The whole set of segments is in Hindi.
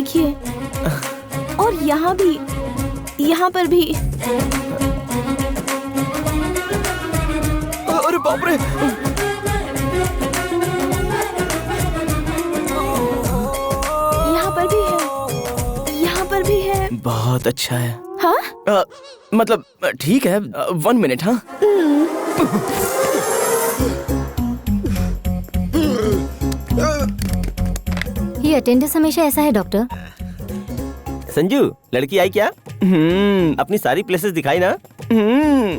देखिए, और यहाँ भी, यहाँ पर भी। अरे बाप रे! यहाँ पर भी है, यहाँ पर भी है। बहुत अच्छा है। हाँ? मतलब ठीक है। 1 मिनट। हाँ, ये अटेंडेंस हमेशा ऐसा है डॉक्टर। संजू, लड़की आई क्या? अपनी सारी प्लेसेस दिखाई ना?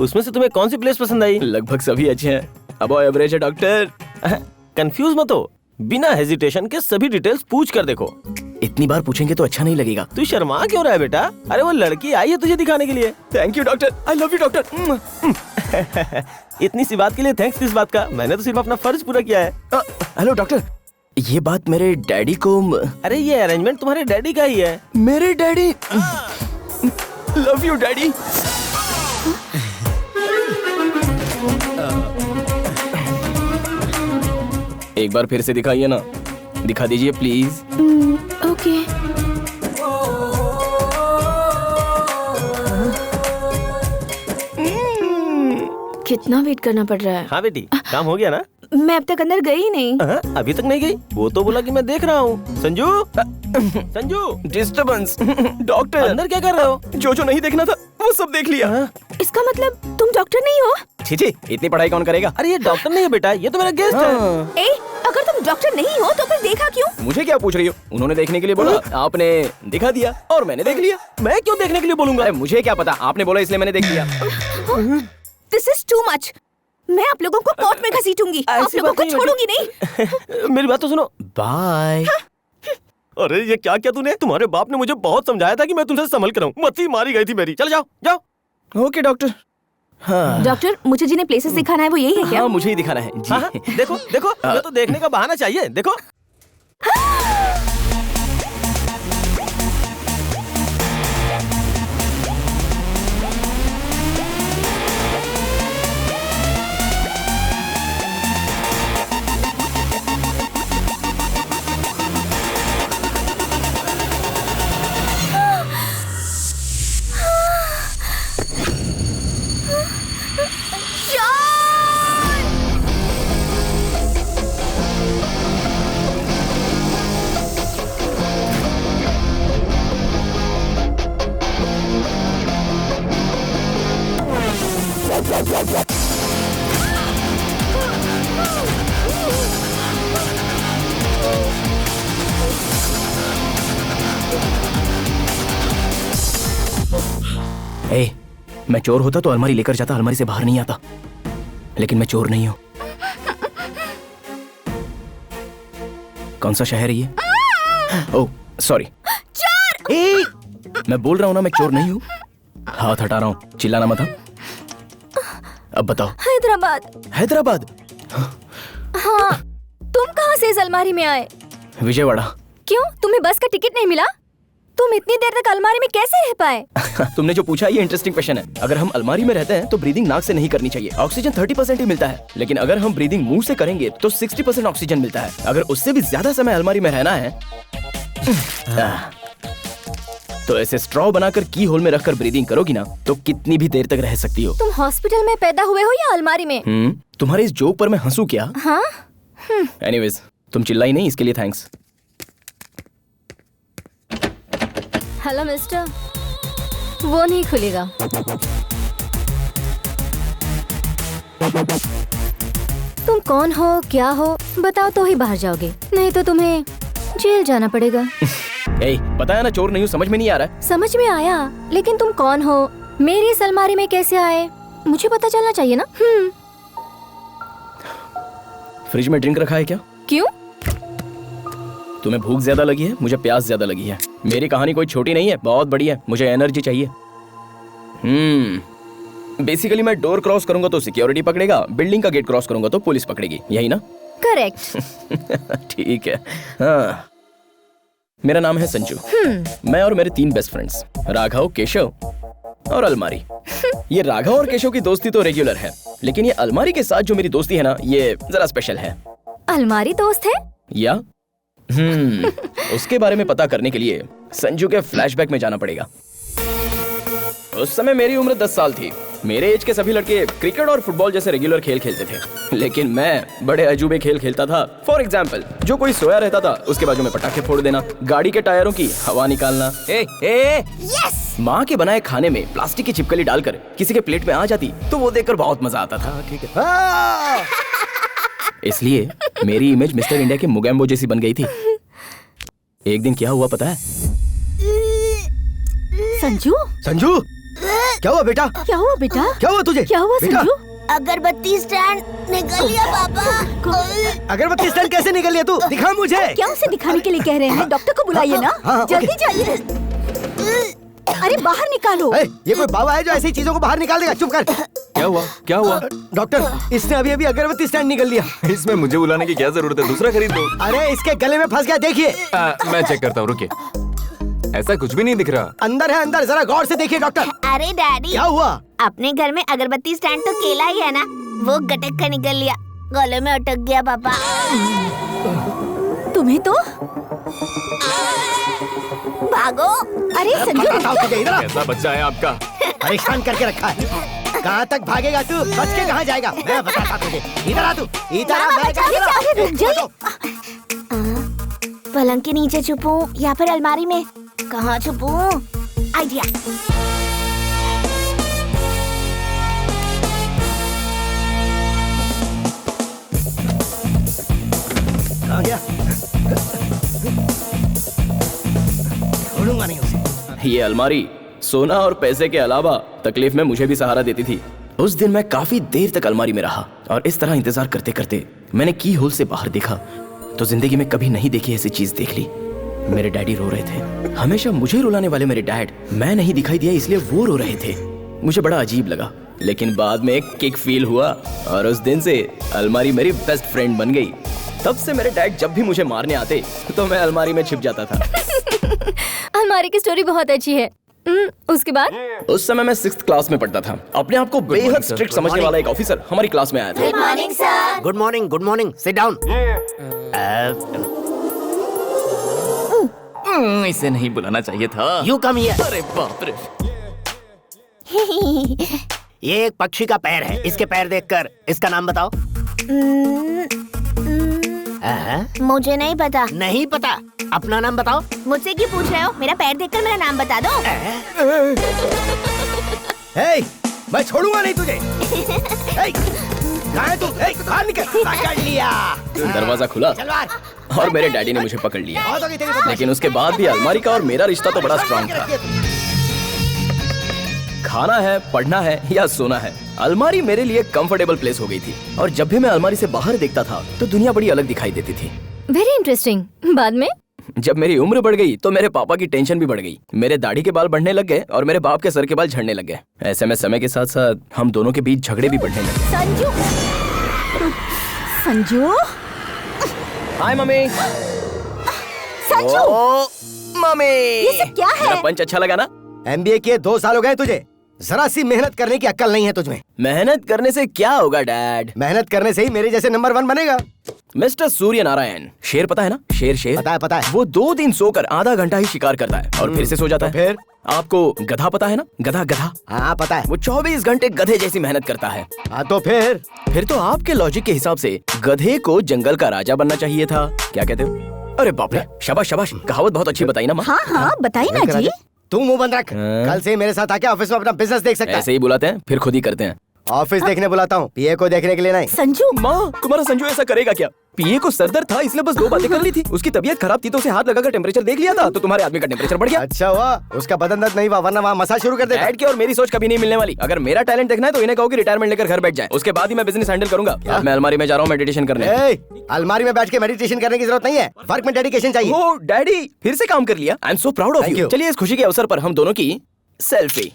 उसमें से तुम्हें कौन सी प्लेस पसंद आई? लगभग सभी अच्छे हैं। अबव एवरेज है डॉक्टर। कंफ्यूज मत हो, बिना हेजिटेशन के सभी डिटेल्स पूछ कर देखो। इतनी बार पूछेंगे तो अच्छा नहीं लगेगा। तू शर्मा क्यों रहा है बेटा? अरे वो लड़की आई है तुझे दिखाने के लिए। Thank you doctor, I love you doctor. इतनी सी बात के लिए थैंक्स किस बात का? मैंने तो सिर्फ अपना फर्ज पूरा किया है। हेलो डॉक्टर, ये बात मेरे डैडी को। अरे ये अरेंजमेंट तुम्हारे डैडी का ही है। मेरे डैडी। Love you daddy. एक बार फिर से दिखाइए ना, दिखा दीजिए प्लीज। ओके। कितना वेट करना पड़ रहा है। हाँ बेटी, काम हो गया ना? मैं अब तक अंदर गई नहीं। अभी तक नहीं गई? वो तो बोला कि मैं देख रहा हूँ। संजू, संजू, डिस्टर्बेंस। डॉक्टर, अंदर क्या कर रहे हो? जो नहीं देखना था वो सब देख लिया। इसका मतलब तुम डॉक्टर नहीं हो? छी, इतनी पढ़ाई कौन करेगा? अरे ये डॉक्टर नहीं है बेटा, ये तो मेरा गेस्ट है। ए, अगर तुम डॉक्टर नहीं हो तो फिर देखा क्यों? मुझे क्या पूछ रही हो? उन्होंने देखने के लिए बोला, आपने दिखा दिया और मैंने देख लिया। मैं क्यों देखने के लिए बोलूंगा? अरे मुझे क्या पता, आपने बोला इसलिए मैंने देख लिया। This is too much. मैं आप लोगों को कोर्ट में घसीटूंगी। आप लोगों को छोड़ूंगी नहीं। मेरी बात तो सुनो। बाय। अरे ये क्या किया तूने? तुम्हारे बाप ने मुझे बहुत समझाया था कि मैं तुमसे संभल कर रहूं। मती मारी गई थी मेरी। चल जाओ जाओ। Okay doctor. हाँ डॉक्टर, मुझे जिन्हें प्लेसेस दिखाना है वो यही है क्या? हाँ, मुझे ही दिखाना है जी। हाँ, देखो देखो, ये तो देखने का बहाना चाहिए। देखो ए, मैं चोर होता तो अलमारी लेकर जाता, अलमारी से बाहर नहीं आता। लेकिन मैं चोर नहीं हूँ। कौन सा शहर है ये? Oh sorry. चोर! ए, मैं बोल रहा हूँ ना, मैं चोर नहीं हूँ। हाथ हटा रहा हूँ, चिल्लाना मत। अब बताओ। हैदराबाद। हैदराबाद? हाँ, तुम कहाँ से इस अलमारी में आए? विजयवाड़ा। क्यों, तुम्हें बस का टिकट नहीं मिला? तुम इतनी देर तक अलमारी में कैसे रह पाए? तुमने जो पूछा ये इंटरेस्टिंग क्वेश्चन है। अगर हम अलमारी में रहते हैं तो ब्रीदिंग नाक से नहीं करनी चाहिए। ऑक्सीजन 30% ही मिलता है, लेकिन अगर हम ब्रीदिंग मुंह से करेंगे तो 60% ऑक्सीजन मिलता है। अगर उससे भी ज्यादा समय अलमारी में रहना है तो ऐसे स्ट्रॉ बनाकर की होल में रखकर ब्रीदिंग करोगी ना तो कितनी भी देर तक रह सकती हो। तुम हॉस्पिटल में पैदा हुए हो या अलमारी में? तुम्हारे इस जोक पर मैं हंसू क्या? हाँ? एनीवेज, तुम चिल्लाई नहीं, इसके लिए थैंक्स। हेलो मिस्टर, वो नहीं खुलेगा। तुम कौन हो, क्या हो, बताओ तो ही बाहर जाओगे, नहीं तो तुम्हें जेल जाना पड़ेगा। ए, बताया ना चोर नहीं हूँ, समझ में नहीं आ रहा है? समझ में आया, लेकिन तुम कौन हो, मेरी इस अलमारी में कैसे आए, मुझे पता चलना चाहिए ना। फ्रिज में ड्रिंक रखा है क्या? क्यों? तुम्हें भूख ज्यादा लगी है, मुझे प्यास ज्यादा लगी है। मेरी कहानी कोई छोटी नहीं है, बहुत बड़ी है। मुझे एनर्जी चाहिए। बेसिकली मैं डोर क्रॉस करूंगा तो सिक्योरिटी पकड़ेगा, बिल्डिंग का गेट क्रॉस करूंगा तो पुलिस पकड़ेगी, यही ना? करेक्ट। ठीक है। हाँ, मेरा नाम है संजू। मैं और मेरे 3 बेस्ट फ्रेंड्स, राघव, केशव और अलमारी। ये राघव और केशव की दोस्ती तो रेगुलर है, लेकिन ये अलमारी के साथ जो मेरी दोस्ती है ना, ये जरा स्पेशल है। अलमारी दोस्त है? या उसके बारे में पता करने के लिए संजू के फ्लैशबैक में जाना पड़ेगा। उस समय मेरी उम्र 10 साल थी। मेरे एज के सभी लड़के क्रिकेट और फुटबॉल जैसे रेगुलर खेल खेलते थे, लेकिन मैं बड़े अजूबे खेल खेलता था। फॉर एग्जाम्पल, जो कोई सोया रहता था उसके बाजू में पटाखे फोड़ देना, गाड़ी के टायरों की हवा निकालना, माँ के बनाए खाने में प्लास्टिक की छिपकली डालकर किसी के प्लेट में आ जाती तो वो देखकर बहुत मजा आता था। ठीक है। इसलिए मेरी इमेज मिस्टर इंडिया के मुगैम्बो जैसी बन गई थी। एक दिन क्या हुआ पता है? संजू, संजू, क्या हुआ बेटा? क्या हुआ बेटा? क्या हुआ तुझे? क्या हुआ बेटा? संजू? अगरबत्ती स्टैंड निकल गया पापा। अगरबत्ती स्टैंड कैसे निकल लिया तू? दिखा मुझे। क्या उसे दिखाने के लिए कह रहे हैं? डॉक्टर को बुलाइए ना। हाँ, जल्दी जाइए। अरे बाहर निकालो। ये कोई बाबा है जो ऐसी चीजों को बाहर निकाल देगा? चुप कर। क्या हुआ? क्या हुआ? डॉक्टर, इसने अभी अभी अगरबत्ती स्टैंड निकल लिया। इसमें मुझे बुलाने की क्या जरूरत है? दूसरा खरीद दो। अरे इसके गले में फंस गया, देखिए। मैं चेक करता हूँ, रुकिए। ऐसा कुछ भी नहीं दिख रहा। अंदर है, अंदर, जरा गौर से देखिए डॉक्टर। अरे डैडी, क्या हुआ? अपने घर में अगरबत्ती स्टैंड तो केला ही है ना, वो गटक कर निकल लिया, गले में अटक गया पापा। तुम्हें तो भागो। अरे संजू, बताओ तुझे, इधर आ। कैसा बच्चा है आपका? परेशान करके रखा है। कहाँ तक भागेगा तू? बच के कहाँ जाएगा? मैं बताता तुझे। इधर आ तू, इधर आ। मामा, बचाइए, अरे रुक जाइए। पलंग के नीचे छुपूं या फिर अलमारी में? कहाँ छुपूं? आइडिया। कहाँ गया? छोड़ूंगा नहीं उसे। ये अलमारी सोना और पैसे के अलावा तकलीफ में मुझे भी सहारा देती थी। उस दिन मैं काफी देर तक अलमारी में रहा और इस तरह इंतजार करते करते मैंने की होल से बाहर देखा तो जिंदगी में कभी नहीं देखी ऐसी चीज देख ली। मेरे डैडी रो रहे थे। हमेशा मुझे रुलाने वाले मेरे डैड, मैं नहीं दिखाई दिया इसलिए वो रो रहे थे। मुझे बड़ा अजीब लगा, लेकिन बाद में एक किक फील हुआ और उस दिन से अलमारी मेरी बेस्ट फ्रेंड बन गई। तब से मेरे डैड जब भी मुझे मारने आते तो मैं अलमारी में छिप जाता था। अलमारी की स्टोरी बहुत अच्छी है। उसके बाद? उस समय मैं 6th क्लास में पढ़ता था। अपने आप को बेहद स्ट्रिक्ट समझने वाला एक ऑफिसर हमारी क्लास में आया था। Good morning sir. Good morning, good morning. Sit down. इसे नहीं बुलाना चाहिए था। You come here. अरे बाप रे। ये एक पक्षी का पैर है। इसके पैर देखकर इसका नाम बताओ। मुझे नहीं पता। नहीं पता? अपना नाम बताओ। मुझसे क्यों पूछ रहे हो? मेरा पैर देखकर मेरा नाम बता दो। हे, मैं छोड़ूंगा नहीं तुझे। हे, कहाँ है तू? हे, बाहर निकल। पकड़ लिया। दरवाजा खुला चल बाहर। और मेरे डैडी ने मुझे पकड़ लिया। बहुत हो गई तेरी बदमाशी। लेकिन उसके बाद भी अलमारी का और मेरा रिश्ता तो बड़ा स्ट्रांग था। खाना है, पढ़ना है या सोना है, अलमारी मेरे लिए कंफर्टेबल प्लेस हो गई थी। और जब भी मैं अलमारी से बाहर देखता था तो दुनिया बड़ी अलग दिखाई देती थी। Very interesting. बाद में? जब मेरी उम्र बढ़ गई तो मेरे पापा की टेंशन भी बढ़ गई। मेरे दाढ़ी के बाल बढ़ने लग गए और मेरे बाप के सर के बाल झड़ने लग गए। ऐसे में समय के साथ साथ हम दोनों के बीच झगड़े भी बढ़ने लगे। संजू, संजू, हाय मम्मी। संजू, मम्मी, ये सब क्या है? मेरा पंच अच्छा लगा ना? MBA किए 2 साल हो गए तुझे, जरा सी मेहनत करने की अक्ल नहीं है तुझमें। मेहनत करने से क्या होगा डैड? मेहनत करने से ही मेरे जैसे नंबर 1 बनेगा। मिस्टर सूर्य नारायण, शेर पता है ना? शेर पता है, पता है। वो 2 दिन सोकर आधा घंटा ही शिकार करता है और फिर से सो जाता है। फिर? आपको गधा पता है ना? गधा हाँ पता है। वो 24 घंटे गधे जैसी मेहनत करता है। हाँ तो फिर तो आपके लॉजिक के हिसाब से गधे को जंगल का राजा बनना चाहिए था। क्या कहते हो? अरे बाप रे, शाबाश शाबाश, कहावत बहुत अच्छी बताई ना माँ। हाँ हाँ बताइए ना जी। तू मुंह बंद रख। कल से मेरे साथ आके ऑफिस में अपना बिजनेस देख सकता ऐसे है। ही बुलाते हैं फिर खुद ही करते हैं। ऑफिस देखने बुलाता हूँ, पीए को देखने के लिए नहीं। संजू, माँ, तुम्हारा संजू ऐसा करेगा क्या? पीए को सरदर्द था इसलिए बस 2 बातें कर ली थी। उसकी तबीयत खराब थी तो उसे हाथ लगाकर टेम्परेचर देख लिया था तो तुम्हारे आदमी का टेम्परेचर बढ़ गया। अच्छा हुआ उसका बदन दर्द नहीं हुआ, वरना वहाँ मसाज शुरू कर देता। डैड की और मेरी सोच कभी नहीं मिलने वाली। अगर मेरा टैलेंट देखना है तो इन्हें कहो कि रिटायरमेंट लेकर घर बैठ जाए, उसके बाद ही मैं बिजनेस हैंडल करूंगा। अब मैं अलमारी में जा रहा हूँ मेडिटेशन करने। अलमारी में बैठ के मेडिटेशन करने की जरूरत नहीं है, वर्क में डेडिकेशन चाहिए। ओ डैडी, फिर से काम कर लिया। I am so proud of Thank you. you. चलिए इस खुशी के अवसर पर हम दोनों की सेल्फी।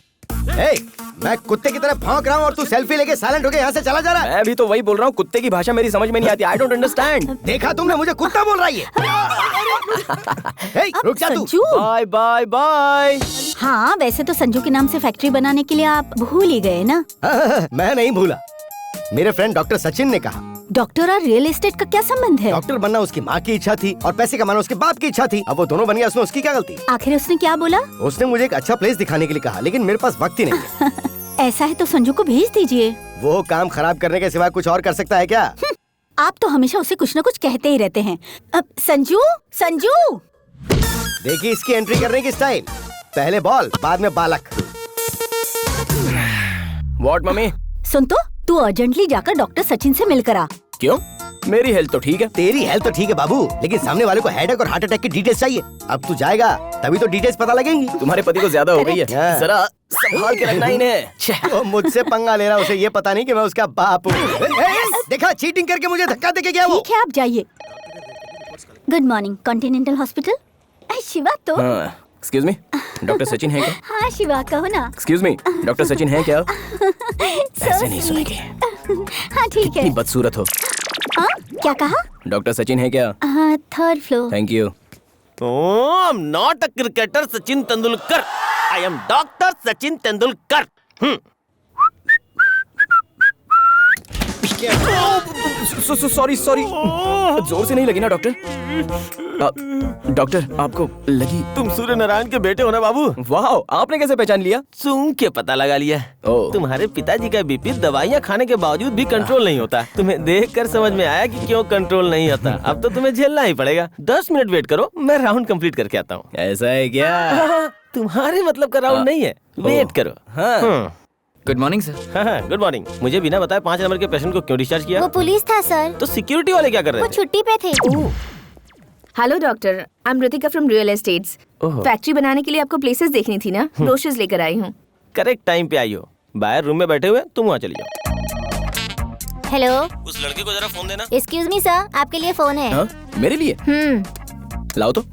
मैं कुत्ते की तरह भौंक रहा हूँ और तू सेल्फी लेके साइलेंट होके यहाँ से चला जा रहा है। मैं भी तो वही बोल रहा हूँ, कुत्ते की भाषा मेरी समझ में नहीं आती। I don't understand. देखा तुमने, मुझे कुत्ता बोल रहा है ये। रुक जा तू। Sanju, bye bye bye. हाँ वैसे तो संजू के नाम से फैक्ट्री बनाने के लिए आप भूल ही गए ना। मैं नहीं भूला। मेरे फ्रेंड डॉक्टर सचिन ने कहा डॉक्टर और रियल एस्टेट का क्या संबंध है? डॉक्टर बनना उसकी माँ की इच्छा थी और पैसे कमाना उसके बाप की इच्छा थी। अब वो दोनों बन गया, उसमें उसकी क्या गलती? आखिर उसने क्या बोला? उसने मुझे एक अच्छा प्लेस दिखाने के लिए कहा, लेकिन मेरे पास वक्त ही नहीं है। ऐसा है तो संजू को भेज दीजिए। वो काम खराब करने के सिवा कुछ और कर सकता है क्या? आप तो हमेशा उसे कुछ न कुछ कहते ही रहते हैं। अब संजू, संजू! देखिए इसकी एंट्री करने की स्टाइल, पहले बॉल बाद में बालक। What mummy? सुन तो, तू अर्जेंटली जाकर डॉक्टर सचिन से मिलकर आ। क्यों? मेरी हेल्थ तो ठीक है। तेरी हेल्थ तो ठीक है बाबू, लेकिन सामने वाले को हेडेक और हार्ट अटैक की डिटेल्स चाहिए। अब तू जाएगा तभी तो डिटेल्स पता लगेंगी। तुम्हारे पति को ज्यादा हो गई है, हाँ। जरा संभाल के रखना इन्हें। वो मुझसे पंगा ले रहा, उसे ये पता नहीं कि मैं उसका बाप हूँ। देखा, चीटिंग करके मुझे धक्का देके गया वो। ठीक है, आप जाइए। Good morning, continental hospital. Shiva तो। एक्सक्यूज मी, डॉक्टर सचिन है क्या? हाँ शिवा, कहो ना। एक्सक्यूज मी, डॉक्टर सचिन है क्या? ऐसे नहीं सुनेगी। हाँ ठीक है। कितनी बदसूरत हो। हाँ, क्या कहा? डॉक्टर सचिन है क्या? हाँ, third floor. Thank you. I am not a cricketer Sachin Tendulkar, I am doctor Sachin Tendulkar. Sorry sorry, जोर से नहीं लगी ना डॉक्टर? डॉक्टर आपको लगी? तुम सूर्य नारायण के बेटे हो ना बाबू? वाह, आपने कैसे पहचान लिया? सूंघ के पता लगा लिया। तुम्हारे पिताजी का बीपी दवाइयाँ खाने के बावजूद भी कंट्रोल नहीं होता। तुम्हें देखकर समझ में आया कि क्यों कंट्रोल नहीं होता। अब तो तुम्हें झेलना ही पड़ेगा। 10 मिनट वेट करो, मैं राउंड कंप्लीट करके आता हूँ। ऐसा है क्या? तुम्हारे मतलब का राउंड नहीं है, वेट करो। हाँ। Good morning sir. हाँ, गुड मॉर्निंग। मुझे बिना बताए 5 नंबर के पेशेंट को क्यों डिस्चार्ज किया? वो पुलिस था सर, तो सिक्योरिटी वाले क्या कर रहे वो थे? छुट्टी पे थे। Hello doctor, I am Ritika from real estates. ओहो। फैक्ट्री बनाने के लिए आपको प्लेसेस देखनी थी ना, ब्रोशर्स लेकर आई हूँ। करेक्ट टाइम पे आई हो। बाहर रूम में बैठे हुए, तुम वहाँ चली जाओ। हेलो, उस लड़के को जरा फोन देना। एक्सक्यूज मी सर, आपके लिए फोन है। हाँ? मेरे लिए? लाओ तो।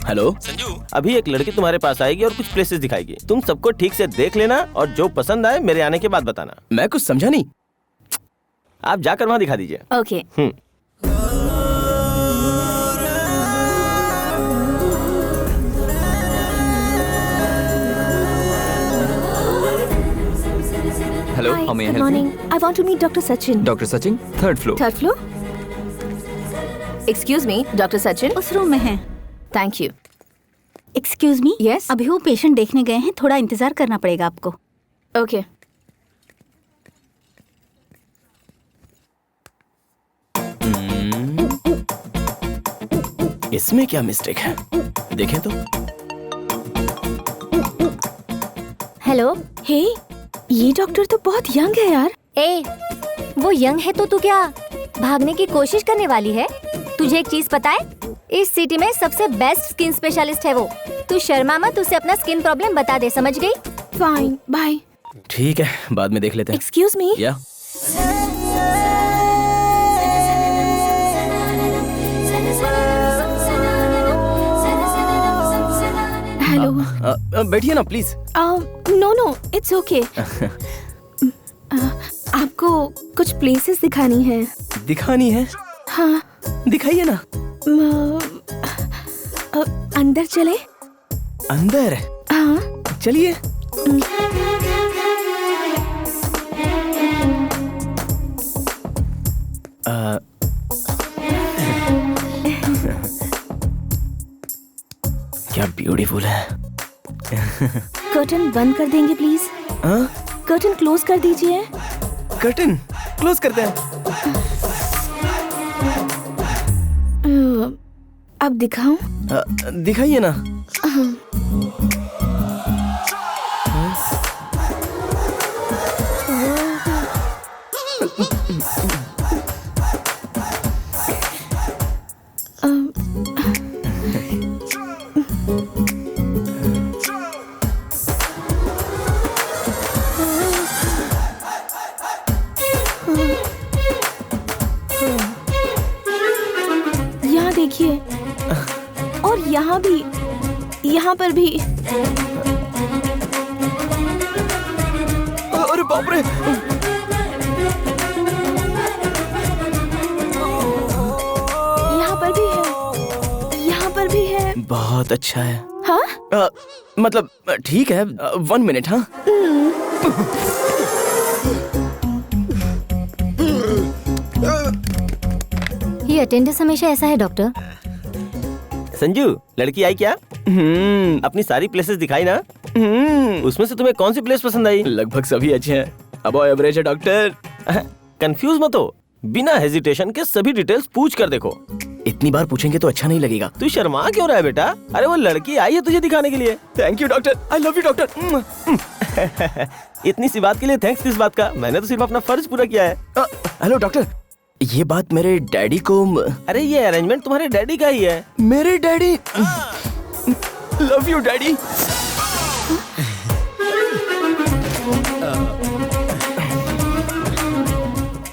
हेलो संजू, अभी एक लड़की तुम्हारे पास आएगी और कुछ प्लेसेस दिखाएगी। तुम सबको ठीक से देख लेना और जो पसंद आए मेरे आने के बाद बताना। मैं कुछ समझा नहीं। आप जाकर वहाँ दिखा दीजिए। Okay. Hello, how may I good help you? Morning, I want to meet doctor Sachin. Doctor Sachin, third floor. Third floor. Excuse me, doctor Sachin. उस रूम में है। Thank you. Excuse me, Yes? अभी वो पेशेंट देखने गए हैं, थोड़ा इंतजार करना पड़ेगा आपको। ओके। इसमें क्या मिस्टेक है? देखें तो। हेलो। हे, ये डॉक्टर तो बहुत यंग है यार। ए, वो यंग है तो तू क्या भागने की कोशिश करने वाली है? तुझे एक चीज पता है? इस सिटी में सबसे बेस्ट स्किन स्पेशलिस्ट है वो। तू शर्मा मत, उसे अपना स्किन प्रॉब्लम बता दे, समझ गई? Fine, bye. ठीक है, बाद में देख लेते हैं। Excuse me. या हेलो। बैठिए ना please. No no, it's okay. आपको कुछ प्लेसेस दिखानी है। दिखानी है? हाँ। दिखाइए ना। अंदर चले? अंदर? हाँ। चलिए। क्या ब्यूटीफुल है। कर्टन बंद कर देंगे प्लीज? हाँ? कर्टन क्लोज कर दीजिए। कर्टन क्लोज करते हैं। अब दिखाऊं? दिखाइए ना। यहाँ देखिए, और यहाँ भी, यहाँ पर भी। अरे बाप रे! यहाँ पर भी है, यहाँ पर भी है। बहुत अच्छा है। हाँ? मतलब ठीक है। 1 मिनट। हाँ, ये अटेंडेंस हमेशा ऐसा है डॉक्टर। संजू, लड़की आई क्या? अपनी सारी प्लेसेस दिखाई ना? उसमें से तुम्हें कौन सी प्लेस पसंद आई? लगभग सभी अच्छे हैं, अब एवरेज है डॉक्टर। कंफ्यूज मत हो, बिना हेजिटेशन के सभी डिटेल्स पूछ कर देखो। इतनी बार पूछेंगे तो अच्छा नहीं लगेगा। तू शर्मा क्यों रहा है बेटा? अरे वो लड़की आई है तुझे दिखाने के लिए। Thank you doctor, I love you doctor. इतनी सी बात के लिए थैंक्स किस बात का? मैंने तो सिर्फ अपना फर्ज पूरा किया है। हेलो डॉक्टर, ये बात मेरे डैडी को। अरे ये अरेंजमेंट तुम्हारे डैडी का ही है। मेरे डैडी। Love you daddy.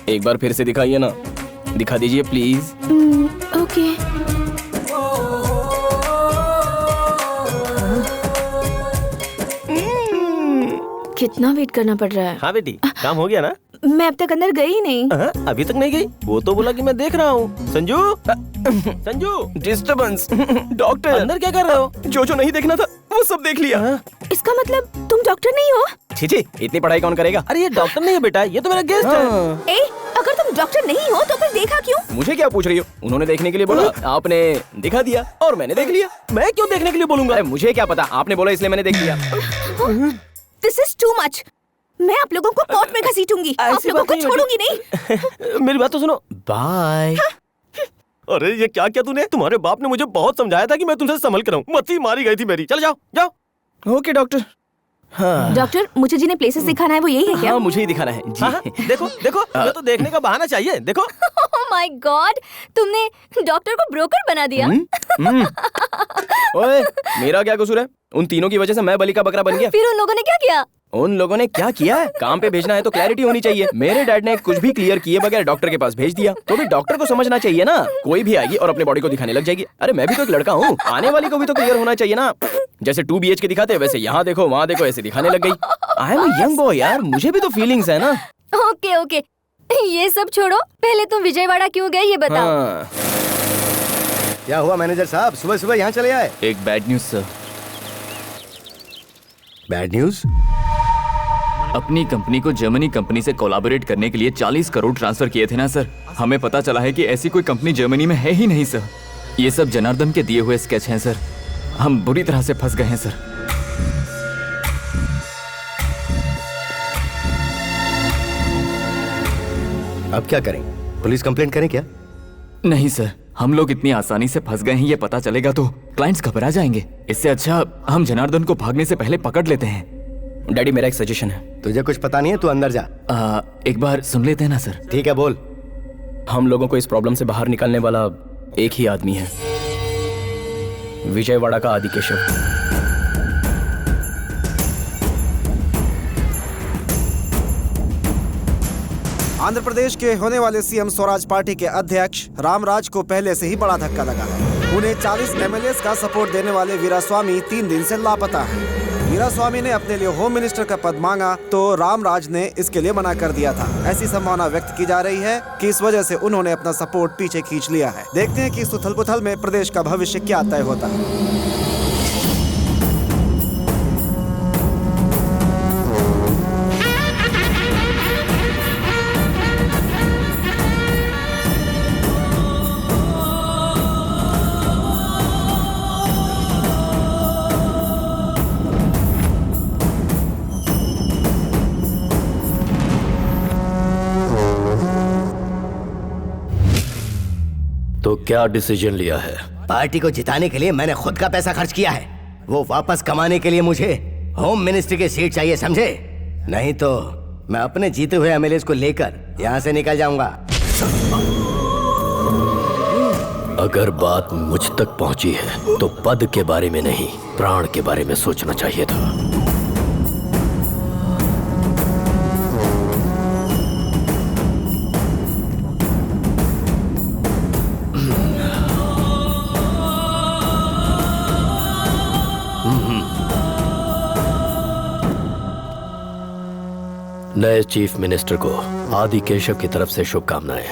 एक बार फिर से दिखाइए ना, दिखा दीजिए प्लीज। ओके। कितना वेट करना पड़ रहा है। हाँ बेटी, काम हो गया ना? मैं अब तक अंदर गई नहीं। अभी तक नहीं गई? वो तो बोला कि मैं देख रहा हूँ। संजू, संजू, डिस्टर्बेंस। डॉक्टर अंदर क्या कर रहे हो? जो नहीं देखना था वो सब देख लिया। इसका मतलब तुम डॉक्टर नहीं हो? छी, इतनी पढ़ाई कौन करेगा? अरे ये डॉक्टर नहीं है बेटा, ये तो मेरा गेस्ट है। ए, अगर तुम डॉक्टर नहीं हो तो फिर देखा क्यों? मुझे क्या पूछ रही हो? उन्होंने देखने के लिए बोला, आपने दिखा दिया और मैंने देख लिया। मैं क्यों देखने के लिए बोलूंगा? अरे मुझे क्या पता, आपने बोला इसलिए मैंने देख लिया। This is too much. मैं आप लोगों को कोर्ट में घसीटूंगी, आप ऐसी लोगों बात को नहीं छोड़ूंगी नहीं। मेरी बात तो सुनो। बाय। अरे ये क्या किया तूने? तुम्हारे बाप ने मुझे बहुत समझाया था कि मैं तुमसे संभल कर रहूं। मत्ती मारी गई थी मेरी। चल जाओ जाओ। Okay doctor. हाँ। डॉक्टर, मुझे जिन्हें प्लेसेस दिखाना है वो यही है क्या? हाँ, मुझे ही दिखाना है जी। हाँ, देखो देखो, ये तो देखने का बहाना चाहिए। देखो। ओह माय गॉड, तुमने डॉक्टर को ब्रोकर बना दिया। ओए, मेरा क्या कसूर है? उन तीनों की वजह से मैं बलि का बकरा बन गया। फिर उन लोगों ने क्या किया? उन लोगों ने क्या किया है? काम पे भेजना है तो क्लैरिटी होनी चाहिए। मेरे डैड ने कुछ भी क्लियर किए बगैर डॉक्टर के पास भेज दिया, तो भी डॉक्टर को समझना चाहिए ना। कोई भी आएगी और अपने बॉडी को दिखाने लग जाएगी। अरे मैं भी तो एक लड़का हूँ, आने वाली को भी तो क्लियर होना चाहिए ना। जैसे 2 BH के दिखाते वैसे यहाँ देखो वहाँ देखो ऐसे दिखाने लग गई। आई एम यंग बॉय यार, मुझे भी तो फीलिंग्स है ना। ओके ओके, ये सब छोड़ो, पहले तुम विजयवाड़ा क्यों गए ये बताओ। हाँ। क्या हुआ मैनेजर साहब, सुबह सुबह यहाँ चले आए? एक bad news sir. Bad news? अपनी कंपनी को जर्मनी कंपनी से कोलैबोरेट करने के लिए 40 करोड़ ट्रांसफर किए थे ना सर। हमें पता चला है कि ऐसी कोई कंपनी जर्मनी में है ही नहीं सर। ये सब जनार्दन के दिए हुए स्केच हैं सर। हम बुरी तरह से फंस गए हैं सर। अब क्या करें? पुलिस कंप्लेंट करें क्या? नहीं सर, हम लोग इतनी आसानी से फंस गए हैं, ये पता चलेगा तो क्लाइंट्स घबरा जाएंगे। इससे अच्छा हम जनार्दन को भागने से पहले पकड़ लेते हैं। डैडी मेरा एक सजेशन है। तुझे कुछ पता नहीं है, तू अंदर जा। एक बार सुन लेते हैं ना सर। ठीक है, बोल। हम लोगों को इस प्रॉब्लम से बाहर निकालने वाला एक ही आदमी है, विजयवाड़ा का आदि केशव। आंध्र प्रदेश के होने वाले सीएम स्वराज पार्टी के अध्यक्ष रामराज को पहले से ही बड़ा धक्का लगा है। उन्हें 40 MLAs का सपोर्ट देने वाले वीरास्वामी 3 दिन से लापता हैं। वीरास्वामी ने अपने लिए होम मिनिस्टर का पद मांगा तो रामराज ने इसके लिए मना कर दिया था। ऐसी संभावना व्यक्त की जा रही है कि इस वजह से उन्होंने अपना सपोर्ट पीछे खींच लिया है। देखते हैं कि इस उथल-पुथल में प्रदेश का भविष्य क्या तय होता है। तो क्या डिसीजन लिया है? पार्टी को जिताने के लिए मैंने खुद का पैसा खर्च किया है। वो वापस कमाने के लिए मुझे होम मिनिस्ट्री की सीट चाहिए, समझे? नहीं तो मैं अपने जीते हुए MLAs को लेकर यहाँ से निकल जाऊंगा। अगर बात मुझ तक पहुंची है तो पद के बारे में नहीं, प्राण के बारे में सोचना चाहिए था। नए चीफ मिनिस्टर को आदि केशव की तरफ से शुभकामनाएं।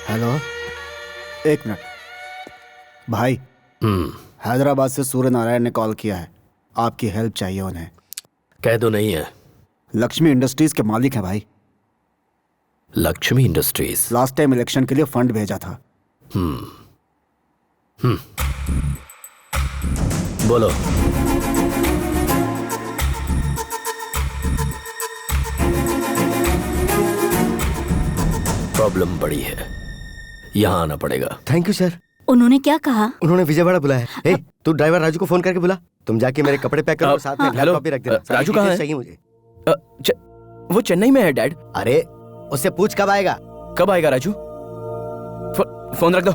हेलो, एक मिनट भाई। हैदराबाद से सूर्य नारायण ने कॉल किया है, आपकी हेल्प चाहिए उन्हें। कह दो नहीं है। लक्ष्मी इंडस्ट्रीज के मालिक हैं भाई। Lakshmi industries. Last time election के लिए फंड भेजा था। बोलो। प्रॉब्लम बड़ी है, यहाँ आना पड़ेगा। Thank you sir. उन्होंने क्या कहा? उन्होंने विजयवाड़ा बुलाया। ए, तू ड्राइवर राजू को फोन करके बुला। तुम जाके मेरे कपड़े पैक करो, साथ में हेलो, लैपटॉप भी रख देना। राजू कहाँ है? चाहिए मुझे। वो चेन्नई में है डैड। अरे उससे पूछ कब आएगा। कब आएगा राजू? फोन रख दो।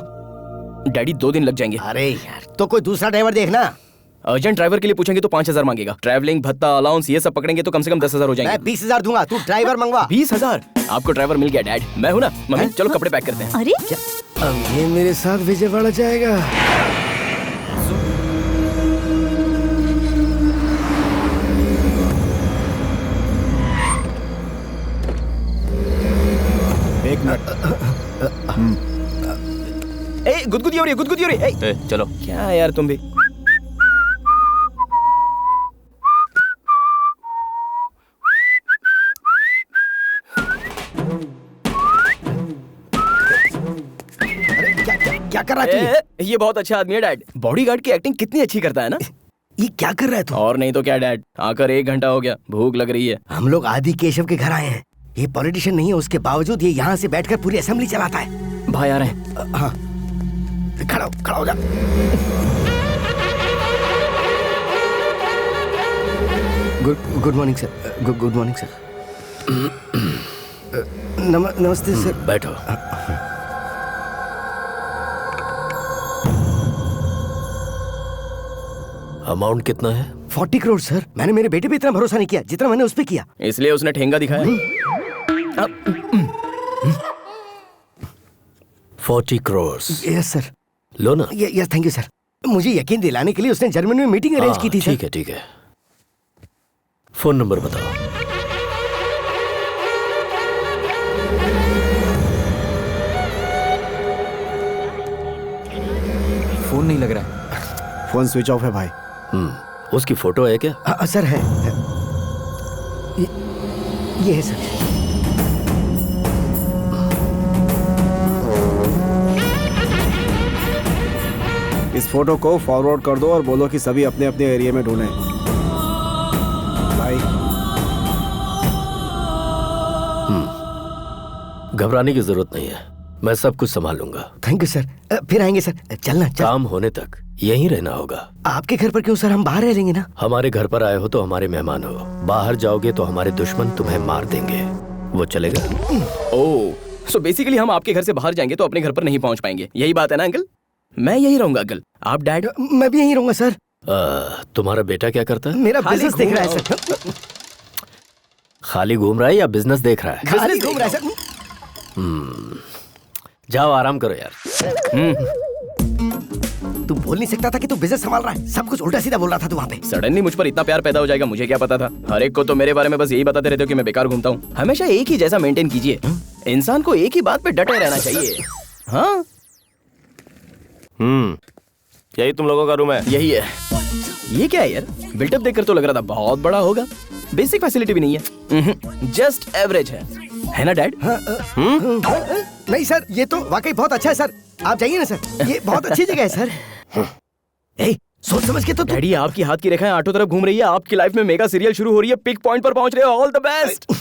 डैडी 2 दिन लग जाएंगे। अरे यार, तो कोई दूसरा ड्राइवर देखना। अर्जेंट ड्राइवर के लिए पूछेंगे तो 5,000 मांगेगा। ट्रैवलिंग भत्ता अलाउंस ये सब पकड़ेंगे तो कम से कम 10,000 हो जाएंगे। मैं 20,000 दूंगा, तू ड्राइवर मंगवा। 20,000? आपको ड्राइवर मिल गया डैड। मैं हूँ ना मम्मी, चलो कपड़े पैक करते हैं। अरे क्या अब ये मेरे साथ विजयवाड़ा जाएगा? एक मिनट। ए गुदगुदी हो रही है, गुदगुदी हो रही है। चलो। क्या यार तुम भी। क्या कर रहा है तू? ये बहुत अच्छा आदमी है डैड। बॉडीगार्ड की एक्टिंग कितनी अच्छी करता है ना। ये क्या कर रहा है तू? और नहीं तो क्या डैड, आकर 1 घंटा हो गया, भूख लग रही है। हम लोग आदि केशव के घर आए हैं। ये पॉलिटिशियन नहीं है, उसके बावजूद ये यहाँ से बैठकर पूरी असेंबली चलाता है। भाई आ रहे हैं। हाँ, खड़ा हो जा। Good morning sir. Good morning sir. नमस्ते सर। बैठो। अमाउंट कितना है? 40 करोड़ सर। मैंने मेरे बेटे पे इतना भरोसा नहीं किया जितना मैंने उस पे किया। इसलिए उसने ठेंगा दिखाया। 40 करोड़। Yes sir. लो ना। Yes thank you sir. मुझे यकीन दिलाने के लिए उसने जर्मनी में मीटिंग अरेंज की थी सर। ठीक है। फोन नंबर बताओ। फोन नहीं लग रहा है। फोन स्विच ऑफ है भाई। उसकी फोटो है क्या? सर है। ये है सर। इस फोटो को फॉरवर्ड कर दो और बोलो कि सभी अपने अपने एरिया में ढूंढें। भाई घबराने की जरूरत नहीं है, मैं सब कुछ संभाल लूंगा। Thank you sir. फिर आएंगे सर। चलना। काम होने तक यहीं रहना होगा। आपके घर पर क्यों सर? हम बाहर रह लेंगे ना। हमारे घर पर आए हो तो हमारे मेहमान हो, बाहर जाओगे तो हमारे दुश्मन तुम्हें मार देंगे। वो चलेगा? ओह, सो बेसिकली हम आपके घर से बाहर जाएंगे तो अपने घर पर नहीं पहुंच पाएंगे, यही बात है ना अंकल? मैं यही रहूंगा अंकल। आप डैड? मैं भी यहीं रहूंगा सर। तुम्हारा बेटा क्या करता है? मेरा बिजनेस देख रहा है सर। खाली घूम रहा है या बिजनेस देख रहा है? खाली घूम रहा है सर। जाओ आराम करो यार। तू बोल नहीं सकता था कि तू बिजनेस संभाल रहा है? सब कुछ उल्टा सीधा बोल रहा था तू वहाँ पे। सडनली मुझ पर इतना प्यार पैदा हो जाएगा, मुझे क्या पता था। हर एक को तो मेरे बारे में बस यही बताते रहते हो कि मैं बेकार घूमता हूँ। हमेशा एक ही जैसा मेंटेन कीजिए। इंसान को एक ही बात पे डटे रहना चाहिए। हाँ, यही तुम लोगों का रूम है? यही है। ये क्या है यार? बिल्टअप देखकर तो लग रहा था बहुत बड़ा होगा। बेसिक फैसिलिटी भी नहीं है, जस्ट एवरेज है ना डैड? नहीं सर, ये तो वाकई बहुत अच्छा है सर। आप जाइए ना सर, ये बहुत अच्छी जगह है सर। सोच समझ के तो डैडी, आपकी हाथ की रेखाएं आठों तरफ घूम रही है। आपकी लाइफ में मेगा सीरियल शुरू हो रही है, पिक पॉइंट पर पहुंच रहे हो। All the best.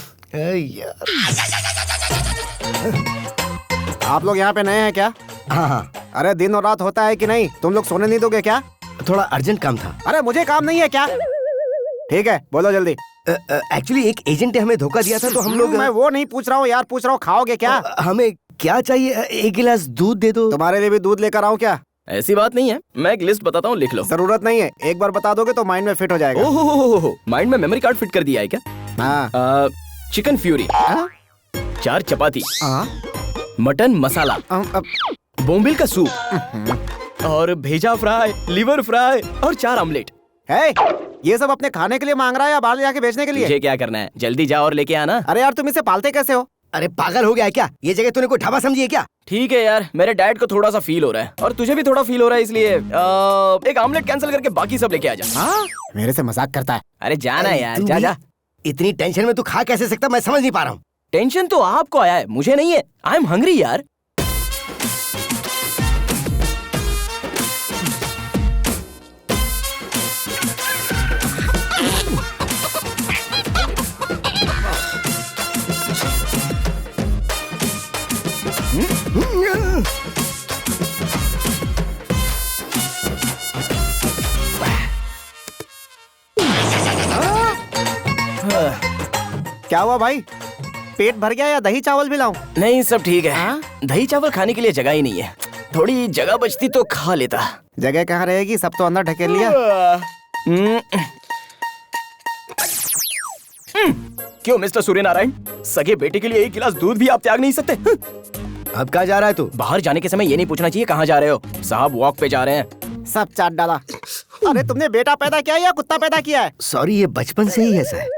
आप लोग यहाँ पे नए हैं क्या? हाँ। अरे दिन और रात होता है कि नहीं? तुम लोग सोने नहीं दोगे क्या? थोड़ा अर्जेंट काम था। अरे मुझे काम नहीं है क्या? ठीक है, बोलो जल्दी। एक्चुअली एक एजेंट ने हमें धोखा दिया था तो हम लोग। मैं वो नहीं पूछ रहा हूँ यार, पूछ रहा हूँ खाओगे क्या? हमें क्या चाहिए? 1 गिलास दूध दे दो। तुम्हारे लिए भी दूध लेकर आऊँ क्या? ऐसी बात नहीं है, मैं एक लिस्ट बताता हूँ, लिख लो। जरूरत नहीं है, एक बार बता दोगे तो माइंड में फिट हो जाएगा। ओहो, माइंड में मेमोरी कार्ड फिट कर दिया है क्या? हाँ। चिकन फ्यूरी, 4 चपाती, मटन मसाला, बोम्बिल का सूप और भेजा फ्राई, लिवर फ्राई और 4 ऑमलेट। ये सब अपने खाने के लिए मांग रहा है या बाहर जाके बेचने के लिए? मुझे क्या करना है, जल्दी जाओ और लेके आना। अरे यार तुम इसे पालते कैसे हो? अरे पागल हो गया है क्या? ये जगह तूने कोई ढाबा समझी है क्या? ठीक है यार, मेरे डैड को थोड़ा सा फील हो रहा है और तुझे भी थोड़ा फील हो रहा है, इसलिए एक ऑमलेट कैंसिल करके बाकी सब लेके आ जा। हाँ? मेरे से मजाक करता है। अरे जाना यार, जा। इतनी टेंशन में तू खा कैसे सकता, मैं समझ नहीं पा रहा हूँ। टेंशन तो आपको आया है, मुझे नहीं है। आई एम हंग्री यार। क्या हुआ भाई, पेट भर गया या दही चावल भी लाऊं? नहीं, सब ठीक है। दही चावल खाने के लिए जगह ही नहीं है। थोड़ी जगह बचती तो खा लेता। जगह कहाँ रहेगी, सब तो अंदर ढकेल लिया। क्यों मिस्टर सूर्यनारायण, सगे बेटे के लिए एक गिलास दूध भी आप त्याग नहीं सकते? अब कहाँ जा रहा है तू? बाहर जाने के समय ये नहीं पूछना चाहिए कहाँ जा रहे हो। साहब वॉक पे जा रहे हैं। सब चाट डाला। अरे तुमने बेटा पैदा किया या कुत्ता पैदा किया है? सॉरी, ये बचपन से ही ऐसा है।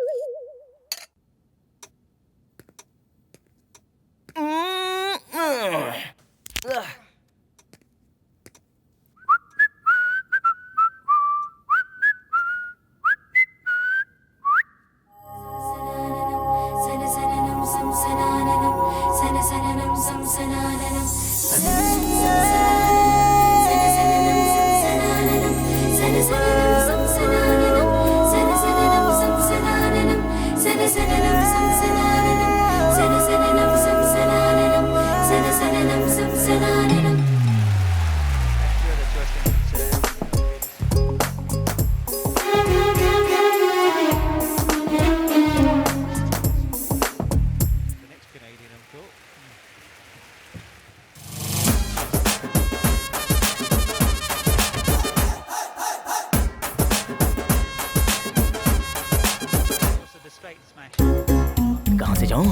कहाँ से जाऊं?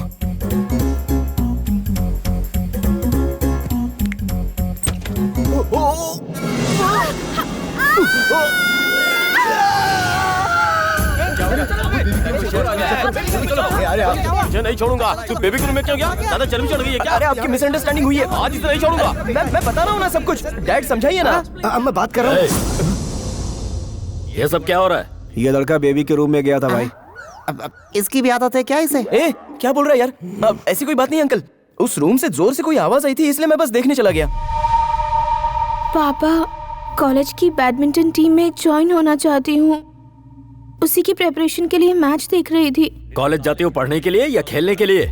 मुझे नहीं छोड़ूंगा। तू बेबी के रूम में क्यों गया? ज्यादा चर्बी चढ़ गई है क्या? अरे आपकी मिसअंडरस्टैंडिंग हुई है। आज इसे नहीं छोड़ूंगा। मैं बता रहा हूँ ना सब कुछ। डैड समझाइए ना। अब मैं बात कर रहा हूँ। ये सब क्या हो रहा है? ये लड़का बेबी के रूम में गया था भाई। अब इसकी भी आदत है क्या इसे? ए, क्या बोल रहा है यार? अब ऐसी कोई बात नहीं अंकल। उस रूम से जोर से कोई आवाज आई थी, इसलिए मैं बस देखने चला गया। पापा, कॉलेज की बैडमिंटन टीम में ज्वाइन होना चाहती हूँ। उसी की प्रेपरेशन के लिए मैच देख रही थी। कॉलेज जाती हो पढ़ने के लिए या खेलने के लिए?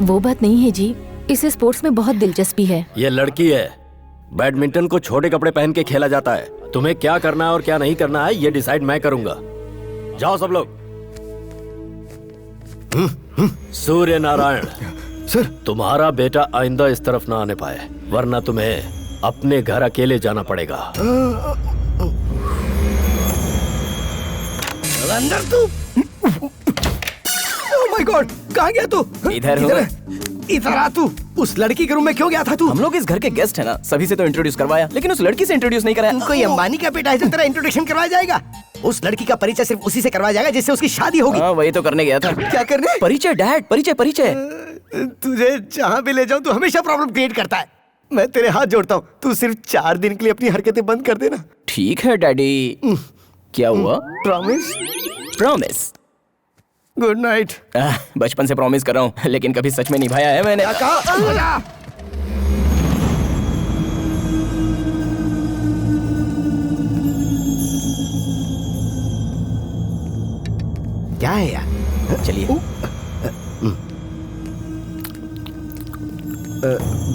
वो बात नहीं है जी, इसे स्पोर्ट्स में बहुत दिलचस्पी है। ये लड़की है। बैडमिंटन को छोटे कपड़े पहन के खेला जाता है। तुम्हें क्या करना है और क्या नहीं करना है ये डिसाइड मैं करूंगा। जाओ सब लोग। सूर्य नारायण सर, तुम्हारा बेटा आइंदा इस तरफ ना आने पाए, वरना तुम्हें अपने घर अकेले जाना पड़ेगा। अंदर तू। ओह माय गॉड, कहाँ गया तू? इधर हो। इधर आ तू। उस लड़की के रूम में क्यों गया था तू? हम लोग इस घर के गेस्ट है ना, सभी से तो इंट्रोड्यूस करवाया, लेकिन उस लड़की से इंट्रोड्यूस नहीं कराया। तू कोई अंबानी का बेटा है जो तेरा इंट्रोडक्शन करवाया जाएगा? उस लड़की का परिचय सिर्फ उसी से करवाया जाएगा जिससे उसकी शादी होगी। हाँ, वही तो करने गया था। क्या करने? परिचय डैड, परिचय परिचय। तुझे जहाँ भी ले जाऊँ तू हमेशा प्रॉब्लम क्रिएट करता है। मैं तेरे हाथ जोड़ता हूँ, तू सिर्फ 4 दिन के लिए अपनी हरकतें बंद कर देना। ठीक है डैडी। क्या हुआ? प्रॉमिस? प्रॉमिस। Good night. बचपन से प्रॉमिस कर रहा हूँ, लेकिन कभी सच में निभाया है मैंने। क्या है यार? चलिए।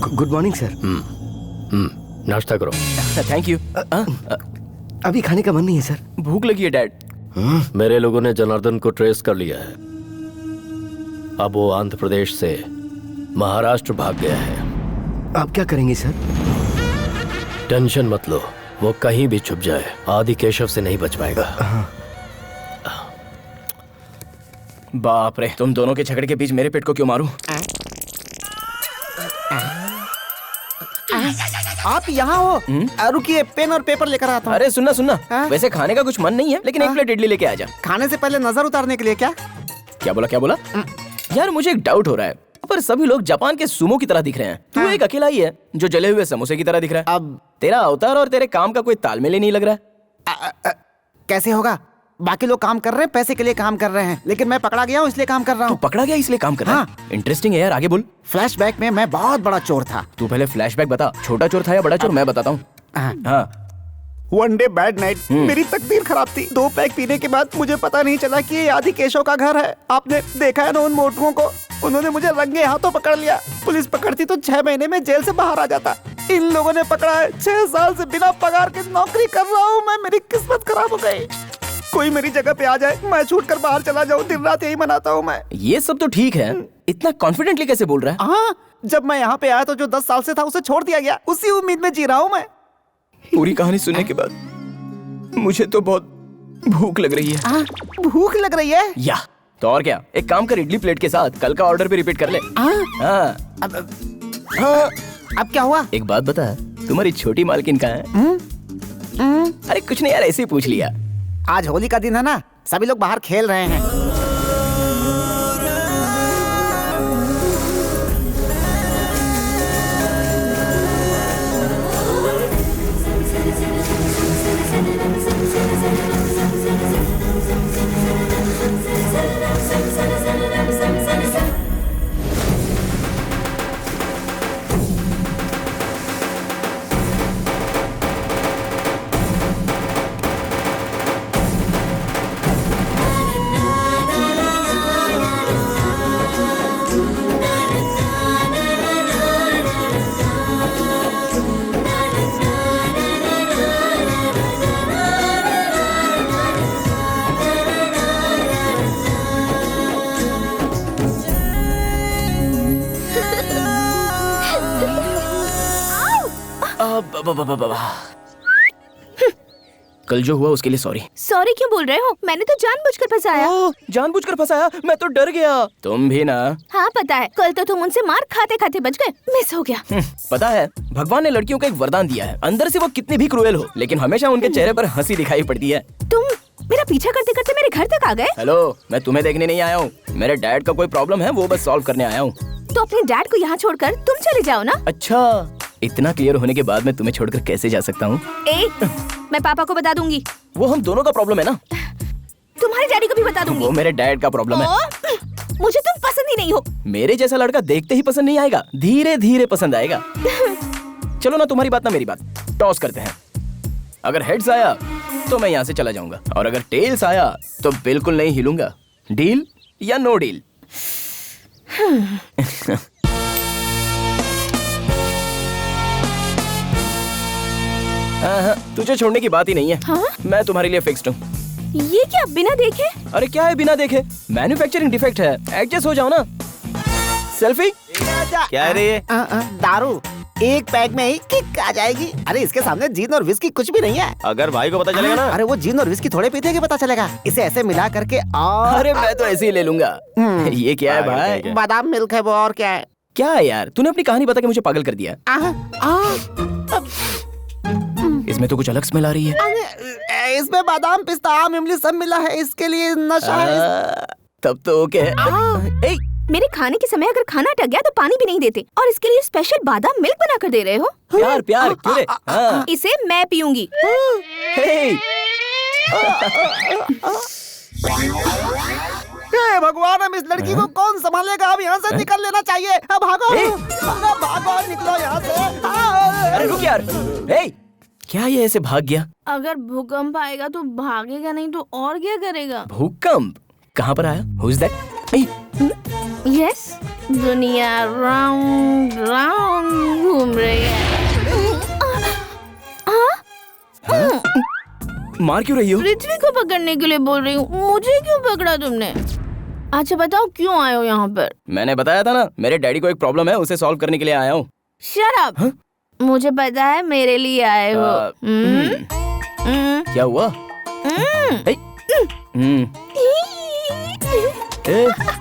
Good morning sir. नाश्ता करो। Thank you. अभी खाने का मन नहीं है सर। भूख लगी है डैड। मेरे लोगों ने जनार्दन को ट्रेस कर लिया है। अब वो आंध्र प्रदेश से महाराष्ट्र भाग गया है। आप क्या करेंगे सर? टेंशन मत लो, वो कहीं भी छुप जाए आदि केशव से नहीं बच पाएगा। बाप रे, तुम दोनों के झगड़े के बीच मेरे पेट को क्यों मारूं? आप यहाँ हो? रुकिए, पेन और पेपर लेकर आता हूँ। अरे सुनना सुनना, वैसे खाने का कुछ मन नहीं है, लेकिन एक प्लेट इडली लेके आ जा। खाने से पहले नजर उतारने के लिए क्या? क्या बोला क्या बोला? यार मुझे एक डाउट हो रहा है, पर सभी लोग जापान के सुमो की तरह दिख रहे हैं। तू एक अकेला ही है जो जले हुए समोसे की तरह दिख रहा है। अब तेरा अवतार और तेरे काम का कोई तालमेल ही नहीं लग रहा है। कैसे होगा? बाकी लोग काम कर रहे हैं, पैसे के लिए काम कर रहे हैं, लेकिन मैं पकड़ा गया हूँ इसलिए काम कर रहा हूँ। पकड़ा गया इसलिए काम कर रहा है? इंटरेस्टिंग है यार, आगे बोल। फ्लैशबैक में मैं बहुत बड़ा चोर था। तू पहले फ्लैशबैक बता, छोटा चोर था या बड़ा चोर? मैं बताता हूँ। हाँ। वन डे बैड नाइट, मेरी तकदीर खराब थी। 2 पैक पीने के बाद मुझे पता नहीं चला कि ये आदि केशव का घर है। आपने देखा है ना उन मोटुओं को, उन्होंने मुझे रंगे हाथों पकड़ लिया। पुलिस पकड़ती तो 6 महीने में जेल से बाहर आ जाता। इन लोगों ने पकड़ा है। 6 साल से बिना पगार के नौकरी कर रहा हूँ मैं। मेरी किस्मत खराब हो गई। कोई मेरी जगह पे आ जाए, मैं छूट कर बाहर चला जाऊँ। दिन रात यही मनाता हूँ मैं। ये सब तो ठीक है, इतना कॉन्फिडेंटली कैसे बोल रहा है? हाँ, जब मैं यहाँ पे आया तो जो 10 साल से था उसे छोड़ दिया गया। उसी उम्मीद में जी रहा हूँ मैं। पूरी कहानी सुनने के बाद मुझे तो बहुत भूख लग रही है। भूख लग रही है? या तो और क्या, एक काम कर, इडली प्लेट के साथ कल का ऑर्डर भी रिपीट कर ले। हाँ। अब क्या हुआ? एक बात बता, तुम्हारी छोटी मालकिन कहाँ है? अरे कुछ नहीं यार, ऐसे ही पूछ लिया। आज होली का दिन है ना, सभी लोग बाहर खेल रहे हैं। कल जो हुआ उसके लिए सॉरी। सॉरी क्यों बोल रहे हो? मैंने तो जानबूझकर फंसाया। जानबूझकर फंसाया? मैं तो डर गया। तुम भी ना? हाँ पता है, कल तो तुम उनसे मार खाते खाते बच गए। मिस हो गया। पता है, भगवान ने लड़कियों को एक वरदान दिया है। अंदर से वो कितनी भी क्रूएल हो, लेकिन हमेशा उनके चेहरे पर हंसी दिखाई पड़ती है। तुम मेरा पीछा करते करते मेरे घर तक आ गए। हेलो, मैं तुम्हें देखने नहीं आया हूँ। मेरे डैड का कोई प्रॉब्लम है, वो बस सॉल्व करने आया हूँ। तो अपने डैड को यहाँ छोड़कर तुम चले जाओ ना। अच्छा, इतना क्लियर होने के बाद मैं तुम्हें छोड़कर कैसे जा सकता हूँ? मैं पापा को बता दूंगी। वो हम दोनों का प्रॉब्लम है ना। तुम्हारे डैडी को भी बता दूंगी। वो मेरे डैड का प्रॉब्लम है। मुझे तुम पसंद ही नहीं हो। मेरे जैसा लड़का देखते ही पसंद नहीं आएगा, धीरे धीरे पसंद आएगा। चलो ना, तुम्हारी बात ना मेरी बात, टॉस करते हैं। अगर हेड्स आया तो मैं यहाँ से चला जाऊंगा, और अगर टेल्स आया तो बिल्कुल नहीं हिलूंगा। डील या नो डील? तुझे छोड़ने की बात ही नहीं है। हाँ? मैं तुम्हारे लिए फिक्स्ड हूँ। ये क्या बिना देखे? अरे क्या है बिना देखे? मैन्युफैक्चरिंग डिफेक्ट है, एडजस्ट हो जाओ ना। सेल्फी? क्या है ये? दारू। एक पैक में ही किक आ जाएगी। अरे इसके सामने जीन और विस्की कुछ भी नहीं है। अगर भाई को पता चलेगा ना। अरे वो जीन और विस्की थोड़े पीते हैं कि पता चलेगा। इसे ऐसे मिला करके और अरे मैं तो ऐसे ही ले लूंगा। ये क्या है भाई? बादाम मिल्क है वो, और क्या है? क्या है यार, तूने अपनी कहानी बता के मुझे पागल कर दिया। इसमें तो कुछ अलग स्मेल आ रही है। इसमें बादाम, पिस्ता, आम, इमली सब मिला है। इसके लिए नशा है। तब तो ओके है। मेरे खाने के समय अगर खाना अटक गया तो पानी भी नहीं देते, और इसके लिए स्पेशल बादाम मिल्क बना कर दे रहे हो। प्यार प्यार क्यों रे? हाँ। इसे मैं पीऊंगी। भगवान, हम इस लड़की को कौन संभालेगा? अब यहाँ से निकल लेना चाहिए। अब भागो, भागो, निकलो यहाँ से। अरे रुक यार। क्या ये ऐसे भाग गया? अगर भूकंप आएगा तो भागेगा, नहीं तो और क्या करेगा? भूकंप? कहाँ पर आया? Who is that? यस, दुनिया राउंड राउंड घूम रही है। मार क्यों रही हो? पृथ्वी को पकड़ने के लिए बोल रही हूँ। मुझे क्यों पकड़ा तुमने? अच्छा बताओ, क्यों आए हो यहाँ पर? मैंने बताया था ना, मेरे डैडी को एक प्रॉब्लम है, उसे सॉल्व करने के लिए आया हूँ। Shut up. मुझे पता है मेरे लिए आए हो। क्या हुआ?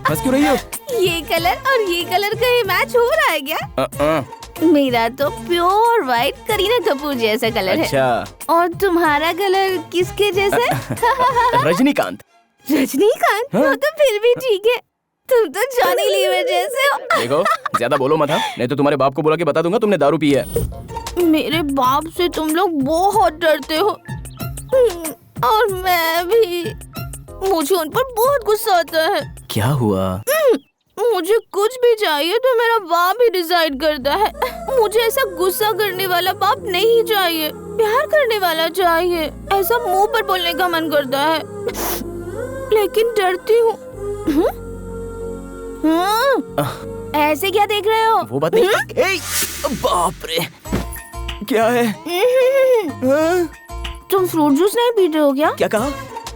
हंस क्यों रही हो? ये कलर और ये कलर कहीं मैच हो रहा है क्या? मेरा तो प्योर व्हाइट करीना कपूर जैसा कलर अच्छा। है। और तुम्हारा कलर किसके जैसा? रजनीकांत। रजनीकांत? वो तो फिर भी ठीक है। तुम तो जॉनी लीवर जैसे हो। देखो, ज्यादा बोलो मत, नहीं तो तुम्हारे बाप को बुला के बता दूंगा तुमने दारू पी है। मेरे बाप से तुम लोग बहुत डरते हो। और मैं भी। मुझे उन पर बहुत गुस्सा आता है। क्या हुआ? मुझे कुछ भी चाहिए तो मेरा बाप ही डिसाइड करता है। मुझे ऐसा गुस्सा करने वाला बाप नहीं चाहिए, प्यार करने वाला चाहिए। ऐसा मुंह पर बोलने का मन करता है, लेकिन डरती हूँ। ऐसे क्या देख रहे हो? वो बात नहीं। बाप रे, क्या है? तुम फ्रूट जूस नहीं पीते हो क्या? क्या कहा?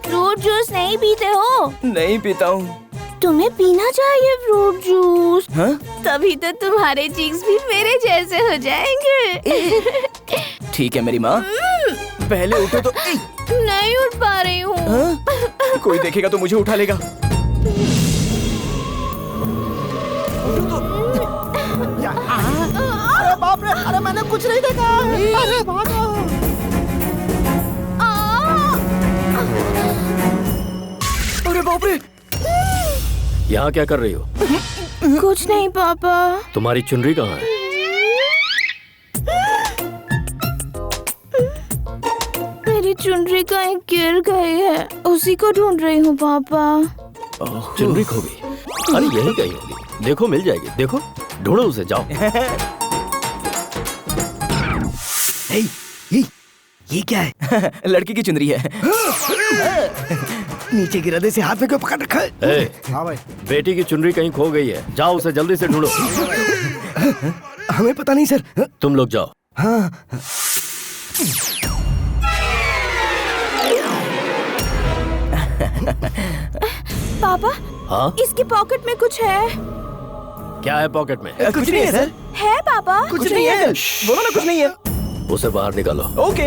फ्रूट जूस नहीं पीते हो? नहीं पीता हूँ। तुम्हें पीना चाहिए फ्रूट जूस। हाँ? तभी तो तुम्हारे चीक्स भी मेरे जैसे हो जाएंगे। ठीक है मेरी माँ, पहले उठो तो। नहीं उठ पा रही हूँ। हाँ? कोई देखेगा तो मुझे उठा लेगा। अरे बाप रे, अरे मैंने कुछ नहीं देखा। अरे भागो। अरे बाप रे, यहाँ क्या कर रही हो? कुछ नहीं पापा। तुम्हारी चुनरी कहाँ है? मेरी चुनरी कहीं गिर गई है, उसी को ढूंढ रही हूँ पापा। चुनरी खो गई? अरे यही कहीं होगी, देखो मिल जाएगी। देखो, ढूंढो उसे, जाओ। ये क्या है? लड़की की चुनरी है। नीचे गिराने से हाथ में क्यों पकड़ रखा है? हाँ भाई, बेटी की चुनरी कहीं खो गई है, जाओ उसे जल्दी से ढूंढो। हमें पता नहीं सर। तुम लोग जाओ। हाँ। पापा, हाँ? इसकी पॉकेट में कुछ है। क्या है पॉकेट में? कुछ नहीं है सर। है पापा? कुछ नहीं है। बोलो ना कुछ नहीं है। उसे बाहर निकालो। ओके।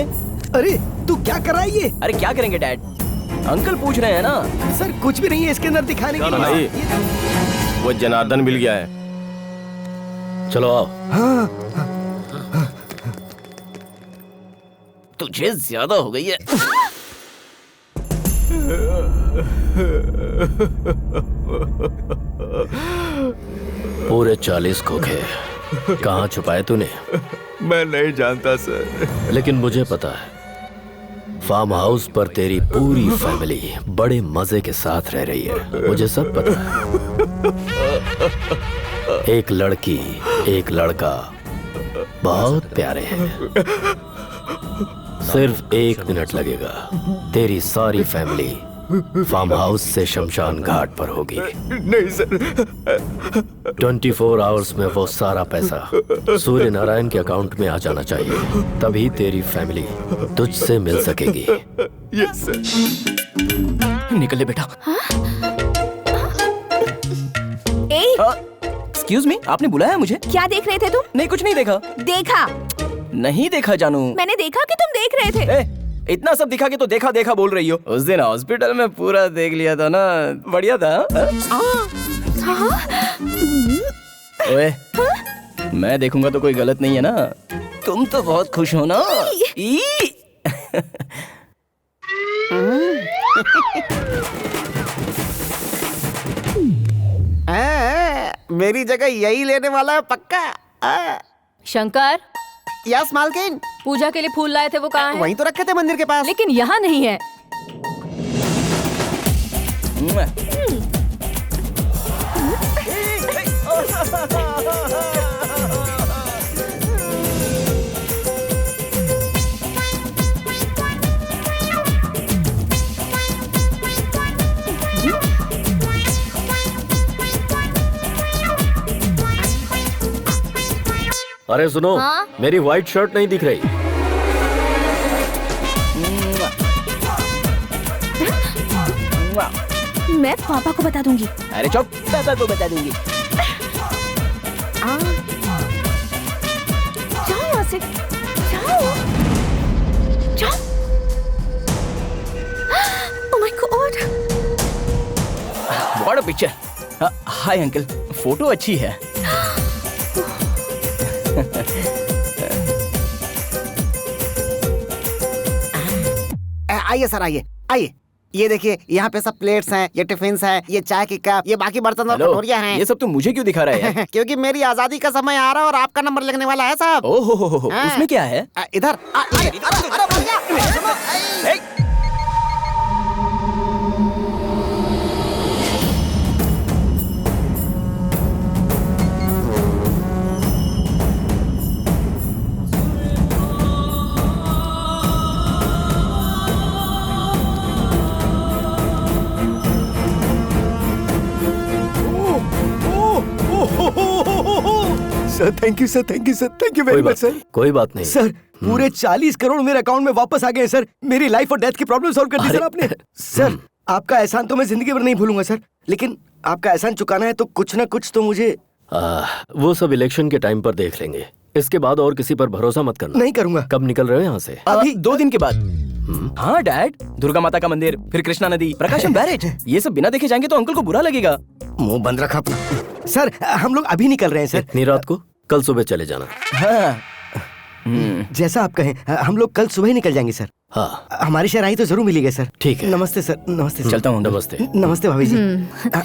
अरे तू क्या कर रहा है ये? अरे क्या करेंगे डैड, अंकल पूछ रहे हैं ना। सर कुछ भी नहीं है इसके अंदर दिखाने के लिए। वो जनार्दन मिल गया है। चलो आओ। हाँ। तुझे ज्यादा हो गई है। पूरे 40 खोखे कहाँ छुपाए तूने? मैं नहीं जानता सर। लेकिन मुझे पता है, फार्म हाउस पर तेरी पूरी फैमिली बड़े मजे के साथ रह रही है। मुझे सब पता है। एक लड़की, एक लड़का बहुत प्यारे हैं। सिर्फ 1 मिनट लगेगा, तेरी सारी फैमिली फार्म हाउस से शमशान घाट पर होगी। नहीं सर। 24 आवर्स में वो सारा पैसा सूर्य नारायण के अकाउंट में आ जाना चाहिए, तभी तेरी फैमिली तुझसे मिल सकेगी। Yes sir. निकल ले बेटा। एक्सक्यूज मी, आपने बुलाया मुझे? क्या देख रहे थे तुम? नहीं कुछ नहीं देखा। देखा? नहीं देखा जानू। मैंने देखा कि तुम देख रहे थे। इतना सब दिखा के तो देखा देखा बोल रही हो। उस दिन हॉस्पिटल में पूरा देख लिया था ना, बढ़िया था। ओए, मैं देखूंगा तो कोई गलत नहीं है ना? तुम तो बहुत खुश हो ना? मेरी जगह यही लेने वाला है पक्का। शंकर, यस मालकिन। पूजा के लिए फूल लाए थे, वो कहाँ है? वहीं तो रखे थे मंदिर के पास। लेकिन यहाँ नहीं है। अरे सुनो, हाँ? मेरी व्हाइट शर्ट नहीं दिख रही। मैं पापा को बता दूंगी। अरे चुप, पापा को बता दूंगी। जाओ यहाँ से, जाओ, जाओ। Oh my God! What a picture. Hi uncle, photo अच्छी है। आइए सर, आइए आइए। ये देखिए, यहाँ पे सब प्लेट्स हैं, ये टिफिन्स हैं, ये चाय की कप, ये बाकी बर्तन और कटोरियाँ हैं। ये सब तुम मुझे क्यों दिखा रहे हैं? क्योंकि मेरी आजादी का समय आ रहा है और आपका नंबर लगने वाला है साहब। ओहो, उसमें क्या है? इधर। Sir, thank you sir, thank you sir, thank you very much sir. कोई बात नहीं सर, पूरे 40 करोड़ मेरे अकाउंट में वापस आ गए सर। मेरी लाइफ और डेथ की प्रॉब्लम सॉल्व कर दी सर आपने। सर, आपका एहसान तो मैं जिंदगी भर नहीं भूलूंगा सर, लेकिन आपका एहसान चुकाना है तो कुछ ना कुछ तो मुझे। वो सब इलेक्शन के टाइम पर देख लेंगे। इसके बाद और किसी पर भरोसा मत करना। नहीं करूंगा। कब निकल रहे हो यहाँ से? अभी 2 दिन के बाद। हाँ डैड, दुर्गा माता का मंदिर, फिर कृष्णा नदी, प्रकाशम बैरेज, ये सब बिना देखे जाएंगे तो अंकल को बुरा लगेगा। मुंह बंद रखा अपना। सर, हम लोग अभी निकल रहे हैं सर। इतनी रात को? कल सुबह चले जाना। हाँ। जैसा आप कहें, हम लोग कल सुबह ही निकल जाएंगे सर। हाँ, हमारी शहनाई तो जरूर मिलेगी सर। ठीक है। नमस्ते सर। नमस्ते सर। चलता हूँ। नमस्ते। नमस्ते भाभी जी।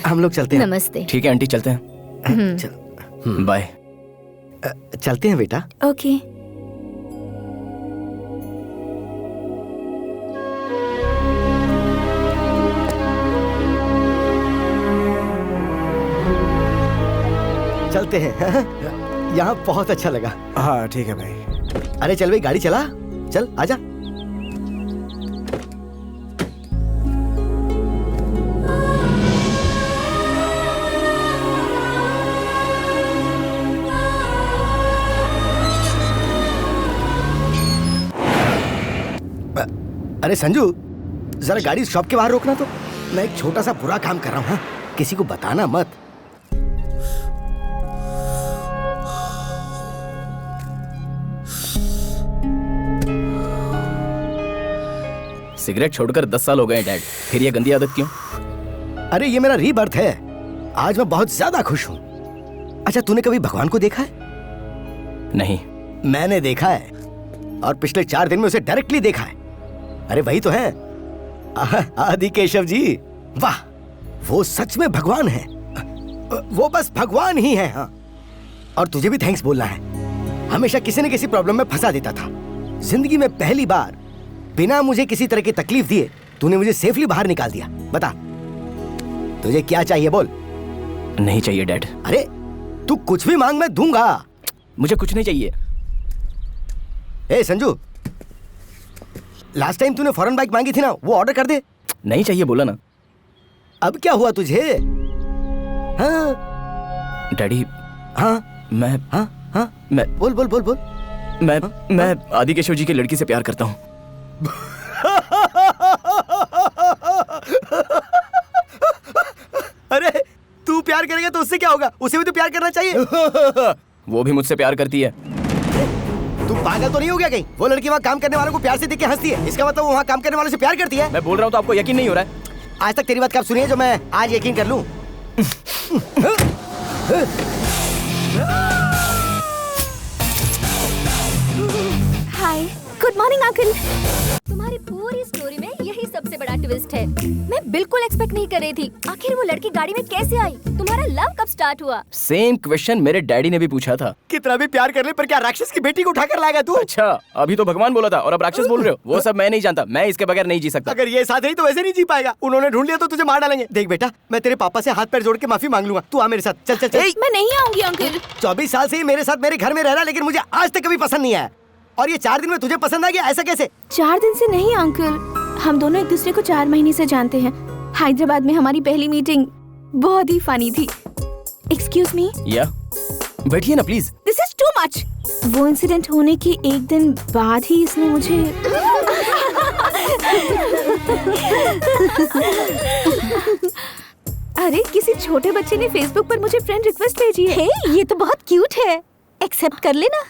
हम लोग चलते हैं। नमस्ते। ठीक है आंटी, चलते हैं। बाय। चलते हैं बेटा। ओके। चलते हैं। यहाँ बहुत अच्छा लगा। हाँ ठीक है भाई। अरे चल भाई, गाड़ी चला। चल आजा। अरे संजू, जरा गाड़ी शॉप के बाहर रोकना तो। मैं एक छोटा सा बुरा काम कर रहा हूँ। हाँ? किसी को बताना मत। सिगरेट छोड़कर 10 साल हो गए डैड, फिर ये गंदी आदत क्यों? अरे ये मेरा रीबर्थ है। आज मैं बहुत ज्यादा खुश हूँ। अच्छा, तूने कभी भगवान को देखा है? नहीं। मैंने देखा है, और पिछले 4 दिन में उसे डायरेक्टली देखा है। अरे वही तो है, आदि केशव जी। वाह, वो सच में भगवान है। वो बस भगवान ही है। हाँ, और तुझे भी थैंक्स बोलना है। हमेशा किसी न किसी प्रॉब्लम में फंसा देता था। जिंदगी में पहली बार बिना मुझे किसी तरह की तकलीफ दिए तूने मुझे सेफली बाहर निकाल दिया। बता, तुझे क्या चाहिए बोल। नहीं चाहिए डैड। अरे तू कुछ भी मांग, मैं दूंगा। मुझे कुछ नहीं चाहिए। ए संजू, लास्ट टाइम तूने फॉरेन बाइक मांगी थी ना, वो ऑर्डर कर दे। नहीं चाहिए बोला ना। अब क्या हुआ तुझे? हाँ डैडी। हाँ मैं मैं बोल बोल बोल बोल। मैं आदि केशव जी की लड़की से प्यार करता हूँ। अरे तू प्यार करेगा तो उससे क्या होगा? उसे भी तो प्यार करना चाहिए। वो भी मुझसे प्यार करती है। तू पागल तो नहीं हो गया कहीं? वो लड़की वहाँ काम करने वालों को प्यार से देख के हंसती है, इसका मतलब वो वहाँ काम करने वालों से प्यार करती है। मैं बोल रहा हूँ तो आपको यकीन नहीं हो रहा है। आज तक तेरी बात कब सुनी है जो मैं आज यकीन कर लूं? हाय, गुड मॉर्निंग अंकल। तुम्हारी पूरी स्टोरी में यही सबसे बड़ा ट्विस्ट है। मैं बिल्कुल एक्सपेक्ट नहीं कर रही थी। आखिर वो लड़की गाड़ी में कैसे आई? तुम्हारा लव कब स्टार्ट हुआ? सेम क्वेश्चन मेरे डैडी ने भी पूछा था। कितना भी प्यार कर ले, पर क्या राक्षस की बेटी को उठाकर लाएगा तू? अच्छा, अभी तो भगवान बोला था और अब राक्षस बोल रहे हो। वो सब मैं नहीं जानता, मैं इसके बगैर नहीं जी सकता। अगर ये साथ रही तो वैसे नहीं जी पाएगा। उन्होंने ढूंढ लिया तो तुझे मार डालेंगे। देख बेटा, मैं तेरे पापा से हाथ पैर जोड़ के माफी मांग लूंगा। तू आ मेरे साथ। चल चल चल। मैं नहीं आऊंगी अंकल। 24 साल से ही मेरे साथ मेरे घर में रह रहा, लेकिन मुझे आज तक कभी पसंद नहीं आया। और ये 4 दिन में तुझे पसंद आ गया, ऐसा कैसे? 4 दिन से नहीं अंकल, हम दोनों एक दूसरे को 4 महीने से जानते हैं। हैदराबाद में हमारी पहली मीटिंग बहुत ही फनी थी। Excuse me. या बैठिए ना please. This is too much. वो इंसिडेंट होने के एक दिन बाद ही इसने मुझे अरे किसी छोटे बच्चे ने फेसबुक पर मुझे फ्रेंड रिक्वेस्ट भेजी है। ये तो बहुत क्यूट है, एक्सेप्ट कर लेना।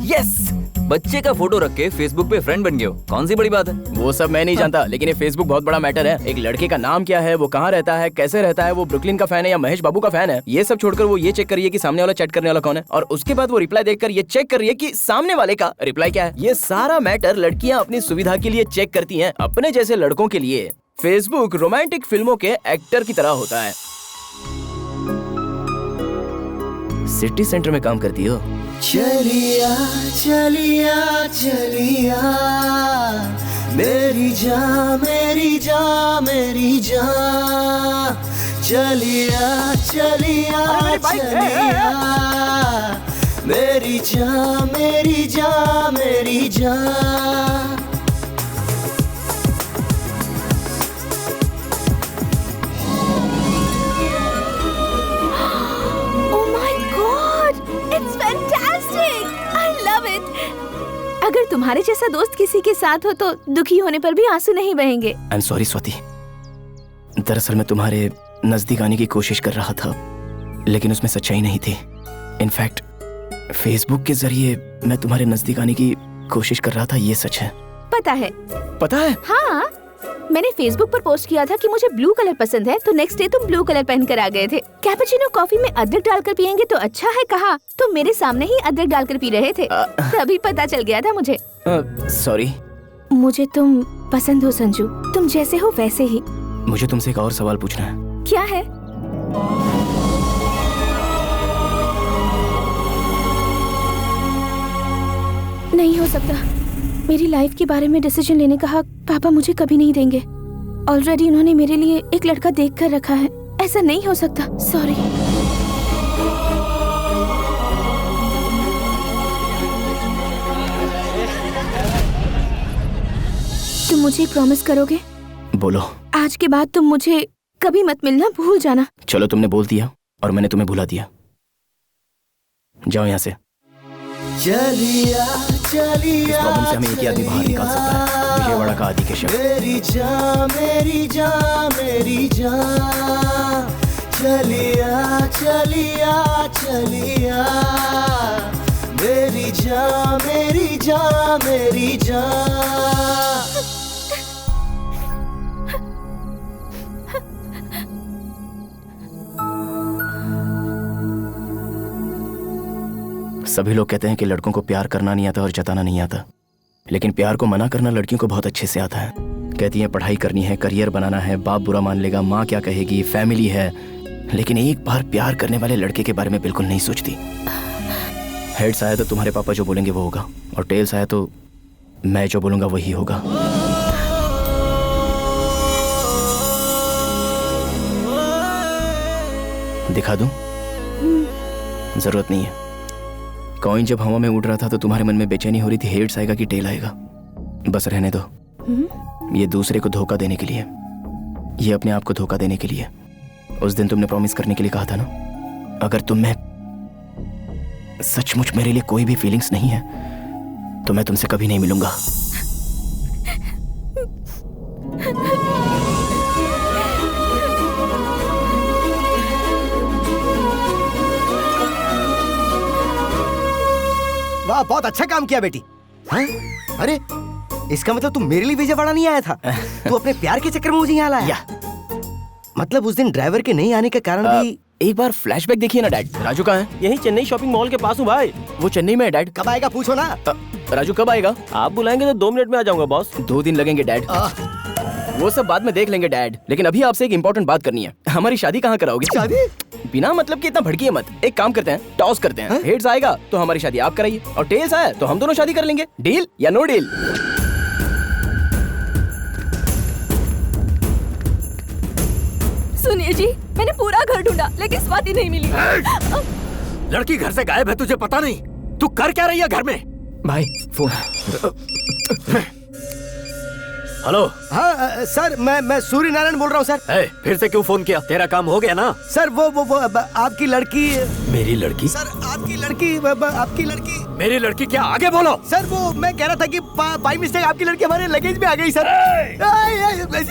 यस, बच्चे का फोटो रख के फेसबुक पे फ्रेंड बन गए हो, कौन सी बड़ी बात है? वो सब मैं नहीं जानता, लेकिन ये फेसबुक बहुत बड़ा मैटर है। एक लड़के का नाम क्या है, वो कहाँ रहता है, कैसे रहता है, वो ब्रुकलिन का फैन है या महेश बाबू का फैन है, ये सब छोड़कर वो ये चेक करिए कि सामने वाला चैट करने वाला कौन है, और उसके बाद वो रिप्लाई देखकर ये चेक करिए कि सामने वाले का रिप्लाई क्या है। ये सारा मैटर लड़कियां अपनी सुविधा के लिए चेक करती हैं। अपने जैसे लड़कों के लिए फेसबुक रोमांटिक फिल्मों के एक्टर की तरह होता है। सिटी सेंटर में काम करती हो? चलिया चलिया चलिया मेरी जान मेरी जान मेरी जान, चलिया चलिया चलिया मेरी जान मेरी जान मेरी जान। तुम्हारे जैसा दोस्त किसी के साथ हो तो दुखी होने पर भी आंसू नहीं बहेंगे। आई एम सॉरी स्वाति, दरअसल मैं तुम्हारे नजदीक आने की कोशिश कर रहा था, लेकिन उसमें सच्चाई नहीं थी। इनफैक्ट फेसबुक के जरिए मैं तुम्हारे नजदीक आने की कोशिश कर रहा था, ये सच है। पता है? पता है? हाँ, मैंने फेसबुक पर पोस्ट किया था कि मुझे ब्लू कलर पसंद है, तो नेक्स्ट डे तुम ब्लू कलर पहनकर आ गए थे। कैपुचिनो कॉफी में अदरक डालकर पियेंगे तो अच्छा है कहा, तो मेरे सामने ही अदरक डालकर पी रहे थे, तभी पता चल गया था मुझे। सॉरी। मुझे तुम पसंद हो संजू, तुम जैसे हो वैसे ही। मुझे तुमसे एक और सवाल पूछना है। क्या है? नहीं हो सकता, मेरी लाइफ के बारे में डिसीजन लेने का हक पापा मुझे कभी नहीं देंगे। ऑलरेडी उन्होंने मेरे लिए एक लड़का देख कर रखा है, ऐसा नहीं हो सकता। सॉरी। तुम मुझे प्रॉमिस करोगे? बोलो। आज के बाद तुम मुझे कभी मत मिलना, भूल जाना। चलो, तुमने बोल दिया और मैंने तुम्हें भुला दिया। जाओ यहाँ से। चलिया चलिया इस प्रॉब्लम से हमें एक ही आदमी बाहर निकाल सकता है, विजयवाड़ा का आदि केशव। मेरी जान मेरी जान मेरी जान, चलिया चलिया चलिया, मेरी जान मेरी जान मेरी जान। सभी लोग कहते हैं कि लड़कों को प्यार करना नहीं आता और जताना नहीं आता, लेकिन प्यार को मना करना लड़कियों को बहुत अच्छे से आता है। कहती हैं पढ़ाई करनी है, करियर बनाना है, बाप बुरा मान लेगा, माँ क्या कहेगी, फैमिली है, लेकिन एक बार प्यार करने वाले लड़के के बारे में बिल्कुल नहीं सोचती। हेड्स आया तो तुम्हारे पापा जो बोलेंगे वो होगा, और टेल्स आया तो मैं जो बोलूंगा वही होगा। दिखा दूं? जरूरत नहीं है। कॉइन जब हवा में उड़ रहा था तो तुम्हारे मन में बेचैनी हो रही थी, हेड्स आएगा कि टेल आएगा। बस रहने दो। ये दूसरे को धोखा देने के लिए, ये अपने आप को धोखा देने के लिए। उस दिन तुमने प्रॉमिस करने के लिए कहा था ना, अगर तुम में सचमुच मेरे लिए कोई भी फीलिंग्स नहीं है तो मैं तुमसे कभी नहीं मिलूंगा। वाह, बहुत अच्छा काम किया बेटी। हाँ? अरे इसका मतलब तुम मेरे लिए विजयवाड़ा नहीं आया था, तू अपने प्यार के चक्कर में मुझे यहाँ लाया। मतलब उस दिन ड्राइवर के नहीं आने के कारण भी। एक बार फ्लैशबैक देखिए ना डैड। राजू कहाँ है? यही चेन्नई शॉपिंग मॉल के पास हूँ भाई। वो चेन्नई में है डैड। कब आएगा पूछो ना। राजू कब आएगा? आप बुलाएंगे तो 2 मिनट में आ जाऊंगा बॉस। 2 दिन लगेंगे डैड। वो सब बाद में देख लेंगे डैड, लेकिन अभी आपसे एक इम्पोर्टेंट बात करनी है। हमारी शादी कहाँ कराओगे? शादी? बिना मतलब कि इतना भड़किए मत। एक काम करते हैं, टॉस करते हैं। हेड्स आएगा तो हमारी शादी आप कराइए, और टेल्स आया तो हम दोनों शादी कर लेंगे। डील या नो डील? सुनिए जी, मैंने पूरा घर ढूंढा लेकिन स्वाति नहीं मिली। लड़की घर से गायब है, तुझे पता नहीं? तू कर क्या रही है घर में? भाई फोन। हेलो। हाँ सर, मैं सूर्य नारायण बोल रहा हूँ सर। फिर से क्यों फोन किया? तेरा काम हो गया ना? सर वो आपकी लड़की। मेरी लड़की? सर आपकी लड़की। मेरी लड़की क्या? आगे बोलो। सर वो मैं कह रहा था कि बाई मिस्टेक आपकी लड़की हमारे लगेज में आ गई सर।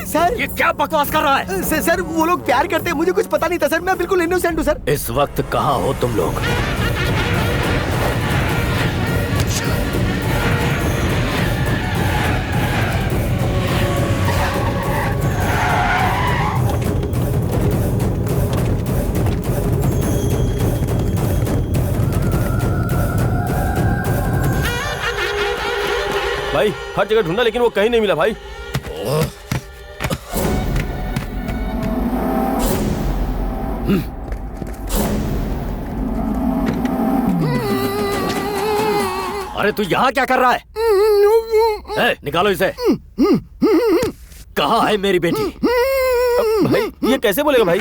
सर ये क्या बकवास कर रहा है? सर वो लोग प्यार करते हैं, मुझे कुछ पता नहीं था सर, मैं बिल्कुल इनोसेंट हूँ सर। इस वक्त कहाँ हो तुम लोग? भाई हर जगह ढूंढा लेकिन वो कहीं नहीं मिला भाई। अरे तू यहाँ क्या कर रहा है? निकालो इसे। कहाँ है मेरी बेटी? भाई ये कैसे बोलेगा भाई?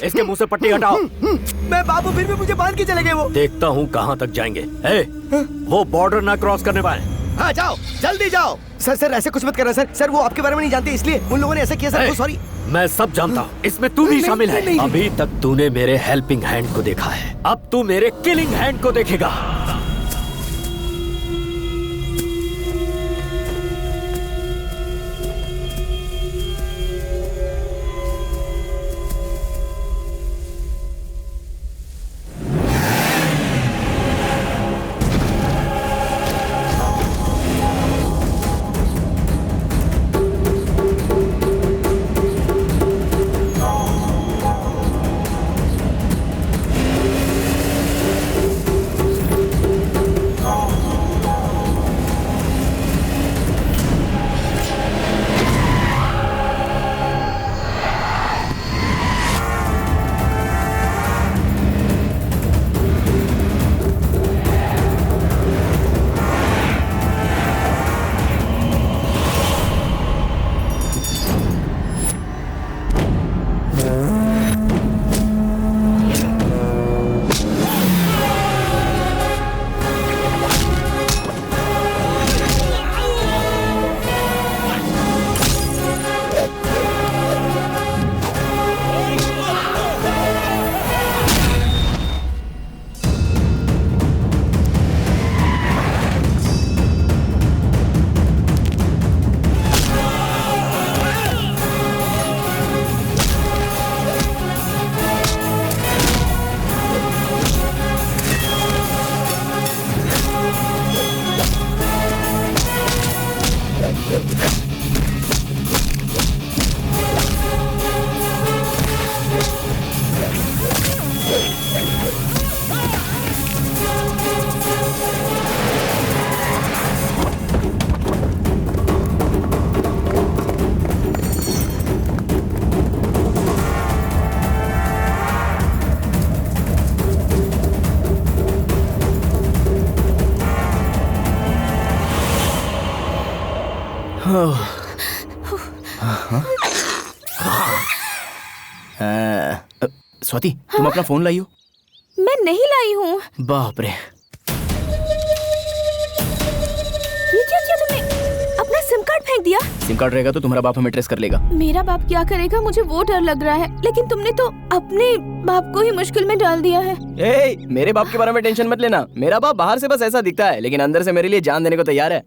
इसके मुंह से पट्टी हटाओ। मैं बाबू फिर भी मुझे बांध के चले गए वो। देखता हूँ कहाँ तक जाएंगे। वो बॉर्डर ना क्रॉस करने पाए। हाँ जाओ, जल्दी जाओ। सर ऐसे कुछ मत करना सर। सर वो आपके बारे में नहीं जानते इसलिए उन लोगों ने ऐसा किया सर। सॉरी। मैं सब जानता हूँ, इसमें तू भी शामिल है। अभी तक तूने मेरे हेल्पिंग हैंड को देखा है, अब तू मेरे किलिंग हैंड को देखेगा। स्वाति, तुम अपना फोन लाई हो? मैं नहीं लाई हूँ। बाप रे, ये क्या किया तुमने? अपना सिम कार्ड फेंक दिया? सिम कार्ड रहेगा तो तुम्हारा बाप हमें ट्रेस कर लेगा। मेरा बाप क्या करेगा मुझे वो डर लग रहा है, लेकिन तुमने तो अपने बाप को ही मुश्किल में डाल दिया है। मेरे बाप के बारे में टेंशन मत लेना। मेरा बाप बाहर से बस ऐसा दिखता है, लेकिन अंदर से मेरे लिए जान देने को तैयार है।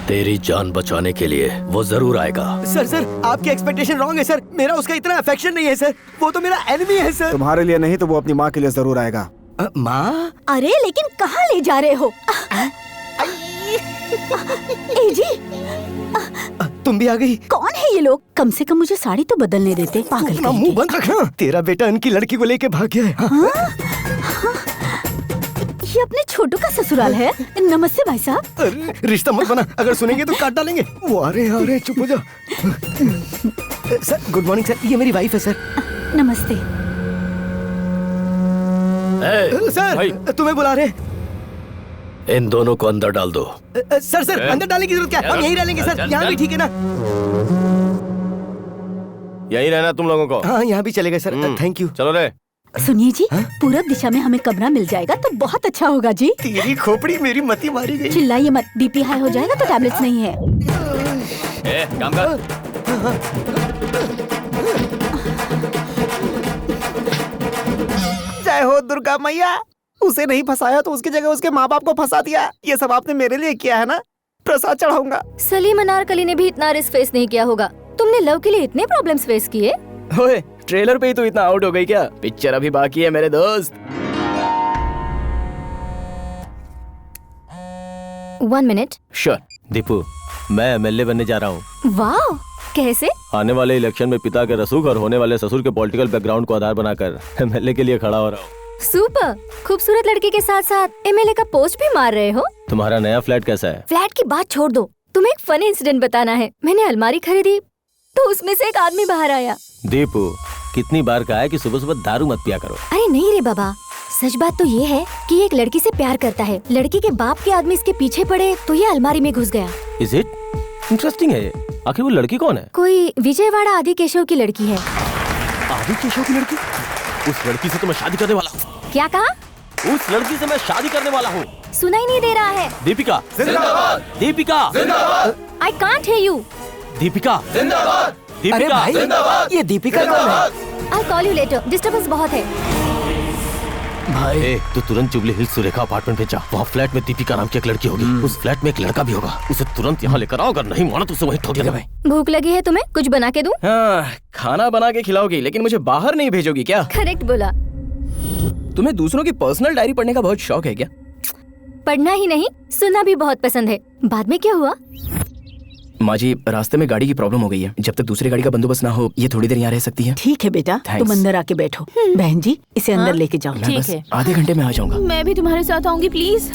तेरी जान बचाने के लिए वो जरूर आएगा। सर आपकी एक्सपेक्टेशन रॉन्ग है सर। मेरा उसका इतना अफेक्शन नहीं है सर। वो तो मेरा एनिमी है सर। तुम्हारे लिए नहीं तो वो अपनी माँ के लिए जरूर आएगा। माँ? अरे लेकिन कहाँ ले जा रहे हो? ए जी, तुम भी आ गई? कौन है ये लोग? कम से कम मुझे साड़ी तो बदलने देते। पागल अपना मुंह बंद रखना। तेरा बेटा उनकी लड़की को लेके भाग गया है। ये अपने छोटू का ससुराल है। नमस्ते भाई साहब। अरे रिश्ता मत बना, अगर सुनेंगे तो काट डालेंगे। वो आ रहे चुप हो जा। सर गुड मॉर्निंग सर, ये मेरी वाइफ है सर। नमस्ते। सर तुम्हें बुला रहे। इन दोनों को अंदर डाल दो। सर अंदर डालने की जरूरत क्या है? हम यहीं डालेंगे सर। यहाँ भी ठीक है ना? यहीं रहना तुम लोगों को? हाँ यहाँ भी चलेगा सर। Thank you. चलो रे। सुनिए जी, पूरब दिशा में हमें कमरा मिल जाएगा तो बहुत अच्छा होगा जी। तेरी खोपड़ी मेरी मती मारी गई। चिल्लाइए मत, बीपी हाई हो जाएगा तो टैबलेट्स नहीं है। काम कर। जय हो दुर्गा मैया। उसे नहीं फंसाया तो उसकी जगह उसके माँ बाप को फंसा दिया। ये सब आपने मेरे लिए किया है ना? प्रसाद चढ़ाऊंगा। सलीम अनारकली ने भी इतना रिस्क फेस नहीं किया होगा। तुमने लव के लिए इतने प्रॉब्लम्स फेस किए? ओए, ट्रेलर पे ही तो इतना आउट हो गई क्या? पिक्चर अभी बाकी है मेरे दोस्त। 1 मिनट। श्योर। दीपू, मैं एमएलए बनने जा रहा हूँ। वाह, कैसे? आने वाले इलेक्शन में पिता के रसूख और होने वाले ससुर के पॉलिटिकल बैकग्राउंड को आधार बनाकर एमएलए के लिए खड़ा हो रहा हूँ। सुपर। खूबसूरत लड़की के साथ साथ एमएलए का पोस्ट भी मार रहे हो। तुम्हारा नया फ्लैट कैसा है? फ्लैट की बात छोड़ दो, तुम्हें एक फनी इंसिडेंट बताना है। मैंने अलमारी खरीदी तो उसमें से एक आदमी बाहर आया। दीपू, कितनी बार कहा है कि सुबह सुबह दारू मत पिया करो। अरे नहीं रे बाबा, सच बात तो ये है कि एक लड़की से प्यार करता है। लड़की के बाप के आदमी इसके पीछे पड़े तो ये अलमारी में घुस गया। Is it? इंटरेस्टिंग है। आखिर वो लड़की कौन है? कोई विजयवाड़ा आदि केशव की लड़की है। आदि केशव की लड़की? उस लड़की से तो मैं शादी करने वाला हूँ। क्या कहा? उस लड़की से मैं शादी करने वाला हूँ। सुनाई नहीं दे रहा है। दीपिका जिंदाबाद। दीपिका जिंदाबाद। I can't hear you. Deepika जिंदाबाद। अरे भाई, ये दीपिका कौन है? I'll call you later. Disturbance बहुत है। भाई तू तुरंत जुबली हिल्स सुरेखा अपार्टमेंट पे जा। वहाँ फ्लैट में दीपिका नाम की एक लड़की होगी। उस फ्लैट में एक लड़का भी होगा। उसे तुरंत यहाँ लेकर आओ, अगर नहीं माना तो उसे वहीं ठोक देना। भाई भूख लगी है तुम्हें? कुछ बना के दूं? हाँ, खाना बना के खिलाओगी, लेकिन मुझे बाहर नहीं भेजोगी क्या? करेक्ट बोला। तुम्हें दूसरों की पर्सनल डायरी पढ़ने का बहुत शौक है क्या? पढ़ना ही नहीं, सुनना भी बहुत पसंद है। बाद में क्या हुआ? माँ जी, रास्ते में गाड़ी की प्रॉब्लम हो गई है। जब तक दूसरी गाड़ी का बंदोबस्त ना हो, ये थोड़ी देर यहाँ रह सकती है। ठीक है बेटा, तुम अंदर आके बैठो। बहन जी, इसे अंदर लेके जाओ। ठीक है, आधे घंटे में आ जाऊंगा। मैं भी तुम्हारे साथ आऊंगी प्लीज।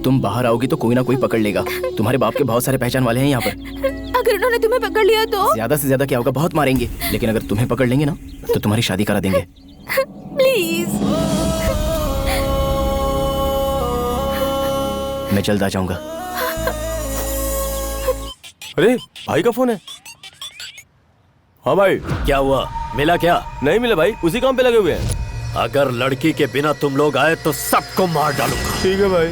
तुम बाहर आओगी तो कोई ना कोई पकड़ लेगा। तुम्हारे बाप के बहुत सारे पहचान वाले हैं यहाँ पर। अगर उन्होंने तुम्हें पकड़ लिया तो? ज्यादा से ज्यादा क्या होगा, बहुत मारेंगे। लेकिन अगर तुम्हें पकड़ लेंगे ना तो तुम्हारी शादी करा देंगे। प्लीज। मैं जल्द आ जाऊंगा। अरे भाई का फोन है। हाँ भाई। क्या हुआ? मिला क्या? नहीं मिला भाई, उसी काम पे लगे हुए हैं। अगर लड़की के बिना तुम लोग आए तो सबको मार डालूंगा। ठीक है भाई।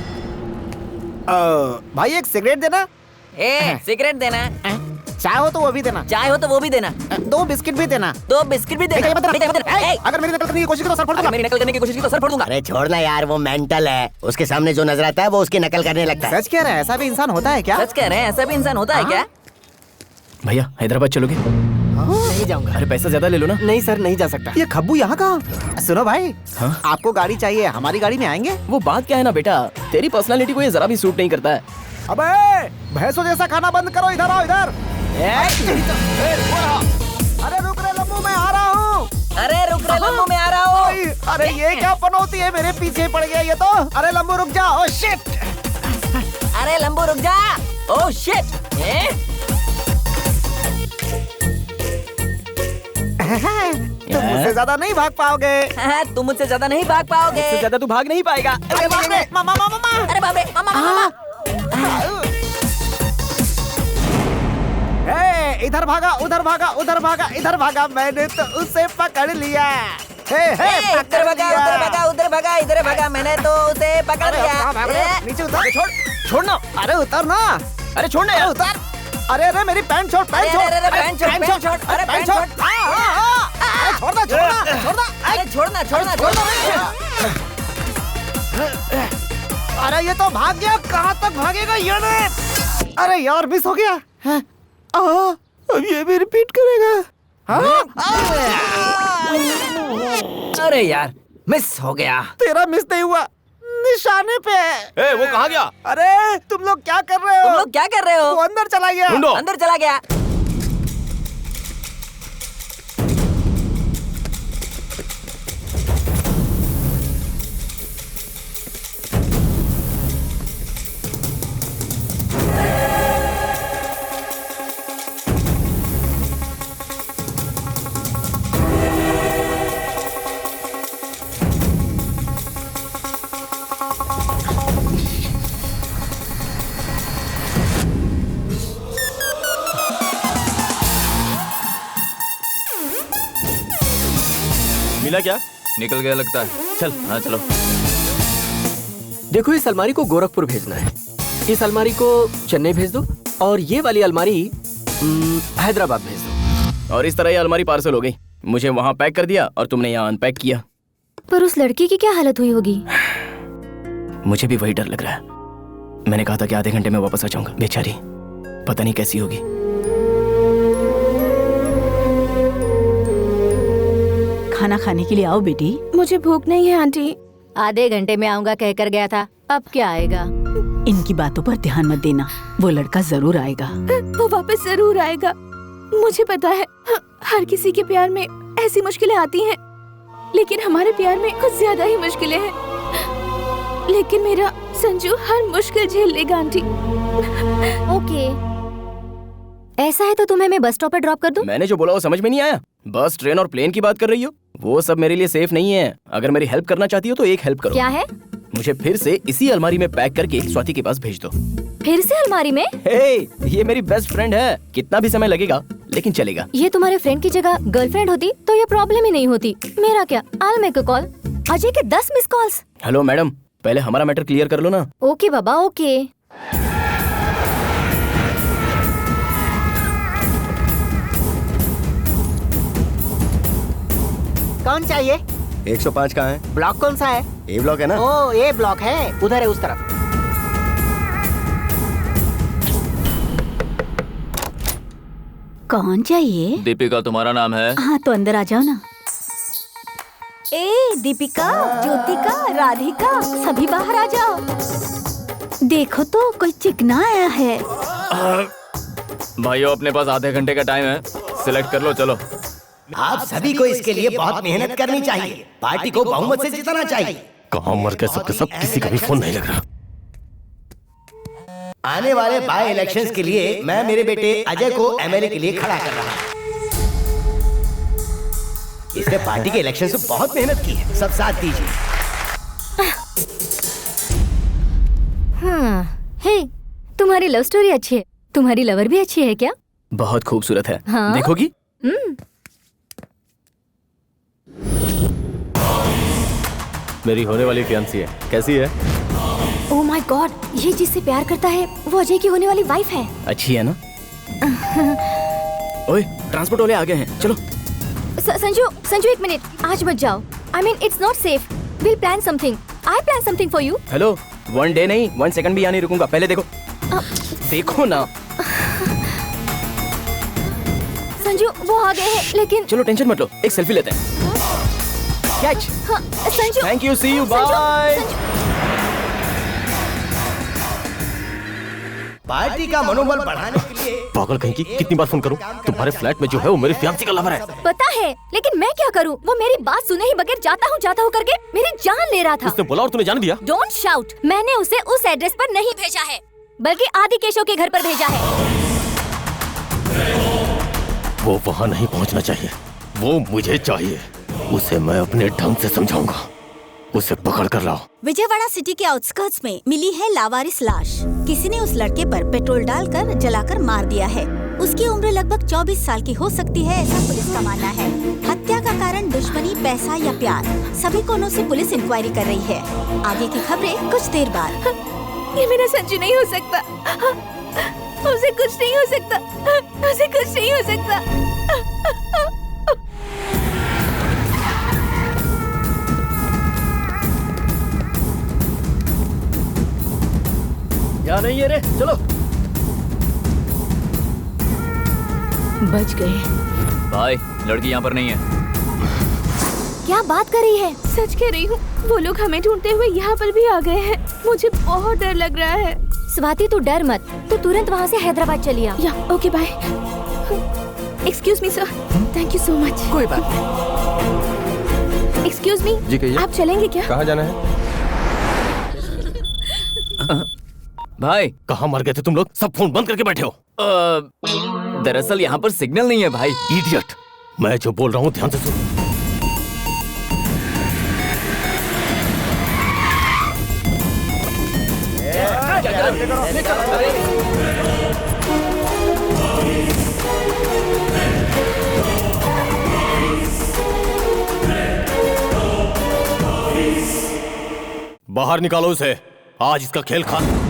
भाई एक सिगरेट देना। सिगरेट देना। चाय हो तो वो भी देना। चाय हो तो वो भी देना। 2 बिस्किट भी देना। 2 बिस्किट भी देना। अगर मेरी नकल करने की कोशिश की तो सर फोड़ दूंगा। मेरी नकल करने की कोशिश की तो सर फोड़ दूंगा। अरे छोड़ना यार, वो मेंटल है। उसके सामने जो नजर आता है वो उसकी नकल करने लगता है। सच कह रहे हैं, ऐसा भी इंसान होता है क्या? सच कह रहे हैं, ऐसा भी इंसान होता है क्या? भैया हैदराबाद चलोगे? नहीं जाऊंगा। अरे पैसा ज्यादा ले लो ना। नहीं सर, नहीं जा सकता। ये खब्बू यहाँ कहाँ? सुनो भाई, हाँ? आपको गाड़ी चाहिए, हमारी गाड़ी में आएंगे? वो बात क्या है ना बेटा, तेरी पर्सनालिटी को ये जरा भी सूट नहीं करता है। अबे भैंसों जैसा खाना बंद करो, इधर आओ इधर। अरे रुक रे लम्बू, मैं आ रहा हूँ। अरे रुक रे लम्बू, मैं आ रहा हूँ। अरे ये क्या पनौती है, मेरे पीछे पड़ गया ये तो। अरे लम्बू रुक जा। Oh shit. अरे लम्बू रुक जा। Oh shit. तुम मुझसे ज्यादा नहीं भाग पाओगे। तुम मुझसे ज्यादा नहीं भाग पाओगे। मुझसे ज्यादा तू भाग नहीं पाएगा। अरे बाप रे, मामा मामा। अरे बाप रे, मामा मामा। इधर भागा, उधर भागा, उधर भागा, इधर भागा, मैंने तो उसे पकड़ लिया। उधर भागा, उधर भागा, इधर भागा, मैंने तो उसे पकड़ लिया। नीचे उतर, छोड़ना, अरे उतरना, अरे छोड़ना यार, उतर। अरे मेरी पैंट छोड़, पैंट छोड़, पैंट छोड़, पैंट छोड़, अरे पैंट छोड़, छोड़ना, छोड़ना, अरे छोड़ना, छोड़ना, छोड़ना। अरे ये तो भाग गया, कहाँ तक भागेगा ये ने? अरे यार मिस हो गया। अब ये भी रिपीट करेगा। अरे यार मिस हो गया। तेरा मिस नहीं हुआ, निशाने पे है। वो कहाँ गया? अरे तुम लोग क्या कर रहे हो? तुम लोग क्या कर रहे हो? वो अंदर चला गया। ढूंढो। अंदर चला गया। मिला क्या? निकल गया लगता है। चल। हाँ चलो। देखो इस अलमारी को गोरखपुर भेजना है, इस अलमारी को चेन्नई भेज दो और ये वाली अलमारी हैदराबाद भेज दो। और इस तरह ये अलमारी पार्सल हो गई। मुझे वहाँ पैक कर दिया और तुमने यहाँ अनपैक किया। पर उस लड़की की क्या हालत हुई होगी? मुझे भी वही डर लग रहा है। मैंने कहा था कि आधे घंटे में वापस आ जाऊंगा। बेचारी पता नहीं कैसी होगी। खाना खाने के लिए आओ बेटी। मुझे भूख नहीं है आंटी। आधे घंटे में आऊंगा कहकर गया था, अब क्या आएगा? इनकी बातों पर ध्यान मत देना, वो लड़का जरूर आएगा। वो वापस जरूर आएगा। मुझे पता है हर किसी के प्यार में ऐसी मुश्किलें आती हैं, लेकिन हमारे प्यार में कुछ ज्यादा ही मुश्किलें हैं। लेकिन मेरा संजू हर मुश्किल झेल लेगा आंटी। ओके, ऐसा है तो तुम्हें मैं बस स्टॉप पर ड्रॉप कर दूं? मैंने जो बोला वो समझ में नहीं आया? बस ट्रेन और प्लेन की बात कर रही हो? वो सब मेरे लिए सेफ नहीं है। अगर मेरी हेल्प करना चाहती हो तो एक हेल्प करो। क्या है? मुझे फिर से इसी अलमारी में पैक करके स्वाति के पास भेज दो। फिर से अलमारी में? ये मेरी बेस्ट फ्रेंड है, कितना भी समय लगेगा लेकिन चलेगा। ये तुम्हारे फ्रेंड की जगह गर्लफ्रेंड होती तो ये प्रॉब्लम ही नहीं होती। मेरा क्या, I'll make a call। Ajay के 10 मिस कॉल्स। हेलो मैडम, पहले हमारा मैटर क्लियर कर लो ना। ओके बाबा, ओके। कौन चाहिए? 105 कहाँ है? ब्लॉक कौन सा है? ए ब्लॉक है ना? ओ ये ब्लॉक है, उधर है उस तरफ। कौन चाहिए? दीपिका तुम्हारा नाम है? हाँ तो अंदर आ जाओ ना। ए दीपिका, ज्योतिका, राधिका, सभी बाहर आ जाओ। देखो तो कोई चिकना आया है। भाइयों अपने पास आधे घंटे का टाइम है, सिलेक्ट कर लो। चलो आप सभी को इसके लिए बहुत मेहनत करनी चाहिए। पार्टी को बहुमत से जिताना चाहिए। कहाँ मर गए सबके सब, किसी का भी फोन नहीं लग रहा। आने वाले बाय इलेक्शंस के लिए मैं मेरे बेटे अजय को एमएलए के लिए खड़ा कर रहा हूँ। इसने पार्टी के इलेक्शन से बहुत मेहनत की है, सब साथ दीजिए। हाँ, हे, तुम्हारी लव स्टोरी अच्छी है। तुम्हारी लवर भी अच्छी है क्या? बहुत खूबसूरत है। हाँ? देखोगी? मेरी होने वाली फियांसी है, कैसी है? ओह माय गॉड, ये जिससे प्यार करता है वो अजय की होने वाली वाइफ है। अच्छी है ना? ओए, ट्रांसपोर्ट वाले आ गए हैं, चलो। संजू एक मिनट, आज मत जाओ। I mean it's not safe. We'll plan something. I plan something for you. Hello, 1 day नहीं 1 सेकंड भी यहाँ नहीं रुकूंगा। पहले देखो। देखो ना। संजू वो आ गए हैं, लेकिन चलो टेंशन मत लो, एक सेल्फी लेते हैं। कैच। हाँ, Sanju. Thank you, see you, bye. Party का मनोबल बढ़ाने के लिए पागल कहीं की, कितनी बार फोन करूं? तुम्हारे फ्लैट में जो है वो मेरी फियांसी का लवर है। पता है, लेकिन मैं क्या करूं? वो मेरी बात सुने ही बगैर जाता हूं करके मेरी जान ले रहा था। उसने बोला और तूने जान दिया? Don't shout. मैंने उसे उस एड्रेस पर नहीं भेजा है, बल्कि आदि केशव के घर पर भेजा है। वो वहाँ नहीं पहुँचना चाहिए, वो मुझे चाहिए। उसे मैं अपने ढंग से समझाऊंगा। उसे पकड़ कर लाओ। विजयवाड़ा सिटी के आउटस्कर्ट्स में मिली है लावारिस लाश। किसी ने उस लड़के पर पेट्रोल डालकर जलाकर मार दिया है। उसकी उम्र लगभग 24 साल की हो सकती है, ऐसा पुलिस का मानना है। हत्या का कारण दुश्मनी, पैसा या प्यार, सभी कोणों से पुलिस इंक्वायरी कर रही है। आगे की खबरें कुछ देर बाद। ये मेरा संजू नहीं हो सकता। उसे कुछ नहीं हो सकता। उसे कुछ नहीं हो सकता। यहाँ नहीं है रे, चलो। बच गए। भाई लड़की यहाँ पर नहीं है। क्या बात कर रही है? सच कह रही हूँ, वो लोग हमें ढूंढते हुए यहाँ पर भी आ गए हैं। मुझे बहुत डर लग रहा है। स्वाति तू डर मत, तू तुरंत वहाँ से हैदराबाद चली आ। या okay bye. Excuse me sir, thank you so much. कोई बात नहीं। एक्सक्यूज मी, जी कहिए। आप चलेंगे क्या? कहाँ जाना है? भाई कहाँ मर गए थे तुम लोग? सब फोन बंद करके बैठे हो। दरअसल यहाँ पर सिग्नल नहीं है भाई। इडियट, मैं जो बोल रहा हूँ ध्यान से सुन। बाहर निकालो उसे, आज इसका खेल खत्म।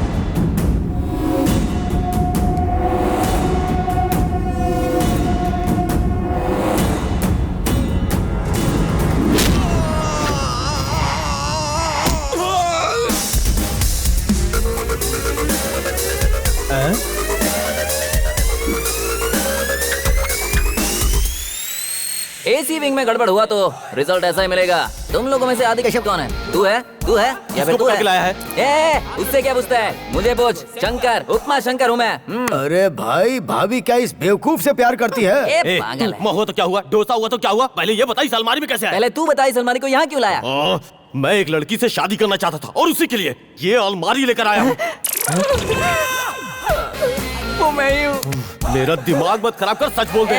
एसी विंग में गड़बड़ हुआ तो रिजल्ट ऐसा ही मिलेगा। तुम लोगों में से आदि कश्यप कौन है? तू है? तू है या फिर तू है? लाया है? उससे क्या पूछता है? मुझे पूछ। शंकर, उपमा शंकर हूँ मैं। अरे भाई, भाभी क्या इस बेवकूफ से प्यार करती है? पागल है। हुआ तो क्या हुआ? डोसा हुआ तो क्या हुआ? पहले ये बताइए, अलमारी में कैसे आया? पहले तू बताइए, अलमारी को यहाँ क्यों लाया? मैं एक लड़की से शादी करना चाहता था और उसी के लिए ये अलमारी लेकर आया हूँ। वो मैं ही हूँ। मेरा दिमाग मत खराब कर, सच बोल दे।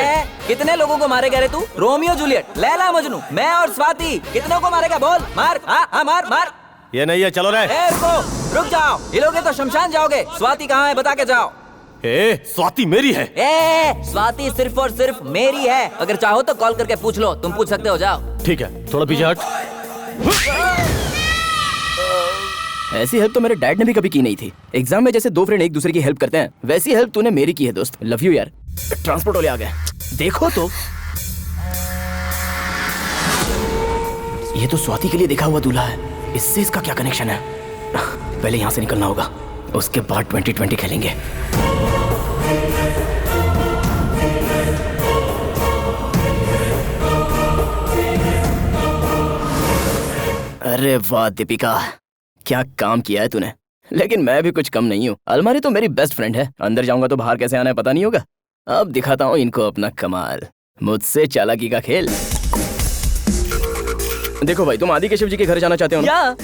कितने लोगों को मारेगा रे तू? रोमियो जूलियट, लैला मजनू, मैं और स्वाति, कितनों को मारेगा? बोल, मार। हाँ मार मार। ये नहीं है, चलो रे। रुक जाओ, हिलोगे तो शमशान जाओगे। स्वाति कहाँ है, बता के जाओ। स्वाति मेरी है। स्वाति सिर्फ और सिर्फ मेरी है। अगर चाहो तो कॉल करके पूछ लो, तुम पूछ सकते हो, जाओ। ठीक है, थोड़ा पीछे हट। ऐसी हेल्प तो मेरे डैड ने भी कभी की नहीं थी। एग्जाम में जैसे दो फ्रेंड एक दूसरे की हेल्प करते हैं, वैसी हेल्प तूने मेरी की है दोस्त। लव यू यार। ट्रांसपोर्ट वाले आ गए, देखो तो। ये तो स्वाति के लिए देखा हुआ दूल्हा है। इससे इसका क्या कनेक्शन है? पहले यहाँ से निकलना होगा, उसके बाद 2020 खेलेंगे। अरे वाह दीपिका, क्या काम किया है तूने। लेकिन मैं भी कुछ कम नहीं हूँ। अलमारी तो मेरी बेस्ट फ्रेंड है। अंदर जाऊंगा तो बाहर कैसे आना है पता नहीं होगा। अब दिखाता हूँ इनको अपना कमाल, मुझसे चालाकी का खेल। देखो भाई, तुम आदि केशव जी के घर जाना चाहते हो ना?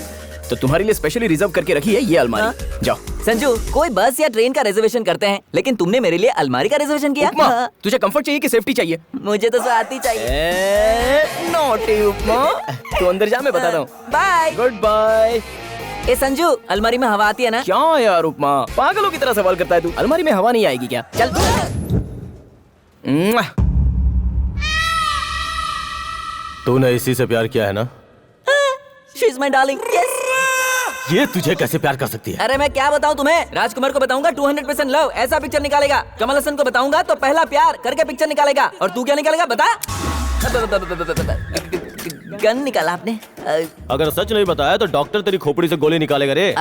तो तुम्हारे लिए स्पेशली रिजर्व करके रखी है ये अलमारी। जाओ। संजू, कोई बस या ट्रेन का रिजर्वेशन करते हैं, लेकिन तुमने मेरे लिए अलमारी का रिजर्वेशन किया। उपमा, तुझे कंफर्ट चाहिए कि सेफ्टी चाहिए? मुझे तो स्वाति चाहिए। नॉटी उपमा, तू अंदर जा, मैं बताता हूँ। बाय। Good bye. ए संजू, अलमारी में हवा आती है ना? क्या यार उपमा, पागलों की तरह सवाल करता है तू। अलमारी में हवा नहीं आएगी क्या? चल। तूने इसी से प्यार किया है ना? She is my darling. Yes. ये तुझे कैसे प्यार कर सकती है? अरे मैं क्या बताऊं तुम्हें? राजकुमार को बताऊंगा 200% लव, ऐसा पिक्चर निकालेगा। कमल हसन को बताऊंगा तो पहला प्यार करके पिक्चर निकालेगा। और तू क्या निकालेगा बता? गन निकाला आपने? अगर सच नहीं बताया तो डॉक्टर तेरी खोपड़ी से गोली निकालेगा रे।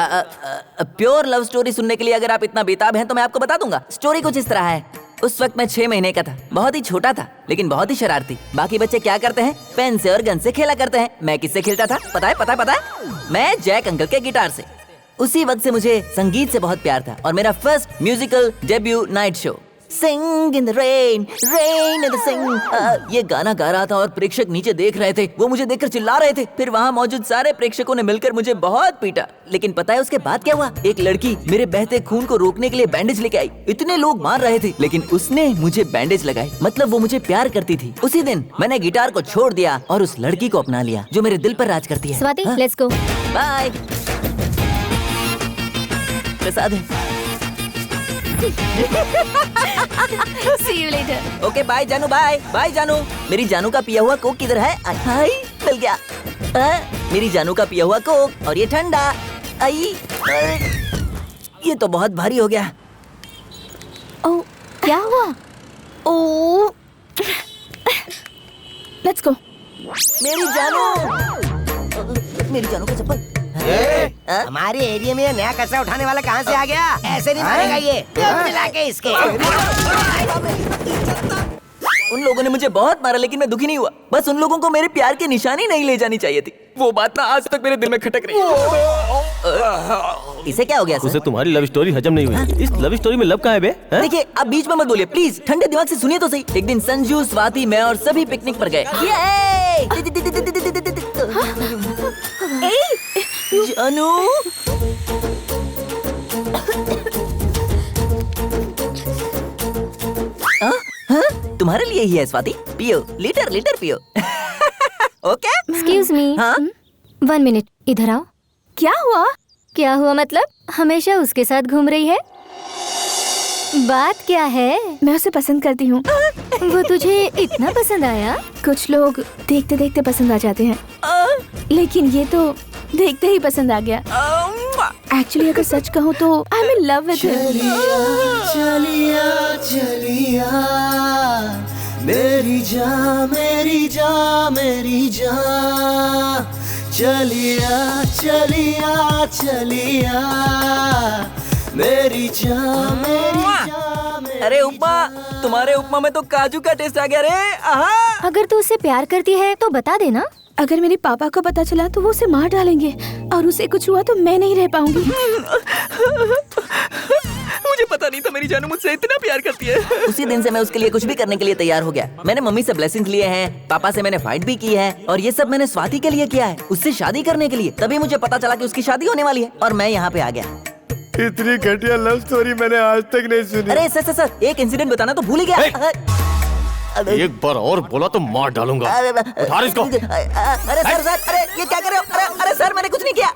प्योर लव स्टोरी सुनने के लिए अगर आप इतना बेताब हैं तो मैं आपको बता दूंगा। स्टोरी कुछ इस तरह है। उस वक्त मैं 6 महीने का था, बहुत ही छोटा था, लेकिन बहुत ही शरारती। बाकी बच्चे क्या करते हैं? पेन से और गन से खेला करते हैं। मैं किससे खेलता था पता है? मैं जैक अंकल के गिटार से। उसी वक्त से मुझे संगीत से बहुत प्यार था और मेरा first musical debut night show Sing in the rain, rain in the sing। ये गाना गा रहा था और प्रेक्षक नीचे देख रहे थे। वो मुझे देखकर चिल्ला रहे थे। फिर वहाँ मौजूद सारे प्रेक्षकों ने मिलकर मुझे बहुत पीटा। लेकिन पता है उसके बाद क्या हुआ? एक लड़की मेरे बहते खून को रोकने के लिए बैंडेज लेके आई। इतने लोग मार रहे थे, लेकिन उसने मुझे बैंडेज लगाई। मतलब वो मुझे प्यार करती थी। उसी दिन मैंने गिटार को छोड़ दिया और उस लड़की को अपना लिया जो मेरे दिल पर राज करती है। Swati, let's go. Bye. Prasad है। See you later. Okay bye जानू, बाय बाय जानू। मेरी जानू का पिया हुआ कोक किधर है? हाय मिल गया। मेरी जानू का पिया हुआ कोक और ये ठंडा। आई ये तो बहुत भारी हो गया। ओह क्या हुआ? ओह लेट्स गो। मेरी जानू का चप्पल। हमारे एरिया में नया कचरा उठाने वाला कहाँ से आ गया? ऐसे नहीं मारेगा ये। मिला के इसके। उन लोगों ने मुझे बहुत मारा लेकिन मैं दुखी नहीं हुआ। बस उन लोगों को मेरे प्यार की निशानी नहीं ले जानी चाहिए थी। वो बात ना आज तक मेरे दिल में खटक रही है। इसे क्या हो गया सर? उसे तुम्हारी लव स्टोरी हजम नहीं हुई। इस लव स्टोरी में लव कहाँ है बे? देखिए आप बीच में मत बोलिए प्लीज, ठंडे दिमाग से सुनिए तो सही। एक दिन संजू, स्वाति, मैं और सभी पिकनिक पर गए। जानू तुम्हारे लिए ही है स्वाति, पियो लीटर लीटर पियो। Okay excuse me. हाँ 1 मिनट इधर आओ। क्या हुआ? क्या हुआ मतलब? हमेशा उसके साथ घूम रही है? बात क्या है? मैं उसे पसंद करती हूँ। वो तुझे इतना पसंद आया? कुछ लोग देखते देखते पसंद आ जाते हैं, लेकिन ये तो देखते ही पसंद आ गया। एक्चुअली अगर सच कहूँ तो I am in love with him. चलिया चलिया मेरी जान मेरी जान मेरी जान, चलिया चलिया चलिया मेरी जान मेरी जान। अरे उपमा, तुम्हारे उपमा में तो काजू का टेस्ट आ गया रे। आहा। अगर तू उससे प्यार करती है तो बता देना। अगर मेरे पापा को पता चला तो वो उसे मार डालेंगे और उसे कुछ हुआ तो मैं नहीं रह पाऊंगी। मुझे पता नहीं था मेरी जानू मुझसे इतना प्यार करती है। उसी दिन से मैं उसके लिए कुछ भी करने के लिए तैयार हो गया। मैंने मम्मी से ब्लेसिंग्स लिए हैं, पापा से मैंने फाइट भी की है और ये सब मैंने स्वाति के लिए किया है, उससे शादी करने के लिए। तभी मुझे पता चला कि उसकी शादी होने वाली है और मैं यहाँ पे आ गया। इतनी घटिया लव स्टोरी मैंने आज तक नहीं सुनी। अरे सर एक इंसिडेंट बताना तो भूल ही गया। एक बार और बोला तो मार डालूंगा। उठा इसको। अरे सर अरे ये क्या कर रहे हो? अरे सर मैंने कुछ नहीं किया।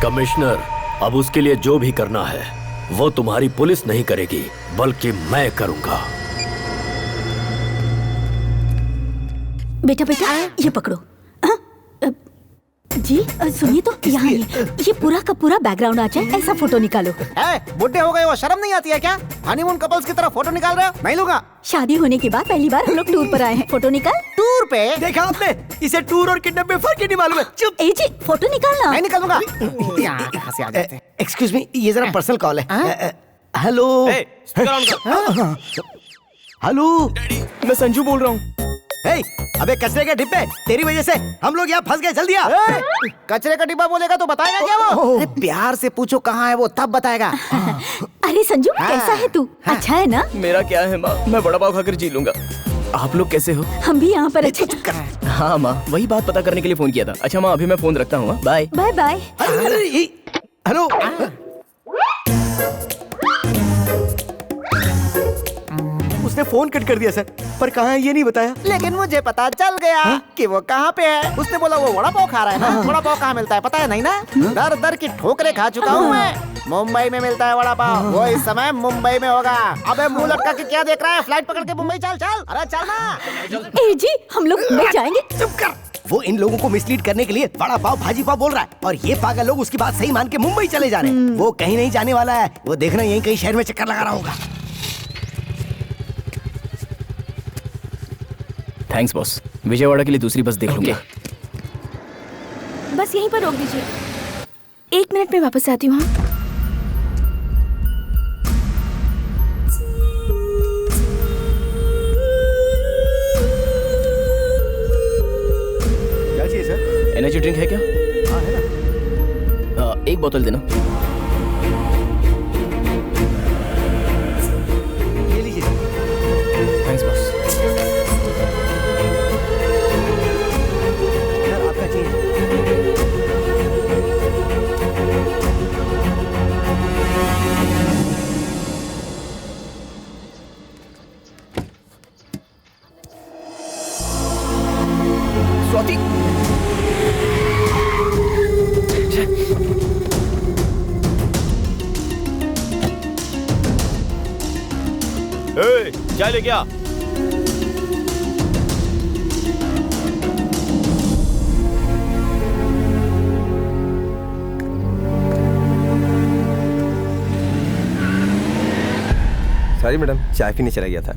कमिश्नर, अब उसके लिए जो भी करना है वो तुम्हारी पुलिस नहीं करेगी बल्कि मैं करूंगा। बेटा बेटा ये पकड़ो। जी सुनिए तो यहाँ ये पूरा का पूरा बैकग्राउंड आ जाए ऐसा फोटो निकालो। बुढ़े हो गए हो, शर्म नहीं आती है क्या? हनीमून कपल्स की तरह फोटो निकाल रहे हो? नहीं लूंगा। शादी होने के बाद पहली बार हम लोग टूर पर आए हैं। फोटो निकाल। टूर पे? देखा आपने? इसे टूर और किडनैप में फर्क ही नहीं मालूम है। चुप। ए जी फोटो निकालना। नहीं निकालूंगा। यहाँ कहाँ से आ जाते हैं? एक्सक्यूज मी, ये जरा पर्सनल कॉल है। हेलो हेलो, मैं संजू बोल रहा हूँ। अबे कचरे के डिब्बे, तेरी वजह से हम लोग यहाँ फंस गए। जल्दी आ। कचरे का डिब्बा बोलेगा तो बताएगा क्या वो? अरे प्यार से पूछो कहाँ है वो, तब बताएगा। अरे संजू कैसा है तू? अच्छा है ना? मेरा क्या है माँ, मैं बड़ा पाव खाकर जी लूंगा। आप लोग कैसे हो? हम भी यहाँ पर अच्छे। हाँ माँ, वही बात पता करने के लिए फोन किया था। अच्छा माँ, अभी मैं फोन रखता हूँ। Bye bye bye. हेलो उसने फोन कट कर दिया सर, पर कहाँ है ये नहीं बताया। लेकिन मुझे पता चल गया कि वो कहाँ पे है। उसने बोला वो वड़ा पाव खा रहा है ना। वड़ा पाव कहाँ मिलता है पता है नहीं ना? दर दर की ठोकरें खा चुका हूँ मैं। मुंबई में मिलता है वड़ा पाव। वो इस समय मुंबई में होगा। अबे मुंह लटका के क्या देख रहा है? फ्लाइट पकड़ के मुंबई चल चल। अरे चल ना। ए जी हम लोग मुंबई जाएंगे। चुप कर। वो इन लोगों को मिसलीड करने के लिए वड़ा पाव भाजी पाव बोल रहा है और ये पागल लोग उसकी बात सही मान के मुंबई चले जा रहे हैं। वो कहीं नहीं जाने वाला है। वो देखना यहीं कहीं शहर में चक्कर लगा रहा होगा। थैंक्स बॉस, विजयवाड़ा के लिए दूसरी बस देख लूंगा। बस यहीं पर रोक दीजिए, 1 मिनट में वापस आती हूँ। क्या चाहिए सर? एनर्जी ड्रिंक है क्या? हाँ है ना। 1 बोतल देना। ये लीजिए। Thanks boss. स्वाति, चाय लेके आ। सॉरी मैडम, चाय पीने चला गया था।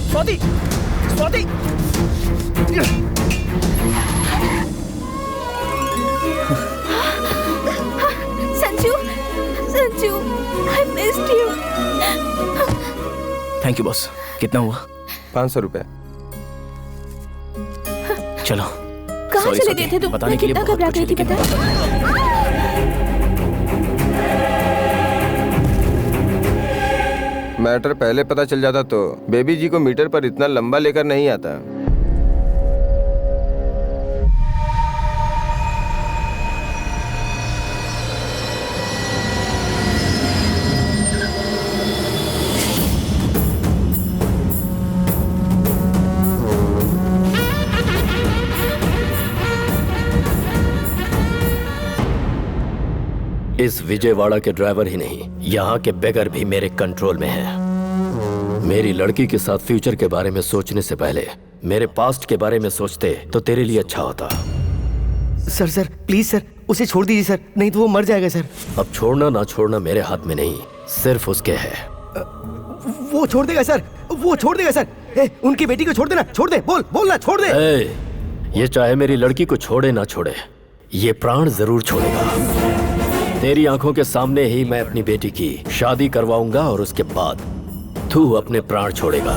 Swati, Swati, Sanju, Sanju, I missed you. Thank you boss. कितना हुआ? 500 रुपए। चलो। कहाँ Sorry, चले sorry, गए थे तुम? बताने मैं के लिए कितना बहुत घबरा कुछ गई है, थी लेकिन पता मैटर पहले पता चल जाता तो बेबी जी को मीटर पर इतना लंबा लेकर नहीं आता। इस विजयवाड़ा के ड्राइवर ही नहीं, यहाँ के बेगर भी मेरे कंट्रोल में हैं। मेरी लड़की के साथ फ्यूचर के बारे में सोचने से पहले मेरे पास्ट के बारे में सोचते तो तेरे लिए अच्छा होता। सर सर प्लीज सर, उसे छोड़ दीजिए सर, नहीं तो वो मर जाएगा सर। अब छोड़ना ना छोड़ना मेरे हाथ में नहीं, सिर्फ उसके है। वो छोड़ देगा सर, वो छोड़ देगा सर। उनकी बेटी को छोड़ देना, छोड़ दे, बोलना छोड़ दे। ये चाहे मेरी लड़की को छोड़े ना छोड़े, ये प्राण जरूर छोड़ेगा। तेरी आंखों के सामने ही मैं अपनी बेटी की शादी करवाऊंगा और उसके बाद तू अपने प्राण छोड़ेगा।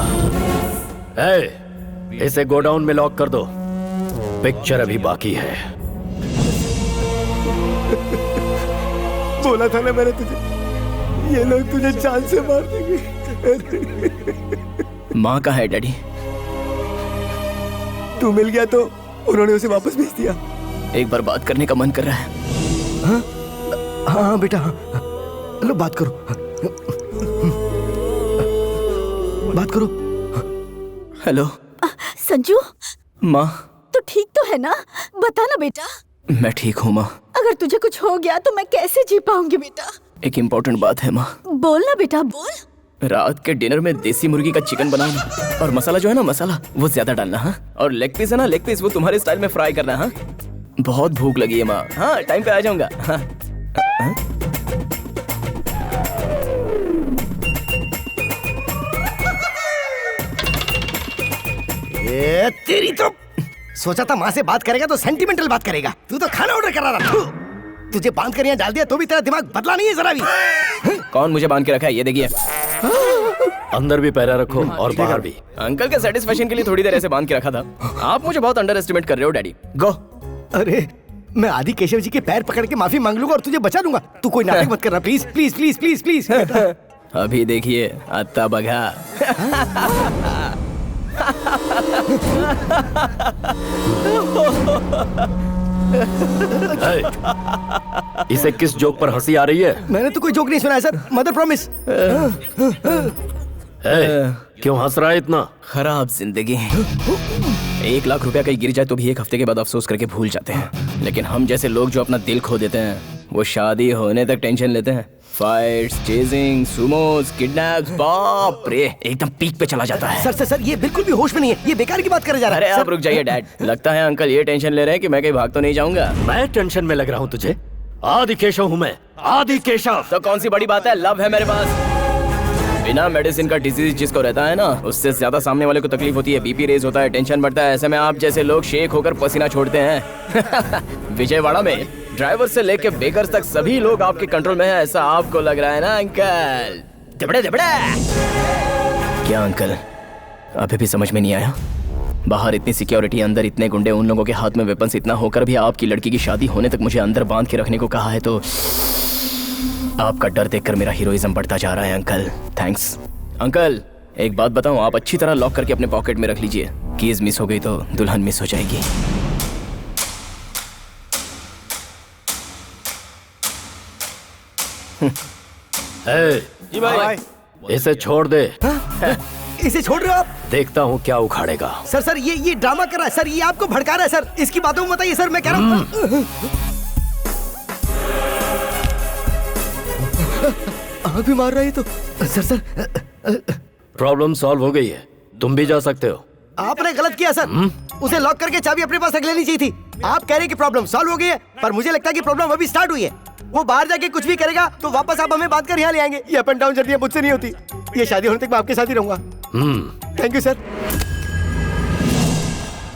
इसे गोडाउन में लॉक कर दो, पिक्चर अभी बाकी है। बोला था ना मैंने तुझे, ये लोग तुझे जान से मार देंगे। माँ कहाँ है डैडी? तू मिल गया तो उन्होंने उसे वापस भेज दिया। एक बार बात करने का मन कर रहा है। हाँ हाँ बेटा, हाँ लो बात करो, बात करो। हेलो संजू, माँ। तू ठीक तो है ना? बता ना बेटा। मैं ठीक हूँ माँ। अगर तुझे कुछ हो गया तो मैं कैसे जी पाऊंगी बेटा? एक इम्पोर्टेंट बात है माँ। बोल ना बेटा, बोल। रात के डिनर में देसी मुर्गी का चिकन बनाना, और मसाला जो है ना, मसाला वो ज्यादा डालना। हाँ, और लेग पीस है ना, लेग पीस वो तुम्हारे स्टाइल में फ्राई करना। हाँ, बहुत भूख लगी है माँ। हाँ, टाइम पे आ जाऊंगा। हाँ, हाँ? ये तेरी तो सोचा था माँ से बात करेगा तो सेंटिमेंटल बात करेगा, तू तो खाना ऑर्डर कर रहा था। तुझे बांध कर यहाँ डाल दिया तो भी तेरा दिमाग बदला नहीं है जरा भी। कौन मुझे बांध के रखा है? ये देखिए। अंदर भी पैरा रखो और बाहर भी। अंकल के सेटिस्फेक्शन के लिए थोड़ी देर ऐसे बांध के रखा था। आप मुझे बहुत अंडर एस्टिमेट कर रहे हो डैडी। गो। अरे मैं आदि केशव जी के पैर पकड़ के माफी मांग लूंगा और तुझे बचा लूंगा। तू कोई नाटक मत करना please please please please please. अभी देखिए अत्ता बघा। इसे किस जोक पर हंसी आ रही है? मैंने तो कोई जोक नहीं सुना है सर, मदर प्रॉमिस। क्यों हंस रहा है इतना? खराब जिंदगी। 1 लाख रुपया कहीं गिर जाए तो भी 1 हफ्ते के बाद अफसोस करके भूल जाते हैं, लेकिन हम जैसे लोग जो अपना दिल खो देते हैं वो शादी होने तक टेंशन लेते हैं। फाइट्स, चेजिंग, सुमोस, किडनैप्स, बाप रे, एकदम पीक पे चला जाता है। सर सर ये बिल्कुल भी होश में नहीं है, ये बेकार की बात करे जा रहा है। अरे आप रुक जाइए डैड। लगता है अंकल ये टेंशन ले रहे हैं कि मैं कहीं भाग तो नहीं जाऊंगा। मैं टेंशन में लग रहा हूँ तुझे? आदि केशव हूँ मैं, आदि केशव। तो कौन सी बड़ी बात है, लव है मेरे पास। बिना मेडिसिन का डिजीज जिसको रहता है ना, उससे ज्यादा सामने वाले को तकलीफ होती है, बीपी रेज होता है, टेंशन बढ़ता है। ऐसे में आप जैसे लोग शेक होकर पसीना छोड़ते हैं। विजयवाड़ा में ड्राइवर से लेके बेकर्स तक सभी लोग आपके कंट्रोल में है, ऐसा आपको लग रहा है ना अंकल? दिबड़े दिबड़े। क्या अंकल अभी भी समझ में नहीं आया? बाहर इतनी सिक्योरिटी, अंदर इतने गुंडे, उन लोगों के हाथ में वेपन्स इतना होकर भी आपकी लड़की की शादी होने तक मुझे अंदर बांध के रखने को कहा है, तो आपका डर देखकर मेरा हीरोइज्म बढ़ता जा रहा है अंकल। Thanks uncle. एक बात बताऊं, आप अच्छी तरह लॉक करके अपने पॉकेट में रख लीजिए। कीज मिस हो गई तो दुल्हन मिस हो जाएगी। जी भाई, इसे छोड़ दे। इसे छोड़ रहे हो आप? देखता हूँ क्या उखाड़ेगा। सर सर ये ड्रामा कर रहा है सर, ये आपको भड़का रहा है सर, इसकी बातों में बताइए सर, मैं कह रहा हूँ। आँख भी मार रहा है तो। सर प्रॉब्लम सॉल्व हो गई है, तुम भी जा सकते हो। आपने गलत किया सर। उसे लॉक करके चाबी अपने पास रख लेनी चाहिए थी। आप कह रहे हैं कि प्रॉब्लम सॉल्व हो गई है, पर मुझे लगता है कि प्रॉब्लम अभी स्टार्ट हुई है। वो बाहर जाके कुछ भी करेगा तो वापस आप हमें बात कर यहाँ ले आएंगे। ये अप एंड डाउन जर्नी मुझसे नहीं होती। ये शादी होने तक मैं आपके साथ ही रहूंगा। Thank you sir.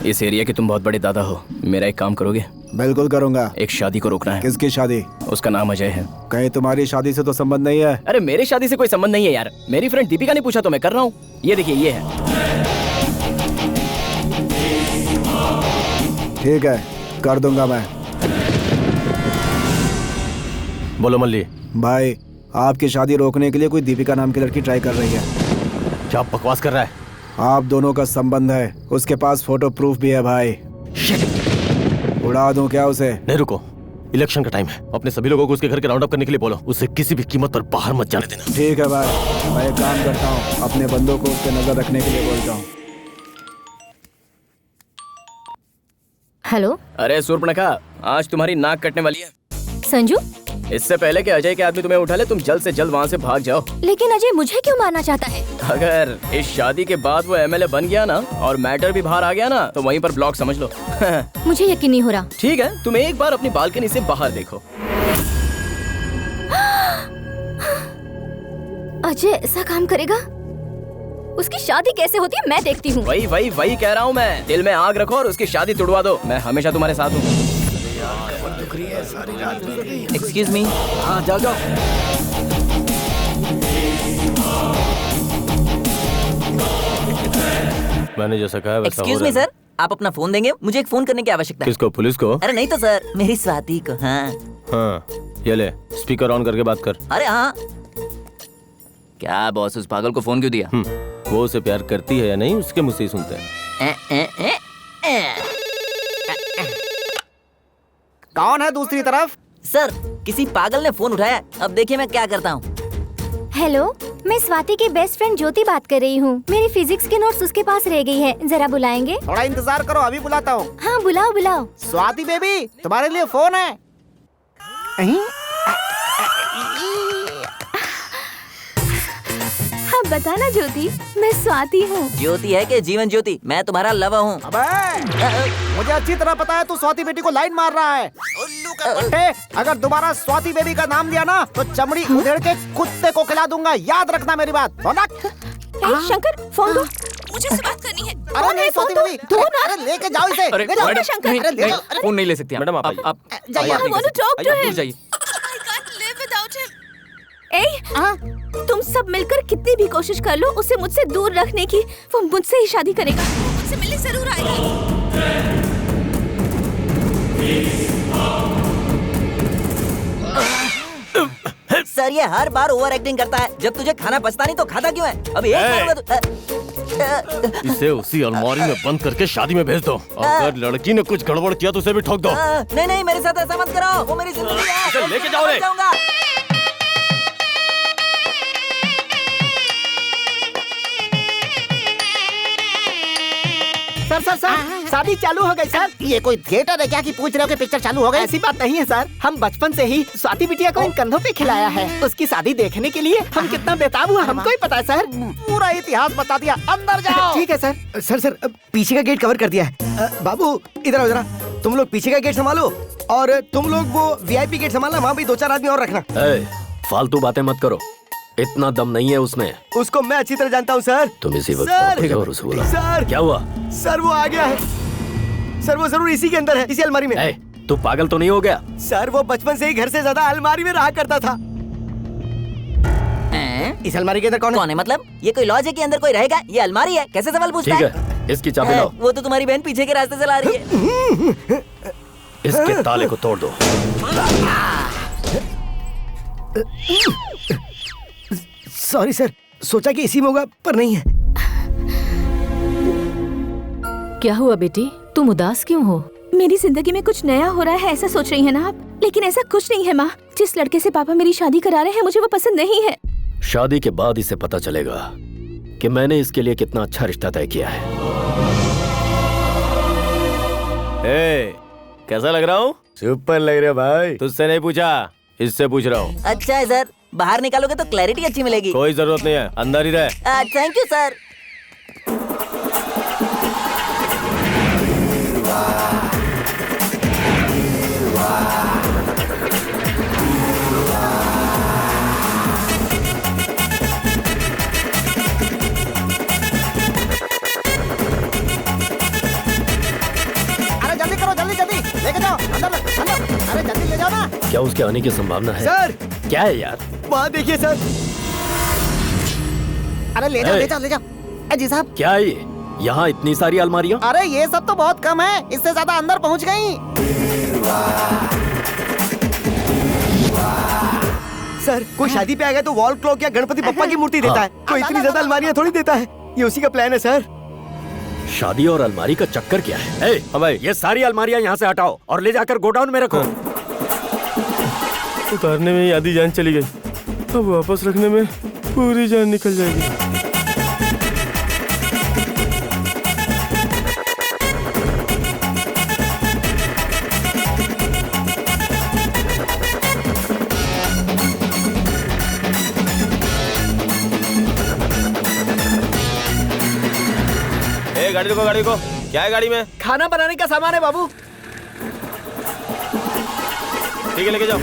इस एरिया के तुम बहुत बड़े दादा हो, मेरा एक काम करोगे? बिल्कुल करूंगा। एक शादी को रोकना है। किसकी शादी? उसका नाम अजय है। कहीं तुम्हारी शादी से तो संबंध नहीं है? अरे मेरी शादी से कोई संबंध नहीं है यार, मेरी फ्रेंड दीपिका ने पूछा तो मैं कर रहा हूँ। ये देखिए, ये है। ठीक है, कर दूंगा मैं। बोलो मल्ली। भाई, आपकी शादी रोकने के लिए कोई दीपिका नाम की लड़की ट्राई कर रही है। क्या बकवास कर रहा है? आप दोनों का संबंध है, उसके पास फोटो प्रूफ भी है भाई। उड़ा दूं क्या उसे? नहीं रुको, इलेक्शन का टाइम है। अपने सभी लोगों को उसके घर के राउंड अप करने के लिए बोलो। उसे किसी भी कीमत पर बाहर मत जाने देना। ठीक है भाई, मैं एक काम करता हूँ, अपने बंदों को उस पर नजर रखने के लिए बोलता हूँ। हेलो। अरे सूर्पणखा, आज तुम्हारी नाक कटने वाली है। संजू, इससे पहले कि अजय के आदमी तुम्हें उठा ले, तुम जल्द से जल्द वहाँ से भाग जाओ। लेकिन अजय मुझे क्यों मारना चाहता है? अगर इस शादी के बाद वो एमएलए बन गया ना और मैटर भी बाहर आ गया ना, तो वहीं पर ब्लॉक समझ लो। मुझे यकीन नहीं हो रहा। ठीक है, तुम एक बार अपनी बालकनी से बाहर देखो। अजय ऐसा काम करेगा? उसकी शादी कैसे होती है मैं देखती हूँ। वही कह रहा हूँ मैं। दिल में आग रखो और उसकी शादी तुड़वा दो। मैं हमेशा तुम्हारे साथ हूँ। Excuse me. हाँ, जाओ जाओ। मैंने जैसा कहा वैसा एक्सक्यूज मी सर, आप अपना फोन देंगे? मुझे एक फोन करने की आवश्यकता है। किसको? पुलिस को? अरे नहीं तो सर, मेरी स्वाति को। हाँ हाँ, ये ले, स्पीकर ऑन करके बात कर। अरे हाँ। क्या बॉस, उस पागल को फोन क्यों दिया? वो उसे प्यार करती है या नहीं, उसके मुझसे ही सुनते हैं। कौन है दूसरी तरफ? सर, किसी पागल ने फोन उठाया। अब देखिए मैं क्या करता हूँ। हेलो, मैं स्वाति की बेस्ट फ्रेंड ज्योति बात कर रही हूँ। मेरी फिजिक्स की नोट्स उसके पास रह गई है, जरा बुलाएंगे? थोड़ा इंतजार करो, अभी बुलाता हूँ। हाँ बुलाओ बुलाओ। स्वाति बेबी, तुम्हारे लिए फोन है। हाँ बताना ज्योति, मैं स्वाति हूँ। ज्योति है कि जीवन ज्योति? मैं तुम्हारा लवर हूँ। मुझे अच्छी तरह पता है तू स्वाति बेटी को लाइन मार रहा है। उल्लू का पट्टे, अगर दोबारा स्वाति बेबी का नाम लिया ना तो चमड़ी उधेड़ के कुत्ते को खिला दूंगा। याद रखना मेरी बात। शंकर, फोन दो, मुझे से बात करनी है। अरे नहीं स्वाति बेबी, अरे लेके जाओ इसे। अरे ले जाओ मैडम, शंकर। नहीं, अरे ले नहीं, जाओ। फोन नहीं ले सकती मैडम, आप जाइए। तुम सब मिलकर कितनी भी कोशिश कर लो उसे मुझसे दूर रखने की, वो मुझसे ही शादी करेगा। मुझसे मिलने जरूर आएगा। सर, ये हर बार ओवर एक्टिंग करता है। जब तुझे खाना पचता नहीं तो खाता क्यों है? अब एक मारूंगा तो इसे उसी अलमारी में बंद करके शादी में भेज दो। अगर लड़की ने कुछ गड़बड़ किया तो उसे भी ठोक दो। नहीं नहीं, मेरे साथ ऐसा मत करो, वो मेरी जिंदगी है। इसे लेके जाओ रे। जाऊंगा। सर, शादी चालू हो गई सर। ये कोई थिएटर है क्या कि पूछ रहे हो कि पिक्चर चालू हो गई? ऐसी बात नहीं है सर, हम बचपन से ही स्वाति बिटिया को इन कंधों पे खिलाया है। उसकी शादी देखने के लिए हम कितना बेताब हुआ हमको ही पता है सर। पूरा इतिहास बता दिया। अंदर जाओ। ठीक है सर। सर पीछे का गेट कवर कर दिया है। बाबू इधर आओ जरा, तुम लोग पीछे का गेट संभालो और तुम लोग वो VIP गेट संभालना। वहाँ भी 2-4 आदमी और रखना। फालतू बातें मत करो, इतना दम नहीं है उसमें। उसको मैं अच्छी तरह जानता हूँ सर। तुम इसी वक्त सर, वापस जाओ और उसे बुलाओ। सर क्या हुआ? सर वो आ गया है सर, वो जरूर इसी के अंदर है, इसी अलमारी में। तू पागल तो नहीं हो गया? सर वो बचपन से ही घर से ज्यादा अलमारी में रहा करता था। इस अलमारी के अंदर कौन है? मतलब ये कोई लॉज है कि अंदर कोई रहेगा? ये अलमारी है, कैसे सवाल पूछता है? ठीक है, इसकी चाबी लाओ। वो तो तुम्हारी बहन पीछे के रास्ते से ला रही है। इसके ताले को तोड़ दो। सॉरी सर, सोचा कि इसी में होगा पर नहीं है। क्या हुआ बेटी, तुम उदास क्यों हो? मेरी जिंदगी में कुछ नया हो रहा है ऐसा सोच रही है ना आप? लेकिन ऐसा कुछ नहीं है माँ। जिस लड़के से पापा मेरी शादी करा रहे हैं मुझे वो पसंद नहीं है। शादी के बाद इसे पता चलेगा कि मैंने इसके लिए कितना अच्छा रिश्ता तय किया है। कैसा लग रहा हूँ? सुपर लग रहा है भाई। तुझसे नहीं पूछा, इससे पूछ रहा हूँ। अच्छा है सर, बाहर निकालोगे तो क्लैरिटी अच्छी मिलेगी। कोई जरूरत नहीं है, अंदर ही रहे। Thank you sir. अरे जल्दी करो, जल्दी जल्दी लेके जाओ अंदर अंदर। अरे जल्दी ले जाओ ना। क्या उसके आने की संभावना है? सर क्या है यार? वहाँ देखिए सर। अरे ले जाओ ले जाओ ले जाओ। जी साहब। क्या है ये? यहाँ इतनी सारी अलमारियाँ? अरे ये सब तो बहुत कम है, इससे ज्यादा अंदर पहुँच गई। सर कोई शादी पे आ गया तो वॉल क्लॉक या गणपति बप्पा की मूर्ति देता है, कोई इतनी ज्यादा अलमारियाँ थोड़ी देता है। ये उसी का प्लान है सर। शादी और अलमारी का चक्कर क्या है? भाई ये सारी अलमारियाँ यहाँ से हटाओ और ले जाकर गोडाउन में रखो। उतारने में ही आधी जान चली गई, अब वापस रखने में पूरी जान निकल जाएगी। गाड़ी रुको, गाड़ी को। क्या है गाड़ी में? खाना बनाने का सामान है बाबू। ठीक है लेके जाओ।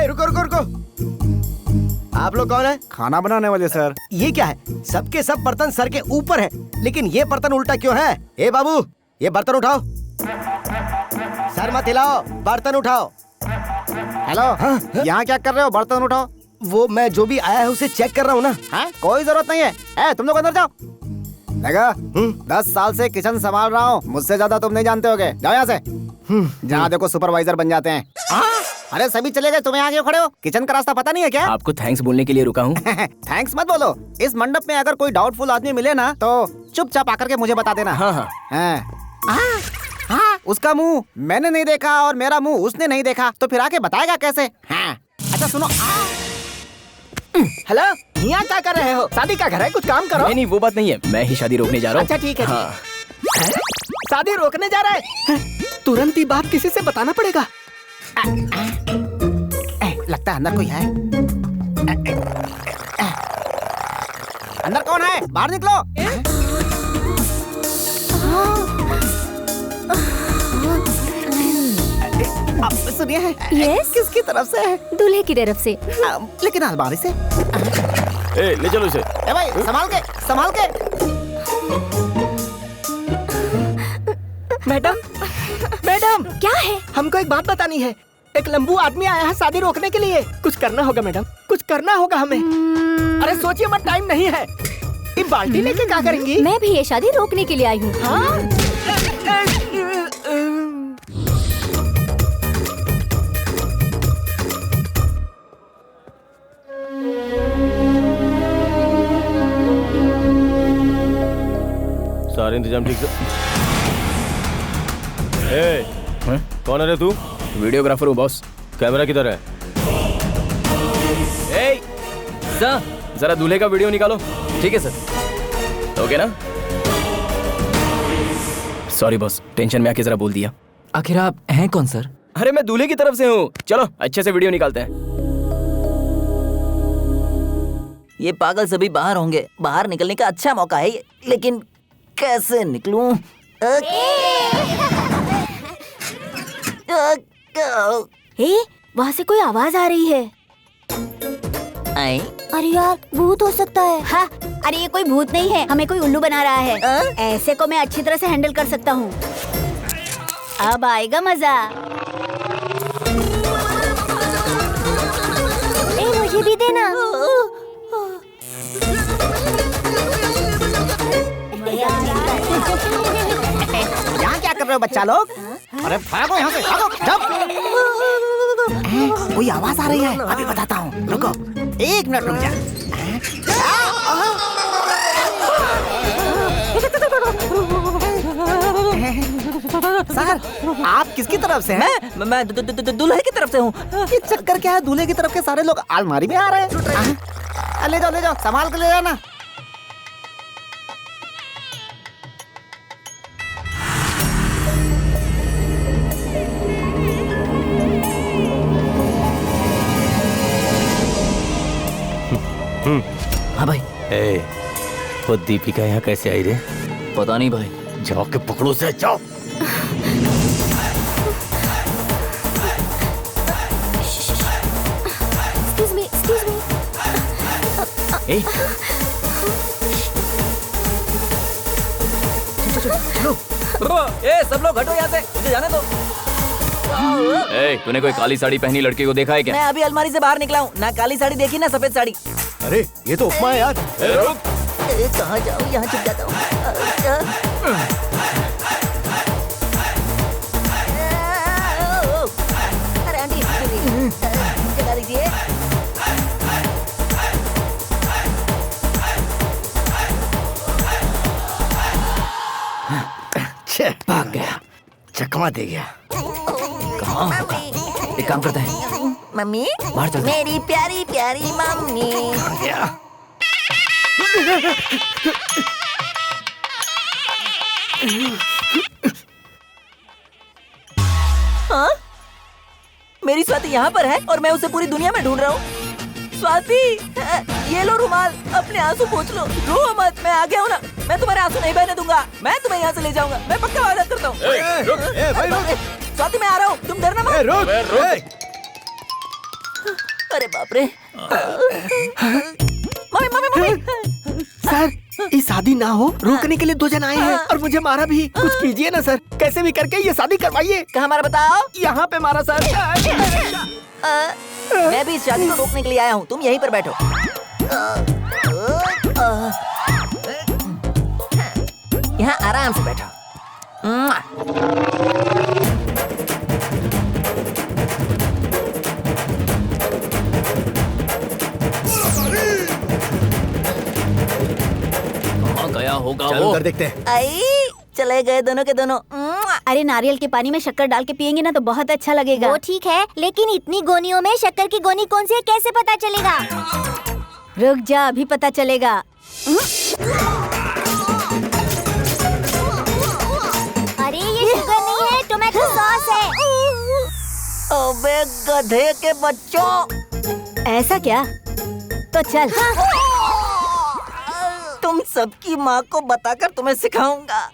रुको रुको रुको। आप लोग कौन है? खाना बनाने वाले सर। ये क्या है? सबके सब बर्तन सर के ऊपर है, लेकिन ये बर्तन उल्टा क्यों है? ए बाबू ये बर्तन उठाओ। सर मत हिलाओ, बर्तन उठाओ। हेलो यहाँ क्या कर रहे हो? बर्तन उठाओ। वो मैं जो भी आया है उसे चेक कर रहा हूँ ना। हाँ कोई जरूरत नहीं है। तुम लोग अंदर जाओ। लगा 10 साल से किचन संभाल रहा हूँ, मुझसे ज्यादा तुम नहीं जानते होगे। जाओ यहाँ से। जहाँ देखो सुपरवाइजर बन जाते हैं। अरे सभी चले गए, तुम्हें आगे खड़े हो। किचन का रास्ता पता नहीं है क्या? आपको थैंक्स बोलने के लिए रुका हूँ। थैंक्स मत बोलो। इस मंडप में अगर कोई डाउटफुल आदमी मिले ना तो चुपचाप आकर के मुझे बता देना। हाँ, उसका मुंह मैंने नहीं देखा और मेरा मुंह उसने नहीं देखा, तो फिर आके बताएगा कैसे? हाँ। अच्छा सुनो। हेलो यहाँ क्या कर रहे हो? शादी का घर है, कुछ काम करो। नहीं वो बात नहीं है, मैं ही शादी रोकने जा रहा हूँ। अच्छा ठीक है। शादी रोकने जा रहा है? तुरंत ही बात किसी से बताना पड़ेगा। लगता है अंदर कोई है। अंदर कौन है? बाहर निकलो। सुनिए यस किसकी तरफ से है? दूल्हे की तरफ से। लेकिन अलमारी से। ले चलो इसे। भाई संभाल के संभाल के। मैडम मैडम क्या है? हमको एक बात बतानी है। एक लंबू आदमी आया है शादी रोकने के लिए। कुछ करना होगा मैडम, कुछ करना होगा हमें। अरे सोचिए मत, टाइम नहीं है। ये बाल्टी लेके क्या करेंगी? मैं भी ये शादी रोकने के लिए आई हूँ। सारे इंतजाम ठीक से। कौन है रे तू? वीडियोग्राफर हूँ बॉस। कैमरा किधर है? सर जरा दूल्हे का वीडियो निकालो। ठीक है सर। ओके ना? सॉरी बॉस, टेंशन में आके जरा बोल दिया। आखिर आप हैं कौन सर? अरे मैं दूल्हे की तरफ से हूँ। चलो अच्छे से वीडियो निकालते हैं। ये पागल सभी बाहर होंगे। बाहर निकलने का अच्छा मौका है ये, लेकिन कैसे निकलूं? वहाँ से कोई आवाज आ रही है। अरे यार भूत हो सकता है। हाँ, अरे ये कोई भूत नहीं है, हमें कोई उल्लू बना रहा है। ऐसे को मैं अच्छी तरह से हैंडल कर सकता हूँ। अब आएगा मजा। मुझे भी देना। यहाँ क्या कर रहे हो बच्चा लोग? अरे भागो यहाँ से, भागो। कोई आवाज आ रही है, अभी बताता हूँ। रुको 1 मिनट रुक जा। सर आप किसकी तरफ से हैं? मैं दूल्हे की तरफ से हूँ। ये चक्कर क्या है? दूल्हे की तरफ के सारे लोग अलमारी में आ रहे हैं। ले जाओ संभाल के ले जाना। हाँ भाई। ए, वो दीपिका यहाँ कैसे आई रे? पता नहीं भाई। जाओ के पकड़ो से, जाओ। Excuse me. ए, ए सब लोग हटो यहाँ से, मुझे जाने दो। ए, तूने कोई काली साड़ी पहनी लड़की को देखा है क्या? मैं अभी अलमारी से बाहर निकला हूँ, ना काली साड़ी देखी ना सफेद साड़ी। अरे ये तो उपमा है यार। कहाँ जाऊँ, यहाँ चुप जाता हूँ। अरे आंटी जगा दीजिए। भाग गया, चकमा दे गया। कहाँ होगा? एक काम करते हैं। मम्मी, बाहर चलते हैं। मेरी प्यारी प्यारी मम्मी। हाँ? मेरी स्वाति यहाँ पर है और मैं उसे पूरी दुनिया में ढूंढ रहा हूँ। स्वाति, ये लो रुमाल, अपने आंसू पोंछ लो। रो मत, मैं आ गया हूँ ना। मैं तुम्हारे आंसू नहीं बहने दूंगा। मैं तुम्हें यहाँ से ले जाऊंगा। मैं पक्का वादा करता हूँ। स्वाति, मैं आ रहा हूँ, तुम डरना मत। अरे बाप रे। Mummy mummy mummy. सर, ये शादी ना हो, रोकने के लिए 2 जन आए हैं और मुझे मारा भी। कुछ कीजिए ना सर, कैसे भी करके ये शादी करवाइए। कहाँ मारा बताओ? यहाँ पे मारा सर। मैं भी इस शादी को रोकने के लिए आया हूँ, तुम यहीं पर बैठो। यहाँ आराम से बैठो। कहाँ गया होगा चालू वो? कर देखते हैं। आई, चले गए दोनों के दोनों। अरे नारियल के पानी में शक्कर डाल के पियेंगे ना तो बहुत अच्छा लगेगा। वो ठीक है, लेकिन इतनी गोनियों में शक्कर की गोनी कौन सी है कैसे पता चलेगा? रुक जा, अभी पता चलेगा। अरे ये शुगर नहीं है, टोमेटो सॉस है। अबे गधे के बच्चों, ऐसा क्या? तो चल। तुम सबकी माँ को बताकर तुम्हें सिखाऊंगा।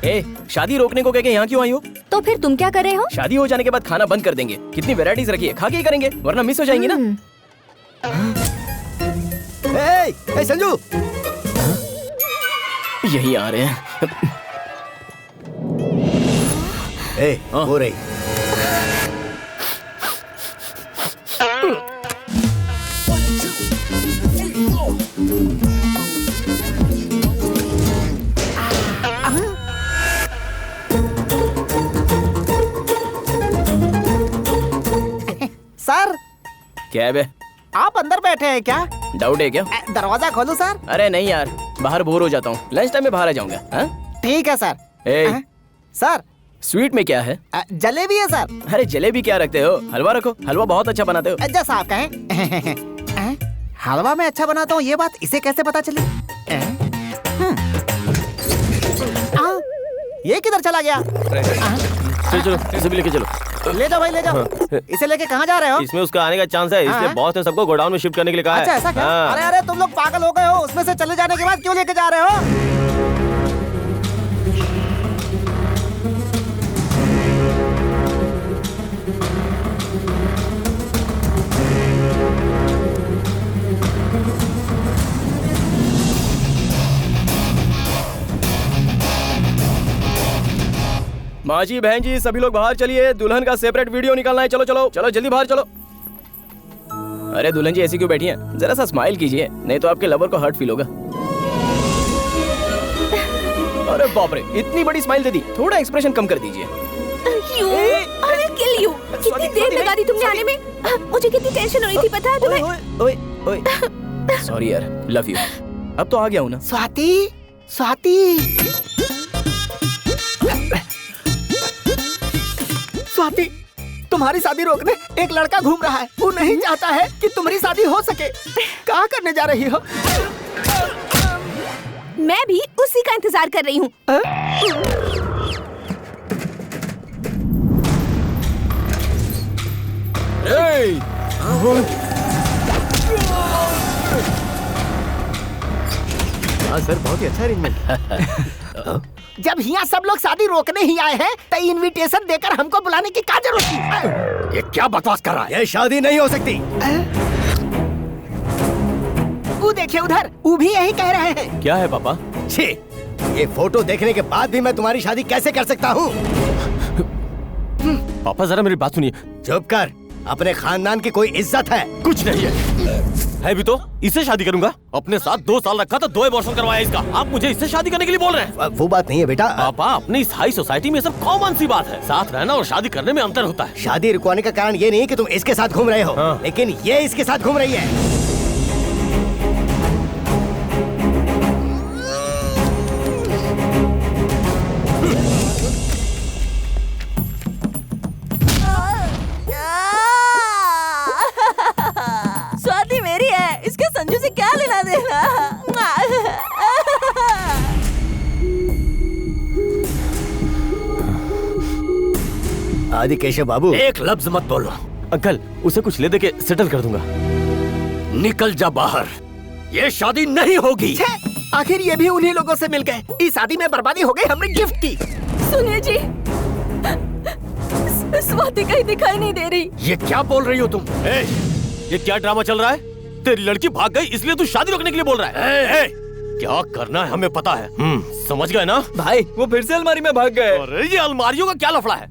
ए, शादी रोकने को कह के यहाँ क्यों आई हो? तो फिर तुम क्या कर रहे हो? शादी हो जाने के बाद खाना बंद कर देंगे। कितनी वैरायटीज रखी है, खा के ही करेंगे, वरना मिस हो जाएंगी ना। ए संजू, यही आ रहे हैं। ए, हो रही। सर, क्या है बे? आप अंदर बैठे हैं क्या? डाउट है क्या? दरवाजा खोलूं सर? अरे नहीं यार, बाहर बोर हो जाता हूँ। लंच टाइम में बाहर आ जाऊंगा। हाँ? ठीक है सर। ए, सर, स्वीट में क्या है? जलेबी है सर। अरे जलेबी क्या रखते हो? हलवा रखो, हलवा बहुत अच्छा बनाते हो। जैसा आप कहें। हलवा में अच्छा बनाता हूँ, ये बात इसे कैसे पता चली? ये किधर चला गया? चलो चलो, इसे भी लेके चलो। ले जाओ भाई, ले जाओ। इसे लेके कहाँ जा रहे हो? इसमें उसका आने का चांस है, इसलिए बॉस ने सबको गोडाउन में शिफ्ट करने के लिए कहा है। अच्छा, ऐसा क्या? अरे अरे, तुम लोग पागल हो गए हो? उसमें से चले जाने के बाद क्यों लेके जा रहे हो? माँ जी, बहन जी, सभी लोग बाहर चलिए। दुल्हन का सेपरेट वीडियो निकालना है। चलो चलो चलो, जल्दी बाहर चलो। अरे दुल्हन जी ऐसी क्यों बैठी हैं? जरा सा स्माइल कीजिए, नहीं तो आपके लवर को हर्ट फील होगा। अरे बाप रे, इतनी बड़ी स्माइल दे दी, थोड़ा एक्सप्रेशन कम कर दीजिए। अरे किल यू। कितनी देर लगा दी तुमने आने में? मुझे कितनी टेंशन हो रही थी, पता है तुम्हें? ओए ओए, सॉरी यार, लव यू। अब तो आ गया हूँ ना। स्वाति, स्वाति, स्वाति, तुम्हारी शादी रोकने एक लड़का घूम रहा है। वो नहीं चाहता है कि तुम्हारी शादी हो सके। क्या करने जा रही हो? मैं भी उसी का इंतजार कर रही हूँ। हाँ सर, बहुत ही अच्छा अरेंजमेंट। जब यहाँ सब लोग शादी रोकने ही आए हैं, तो इनविटेशन देकर हमको बुलाने की क्या जरूरत थी? ये क्या बकवास कर रहा है? ये शादी नहीं हो सकती। वो देखिए उधर, वो भी यही कह रहे हैं। क्या है पापा? छी, ये फोटो देखने के बाद भी मैं तुम्हारी शादी कैसे कर सकता हूँ? पापा जरा मेरी बात सुनिए। चुप कर, अपने खानदान की कोई इज्जत है? कुछ नहीं है भी तो इससे शादी करूंगा। अपने साथ 2 साल रखा था, 2 अबॉर्शन करवाया इसका। आप मुझे इससे शादी करने के लिए बोल रहे हैं? वो बात नहीं है बेटा। पापा, अपनी इस हाई सोसाइटी में सब कॉमन सी बात है। साथ रहना और शादी करने में अंतर होता है। शादी रुकवाने का कारण ये नहीं है कि तुम इसके साथ घूम रहे हो, लेकिन ये इसके साथ घूम रही है। स्वाति मेरी है, इसके संजू से क्या लेना देना। आदि केशव बाबू, एक लफ्ज मत बोलो। अंकल, उसे कुछ ले दे के सेटल कर दूंगा। निकल जा बाहर, ये शादी नहीं होगी। आखिर ये भी उन्हीं लोगों से मिल गए। इस शादी में बर्बादी हो गई, हमने गिफ्ट की। सुनिए जी, स्वाति कहीं दिखाई नहीं दे रही। ये क्या बोल रही हो तुम? ये क्या ड्रामा चल रहा है? तेरी लड़की भाग गई इसलिए तू शादी रोकने के लिए बोल रहा है? क्या करना है हमें पता है। समझ गए ना? भाई, वो फिर से अलमारी में भाग गए। अरे ये अलमारियों का क्या लफड़ा है?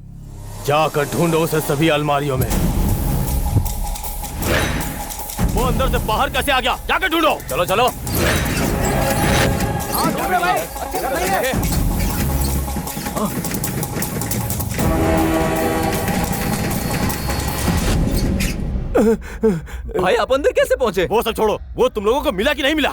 जाकर ढूंढो उसे सभी अलमारियों में। वो अंदर से बाहर कैसे आ गया? जाकर ढूंढो। चलो चलो। भाई, आप अंदर कैसे पहुंचे? वो सब छोड़ो, वो तुम लोगों को मिला कि नहीं मिला?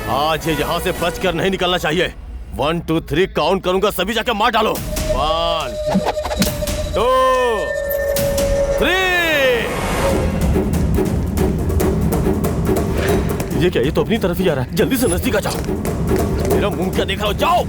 आज ये यहाँ से बचकर नहीं निकलना चाहिए। 1 2 3 काउंट करूंगा, सभी जाके मार डालो। 1 2 3। ये क्या? ये तो अपनी तरफ ही जा रहा है। जल्दी से नजदीक आ जाओ। मेरा मुंह क्या देख रहा हो? जाओ।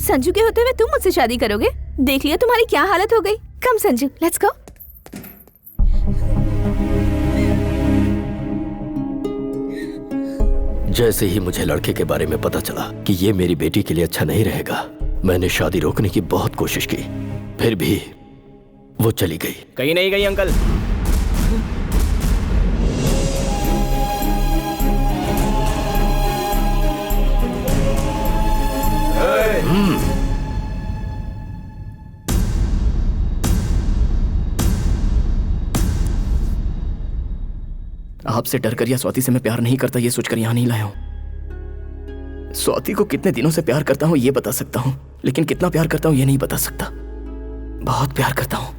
संजू के होते हुए तुम मुझसे शादी करोगे? देख लिया तुम्हारी क्या हालत हो गई। कम संजू, लेट्स गो। जैसे ही मुझे लड़के के बारे में पता चला कि ये मेरी बेटी के लिए अच्छा नहीं रहेगा, मैंने शादी रोकने की बहुत कोशिश की, फिर भी वो चली गई। कहीं नहीं गई अंकल। आपसे डर कर या स्वाति से मैं प्यार नहीं करता ये सोचकर यहाँ नहीं लाया हूँ। स्वाति को कितने दिनों से प्यार करता हूँ ये बता सकता हूँ, लेकिन कितना प्यार करता हूँ ये नहीं बता सकता। बहुत प्यार करता हूँ।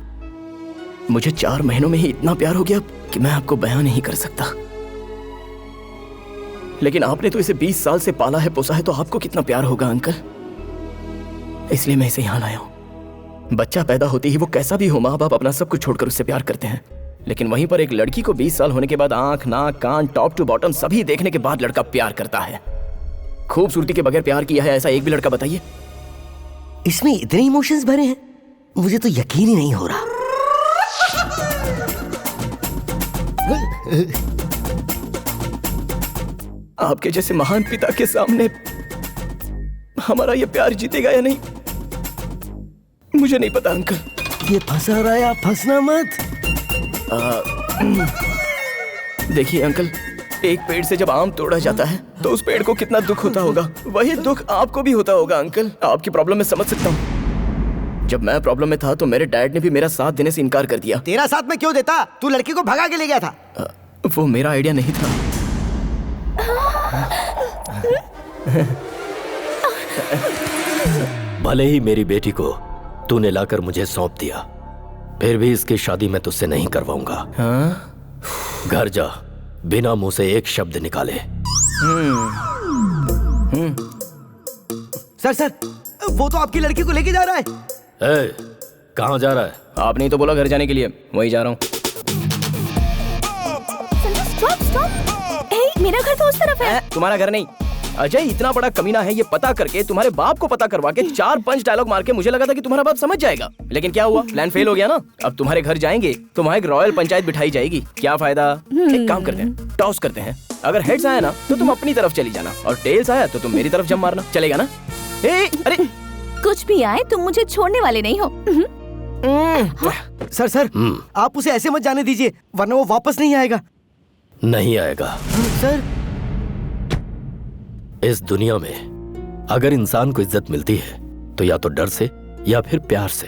मुझे 4 महीनों में ही इतना प्यार हो गया कि मैं आपको बयान नहीं कर सकता। लेकिन आपने तो इसे 20 साल से पाला है, पोसा है, तो आपको कितना प्यार होगा अंकल। इसलिए मैं इसे यहाँ लाया हूँ। बच्चा पैदा होते ही वो कैसा भी हो, माँ बाप अपना सब कुछ छोड़कर उससे प्यार करते हैं। लेकिन वहीं पर एक लड़की को 20 साल होने के बाद आंख, नाक, कान, टॉप टू बॉटम सभी देखने के बाद लड़का प्यार करता है। खूबसूरती के बगैर प्यार किया है ऐसा एक भी लड़का बताइए। इसमें इतने इमोशंस भरे हैं, मुझे तो यकीन ही नहीं हो रहा। आपके जैसे महान पिता के सामने हमारा ये प्यार जीतेगा या नहीं मुझे नहीं पता अंकल। ये फंसा रहा है, आप फंसना मत। देखिए अंकल, एक पेड़ से जब आम तोड़ा जाता है तो उस पेड़ को कितना दुख होता होगा, वही दुख आपको भी होता होगा अंकल। आपकी प्रॉब्लम में समझ सकता हूँ। जब मैं प्रॉब्लम में था तो मेरे डैड ने भी मेरा साथ देने से इनकार कर दिया। तेरा साथ मैं क्यों देता? तू लड़की को भगा के ले गया था। वो मेरा आइडिया नहीं था। भले ही मेरी बेटी को तूने लाकर मुझे सौंप दिया, फिर भी इसकी शादी मैं तुझसे नहीं करवाऊंगा। घर जा, बिना मुंह से एक शब्द निकाले। सर, वो तो आपकी लड़की को लेके जा रहा है। कहाँ जा रहा है? आपने तो बोला घर जाने के लिए, वही जा रहा हूँ। मेरा घर तो उस तरफ है। तुम्हारा घर नहीं। अजय इतना बड़ा कमीना है, ये पता करके तुम्हारे बाप को पता करवा के 4-5 डायलॉग मार के मुझे लगा था कि तुम्हारा बाप समझ जाएगा, लेकिन क्या हुआ, प्लान फेल हो गया ना। अब तुम्हारे घर जाएंगे तो वहाँ एक रॉयल पंचायत बिठाई जाएगी। क्या फायदा? एक काम करते हैं, टॉस करते हैं। अगर हेड्स आया ना तो तुम अपनी तरफ चली जाना, और टेल्स आया तो तुम मेरी तरफ जम मारना। चलेगा ना? अरे कुछ भी आए तुम मुझे छोड़ने वाले नहीं हो। सर, आप उसे ऐसे मत जाने दीजिए, वरना वो वापस नहीं आएगा। नहीं आएगा। सर, इस दुनिया में अगर इंसान को इज्जत मिलती है तो या तो डर से या फिर प्यार से।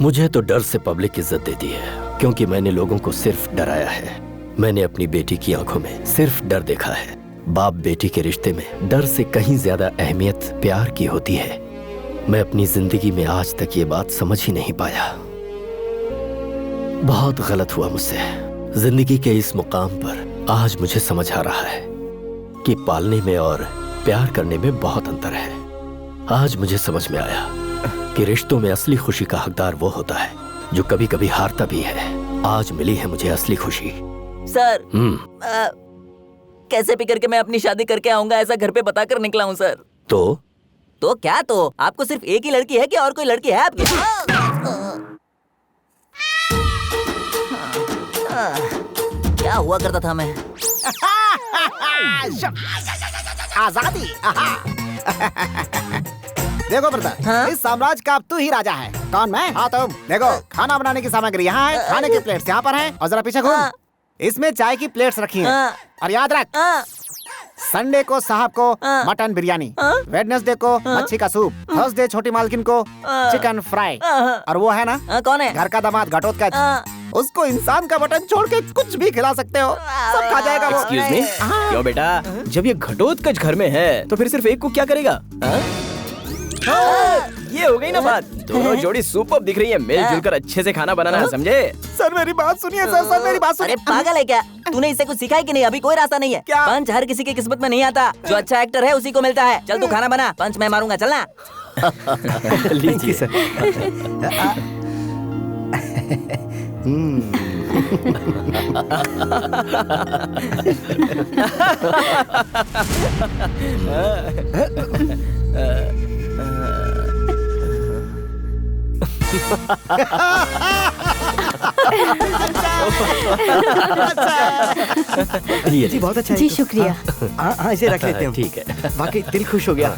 मुझे तो डर से पब्लिक इज्जत देती है, क्योंकि मैंने लोगों को सिर्फ डराया है। मैंने अपनी बेटी की आंखों में सिर्फ डर देखा है। बाप बेटी के रिश्ते में डर से कहीं ज्यादा अहमियत प्यार की होती है। मैं अपनी जिंदगी में आज तक ये बात समझ ही नहीं पाया। बहुत गलत हुआ मुझसे। जिंदगी के इस मुकाम पर आज मुझे समझ आ रहा है कि पालने में और प्यार करने में बहुत अंतर है। आज मुझे समझ में आया कि रिश्तों में असली खुशी का हकदार वो होता है जो कभी कभी हारता भी है। आज मिली है मुझे असली खुशी। सर, कैसे भी करके मैं अपनी शादी करके आऊंगा, ऐसा घर पे बता कर निकला हूँ सर। तो क्या तो? आपको सिर्फ एक ही लड़की है कि और कोई लड़की है आपकी? क्या हुआ करता था मैं? आजादी। देखो ब्रदर, इस साम्राज्य का अब तू ही राजा है। कौन? मैं? हाँ तुम। देखो, खाना बनाने की सामग्री यहाँ है, खाने की प्लेट्स यहाँ पर हैं, और जरा पीछे घूम। इसमें चाय की प्लेट्स रखी हैं। और याद रख, संडे को साहब को मटन बिरयानी, वेडनेसडे को मच्छी का सूप, थर्सडे छोटी मालकिन को चिकन फ्राई, और वो है ना, कौन है? घर का दामाद घटोत्कच, उसको इंसान का मटन छोड़ के कुछ भी खिला सकते हो, सब खा जाएगा वो। एक्सक्यूज मी, क्यों बेटा? जब ये घटोत्कच घर में है तो फिर सिर्फ एक को क्या करेगा? ये हो गई ना बात। दोनों जोड़ी सुपर्ब दिख रही है, मिलजुल कर अच्छे से खाना बनाना है, समझे? सर मेरी बात सुनिए सर, मेरी बात सुनिए। अरे पागल है क्या? तूने इससे कुछ सीखा है कि नहीं? अभी कोई रास्ता नहीं है। क्या? पंच हर किसी की किस्मत में नहीं आता। जो अच्छा एक्टर है उसी को मिलता है। चल तू खाना बना, पंच मैं मारूंगा, चलना। लीजिए सर। जी बहुत अच्छा है। जी शुक्रिया। हाँ, इसे रख लेते हैं। ठीक है। वाकई दिल खुश हो गया।